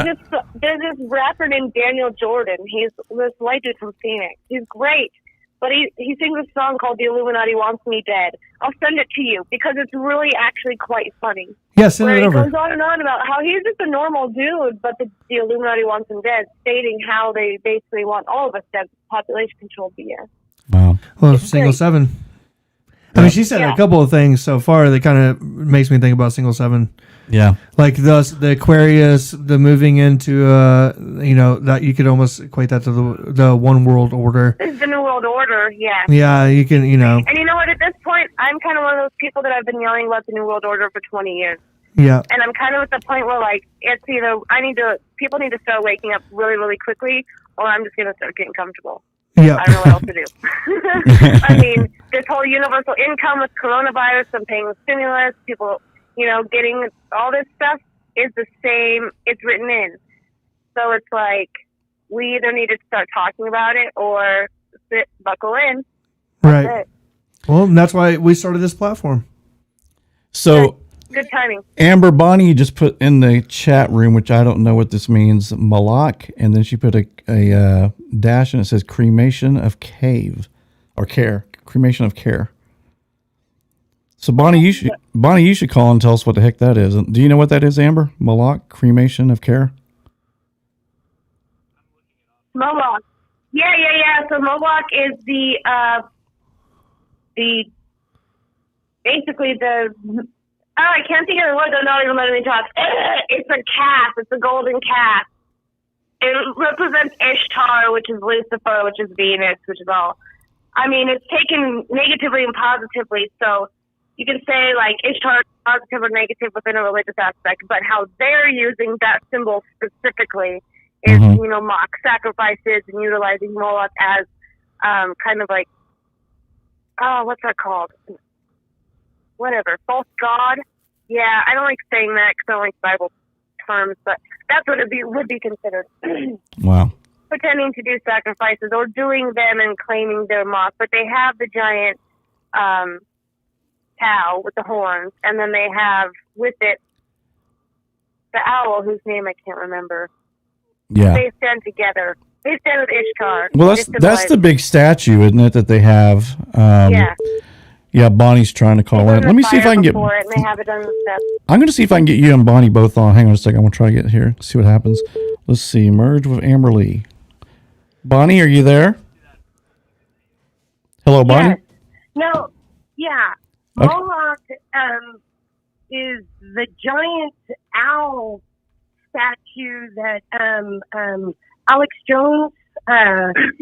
There's this rapper named Daniel Jordan. He's this white dude from Phoenix. He's great, but he sings a song called "The Illuminati Wants Me Dead." I'll send it to you because it's really actually quite funny. Yeah, send Where it he over. goes on and on about how he's just a normal dude, but the Illuminati wants him dead, stating how they basically want all of us dead. Population control BS. wow. Well, It's Single great. Seven. I mean, she said Yeah. a couple of things so far that kind of makes me think about Single Seven. Yeah. Like the Aquarius, the moving into, that you could almost equate that to the one world order. It's the New World Order, yeah. Yeah, you can, And you know what? At this point, I'm kind of one of those people that I've been yelling about the New World Order for 20 years. yeah. And I'm kind of at the point where, like, it's either people need to start waking up really, really quickly, or I'm just going to start getting comfortable. Yeah. I don't know what else to do. I mean, this whole universal income with coronavirus and paying the stimulus, people, getting all this stuff is the same. It's written in. So it's like we either need to start talking about it or buckle in. That's Right. it. Well, and that's why we started this platform. So, Good timing. Amber Bonnie just put in the chat room, which I don't know what this means, Malak, and then she put a dash and it says cremation of care. Cremation of care. So Bonnie, you should call and tell us what the heck that is. Do you know what that is, Amber? Malak, cremation of care? Mohawk. Yeah. So Mohawk is the basically the I can't think of the word. They're not even letting me talk. It's a calf. It's a golden calf. It represents Ishtar, which is Lucifer, which is Venus, which is all. I mean, it's taken negatively and positively. So you can say, like, Ishtar is positive or negative within a religious aspect, but how they're using that symbol specifically is, you know, mock sacrifices and utilizing Moloch as kind of like, what's that called? Whatever, false god. Yeah, I don't like saying that because I don't like Bible terms, but that's what would be considered. Wow. Pretending to do sacrifices or doing them and claiming they're mock, but they have the giant cow with the horns, and then they have with it the owl whose name I can't remember. Yeah. They stand together. They stand with Ishtar. Well, that's the big statue, isn't it, that they have? Yeah. Yeah, Bonnie's trying to call in. Let me see if I can get. And they have it on the steps. I'm going to see if I can get you and Bonnie both on. Hang on a second. I'm going to try to get here. See what happens. Let's see. Merge with Amberly. Bonnie, are you there? Hello, Bonnie? Yes. No, yeah. Okay. Moloch is the giant owl statue that Alex Jones.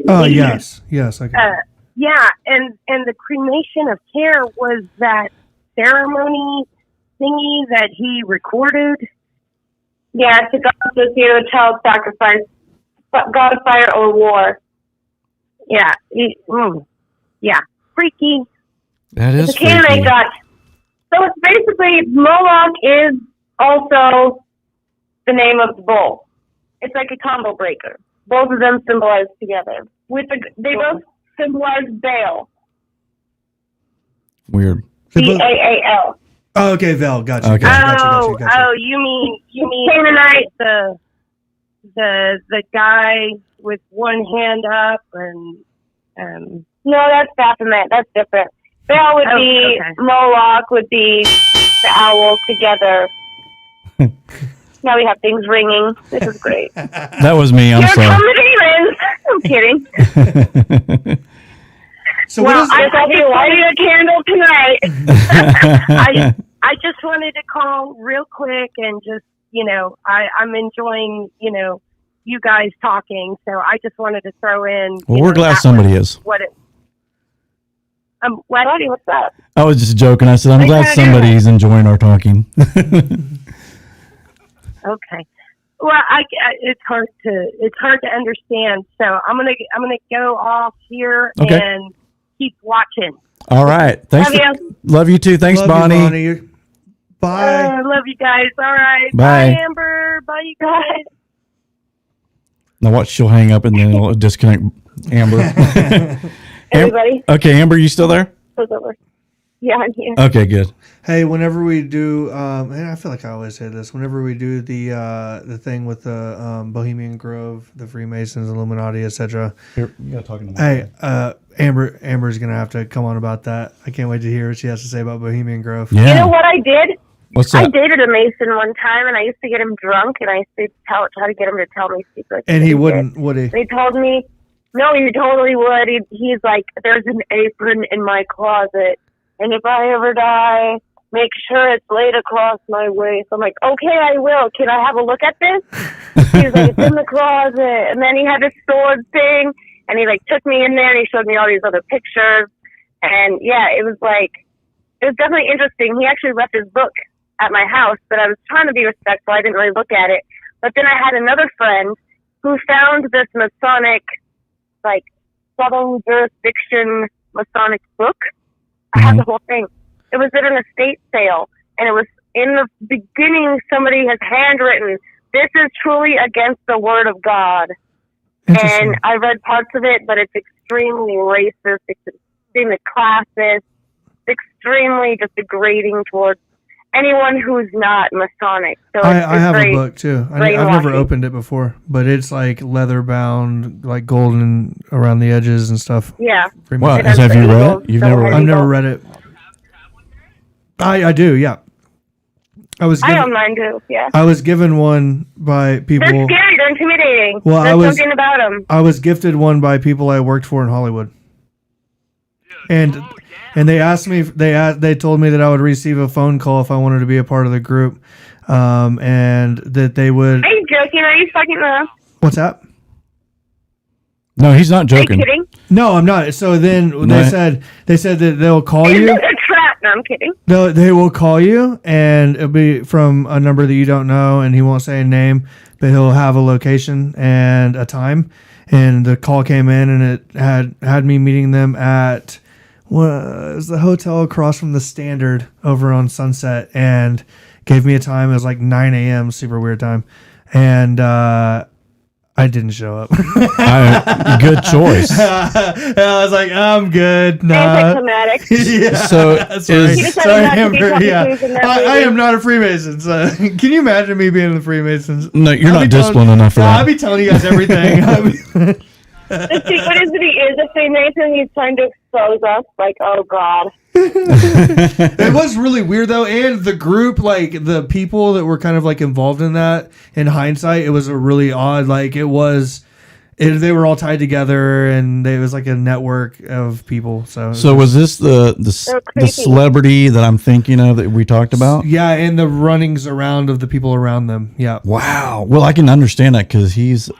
Yes, okay. Yeah, and the cremation of care was that ceremony thingy that he recorded. Yeah, it's a god associated with child sacrifice, god of fire or war. Yeah, yeah, freaky. That is it's a Canaanite freaky. god. So it's basically Moloch is also the name of the bull. It's like a combo breaker. Both of them symbolize together. They both symbolize Baal. Weird. Baal. Oh, okay, Val, gotcha. Okay. Gotcha. Oh, you mean Canaanite. the guy with one hand up and No, that's Baphomet. That's different. Baal would be okay. Moloch would be the owl together. Now we have things ringing. This is great. That was me. I'm Here sorry. come the demons. I'm kidding. So Well, I'll be lighting a candle tonight. I just wanted to call real quick and just, I'm enjoying, you guys talking. So I just wanted to throw in. Well, we're glad somebody is. Buddy, what's up? I was just joking. I said, I'm glad somebody's enjoying our talking. Okay. Well, it's hard to understand. So I'm gonna go off here and keep watching. All right. Thanks. Love you too. Thanks, Love Bonnie. you, Bonnie. Bye. I love you guys. All right. Bye. Bye, Amber. Bye, you guys. Now watch, she'll hang up and then it'll disconnect Amber. Everybody. Okay, Amber, you still there? It's over. Yeah, I'm here. Okay, good. Hey, whenever we do, and I feel like I always say this, whenever we do the thing with the Bohemian Grove, the Freemasons, Illuminati, etc. Here, you gotta talk in the Hey, Amber's gonna have to come on about that. I can't wait to hear what she has to say about Bohemian Grove. Yeah. You know what I did? What's I that? dated a Mason one time, and I used to get him drunk, and I used to try to get him to tell me secrets. And he wouldn't, would he? And he told me, no, he totally would. He's like, there's an apron in my closet, and if I ever die, make sure it's laid across my waist. I'm like, okay, I will. Can I have a look at this? He's like, it's in the closet. And then he had this sword thing, and he like took me in there, and he showed me all these other pictures. And yeah, it was definitely interesting. He actually left his book at my house, but I was trying to be respectful. I didn't really look at it. But then I had another friend who found this Masonic, like, Southern Jurisdiction Masonic book. I have the whole thing. It was at an estate sale, and it was in the beginning, somebody has handwritten, this is truly against the word of God. And I read parts of it, but it's extremely racist, it's extremely classist, extremely just degrading towards anyone who's not Masonic. So I have a book too. I've never opened it before, but it's like leather bound, like golden around the edges and stuff. Yeah. What? Have you read it? You've never read it? I've never read it. I do, yeah. I own mine too, yeah. I was given one by people. They're scary, they're intimidating. Well, There's something about them. I was gifted one by people I worked for in Hollywood. And and they asked me. They told me that I would receive a phone call if I wanted to be a part of the group, and that they would. Are you joking? Are you fucking around? What's that? No, he's not Are you joking. kidding? No, I'm not. So then No. they said that they'll call Is you. this a trap? No, I'm kidding. They will call you, and it'll be from a number that you don't know, and he won't say a name, but he'll have a location and a time. And the call came in, and it had me meeting them at it was the hotel across from the Standard over on Sunset, and gave me a time. It was like 9 a.m. Super weird time, and I didn't show up. Good choice. I was like, I'm good. Nah. Anticlimactic. Yeah. So sorry, is, sorry, Amber. Yeah, I am not a Freemason. So can you imagine me being in the Freemasons? no, you're not disciplined enough for that. I'll be telling you guys everything. The secret is that he is a Freemason. He's trying to expose us. Like, oh god. It was really weird though, and the group, like the people that were kind of like involved in that. In hindsight, it was a really odd. Like they were all tied together, and it was like a network of people. So was this the celebrity that I'm thinking of that we talked about? Yeah, and the runnings around of the people around them. Yeah. Wow. Well, I can understand that because he's.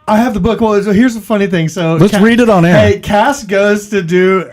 I have the book. Well, here's the funny thing. So Let's read it on air. Hey, Cass goes to do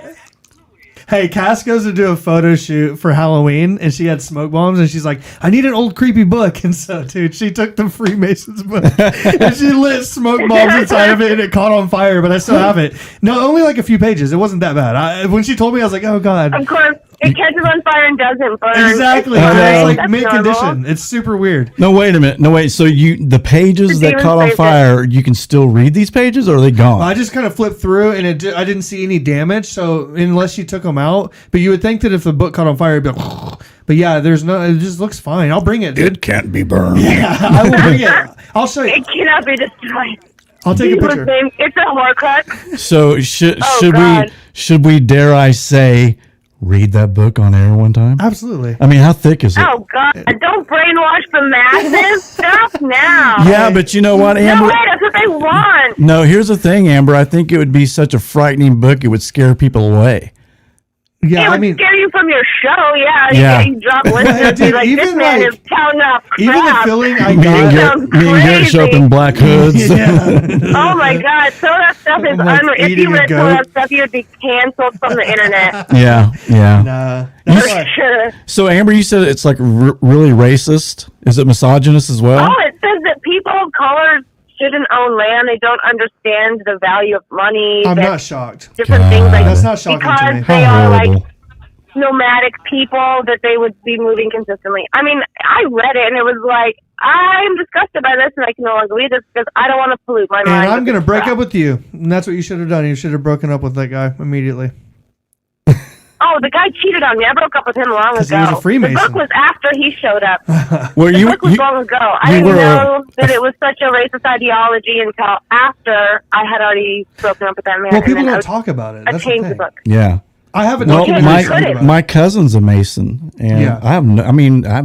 a photo shoot for Halloween, and she had smoke bombs, and she's like, I need an old creepy book. And so, dude, she took the Freemasons book, and she lit smoke bombs inside of it, and it caught on fire, but I still have it. No, only like a few pages. It wasn't that bad. When she told me, I was like, oh, God. Of course, it catches on fire and doesn't burn. Exactly. It's like That's mint normal. condition. It's super weird. No, wait a minute. No, wait. So the pages that demons caught on saved fire, you can still read these pages, or are they gone? I just kind of flipped through, and I didn't see any damage. So unless she took them out, but you would think that if the book caught on fire, it'd be like, but yeah, there's no. It just looks fine. I'll bring it. Dude. It can't be burned. Yeah, I will bring it. I'll show you. It cannot be destroyed. I'll take a picture. It's a Horcrux. So should God. we dare I say read that book on air one time? Absolutely. I mean, how thick is it? Oh god! Don't brainwash the masses. Stop now. Yeah, but you know what, Amber? No way. That's what they want. No, here's the thing, Amber. I think it would be such a frightening book; it would scare people away. Yeah, It would I mean, scare you from your show. Yeah. You drop listeners. Dude, Like, this even man like- is counting up crap. even the feeling I Me and got. Garrett, sounds me and Garrett show up crazy. in black hoods. Yeah. Oh my god! So that stuff is I'm like unreal. If eating you a read some goat. of that stuff, you would be canceled from the internet. yeah. Nah. For That's why- sure. So, Amber, you said it's like really racist. Is it misogynist as well? Oh, it says that people of color shouldn't own land. They don't understand the value of money. I'm that not shocked. different things like That's not shocking to because me. they How are like horrible. nomadic people that they would be moving consistently. I mean, I read it and it was like, I'm disgusted by this and I can no longer read this because I don't want to pollute my And mind. I'm with gonna this break crap. up with you. And that's what you should have done. You should have broken up with that guy immediately. Oh, the guy cheated on me. I broke up with him long 'Cause ago. he was a Freemason. The book was after he showed up. Well, The you, book was you, long ago. I you didn't were a- know that it was such a racist ideology until after I had already broken up with that man. Well, and people then don't talk about it. I That's changed the the thing. book. yeah. I have a Well, documentary my- study about it. my cousin's a Mason, and Yeah. I have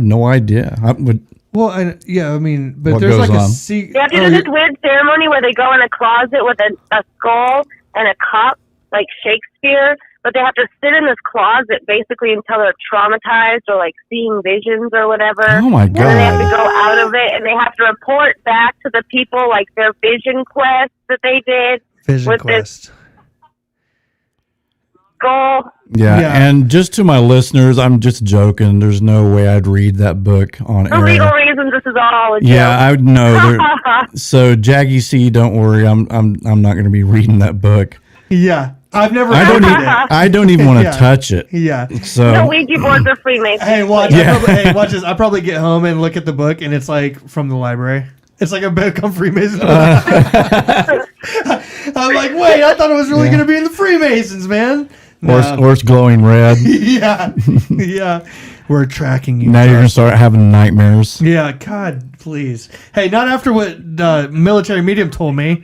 no idea. I would. Well, I mean, but What there's goes like a on? secret. They have to do this weird ceremony where they go in a closet with a skull and a cup, like Shakespeare, but they have to sit in this closet basically until they're traumatized or like seeing visions or whatever. Oh my And then they have to God. go out of it and they have to report back to the people like their vision quest that they did Vision with Quest. this goal. Yeah. Yeah. And just to my listeners, I'm just joking. There's no way I'd read that book on For legal air. reasons, this is all a joke. Yeah, I would know. So, Jaggy C, don't worry. I'm not going to be reading that book. Yeah, I've never I don't read even. it. I don't even want to Yeah. touch it. Yeah. So. No Ouija boards are Freemasons. Hey, watch. Yeah. Watch this. I probably get home and look at the book, and it's like from the library. It's like a book on Freemasons. I'm like, wait, I thought it was really Yeah. going to be in the Freemasons, man. Or it's glowing red. Yeah, yeah. We're tracking you. Now you're gonna start having nightmares. Yeah, God, please. Hey, not after what military medium told me.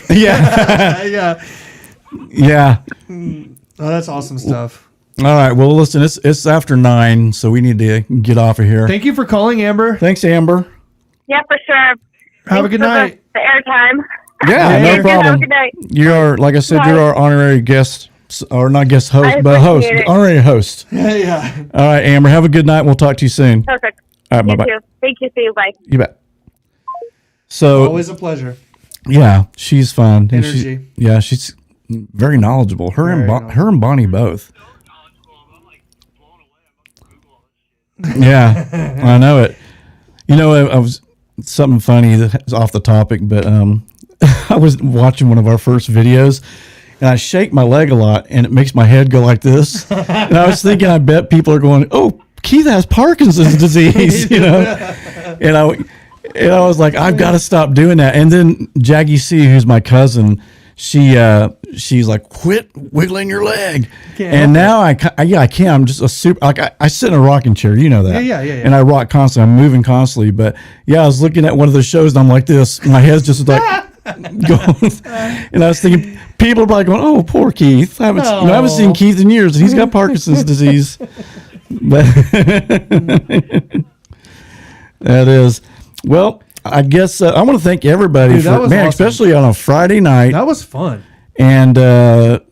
Yeah. Yeah. Yeah. Oh, that's awesome stuff. All right. Well, listen, it's after 9, so we need to get off of here. Thank you for calling, Amber. Thanks, Amber. Yeah, for sure. Have a good Thanks for night. The airtime. Yeah, You no have problem. a good night. You're, like I said, Bye. you're our honorary guest, or not guest host, I but host, appreciate it. honorary host. Yeah. All right, Amber, have a good night. We'll talk to you soon. Perfect. All right, You bye-bye. too. Thank you. See you. Bye. You bet. So, Always a pleasure. yeah, she's fun. And Energy. she's very knowledgeable. Her Very her and Bonnie both. Yeah, I know it. You know, I was something funny that's off the topic, but I was watching one of our first videos, and I shake my leg a lot, and it makes my head go like this. And I was thinking, I bet people are going, "Oh, Keith has Parkinson's disease," you know. And I was like, I've got to stop doing that. And then Jaggy C, who's my cousin, she's like, quit wiggling your leg. And now I can. I'm just a super, like I sit in a rocking chair, you know that. Yeah. And I rock constantly. I'm moving constantly. But yeah, I was looking at one of the shows and I'm like this. My head's just like going. And I was thinking, people are probably going, oh, poor Keith. I haven't seen Keith in years and he's got Parkinson's disease. But that is. Well, I guess I want to thank everybody Dude, that for was awesome. especially on a Friday night. That was fun. And the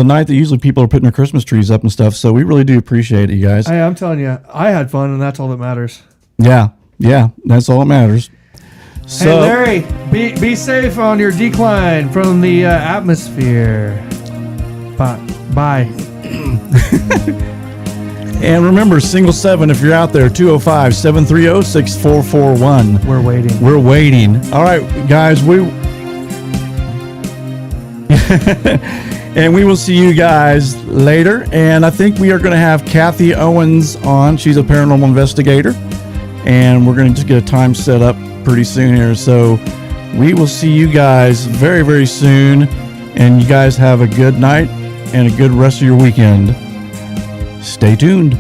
night that usually people are putting their Christmas trees up and stuff. So we really do appreciate it, you guys. Hey, I'm telling you, I had fun, and that's all that matters. Yeah, that's all that matters. So, hey, Larry, be safe on your decline from the atmosphere. Bye. and remember, single 7 if you're out there, 205-730-6441. We're waiting. We're waiting. All right, guys, and we will see you guys later. And I think we are going to have Kathy Owens on. She's a paranormal investigator. And we're going to just get a time set up pretty soon here. So we will see you guys very, very soon. And you guys have a good night and a good rest of your weekend. Stay tuned.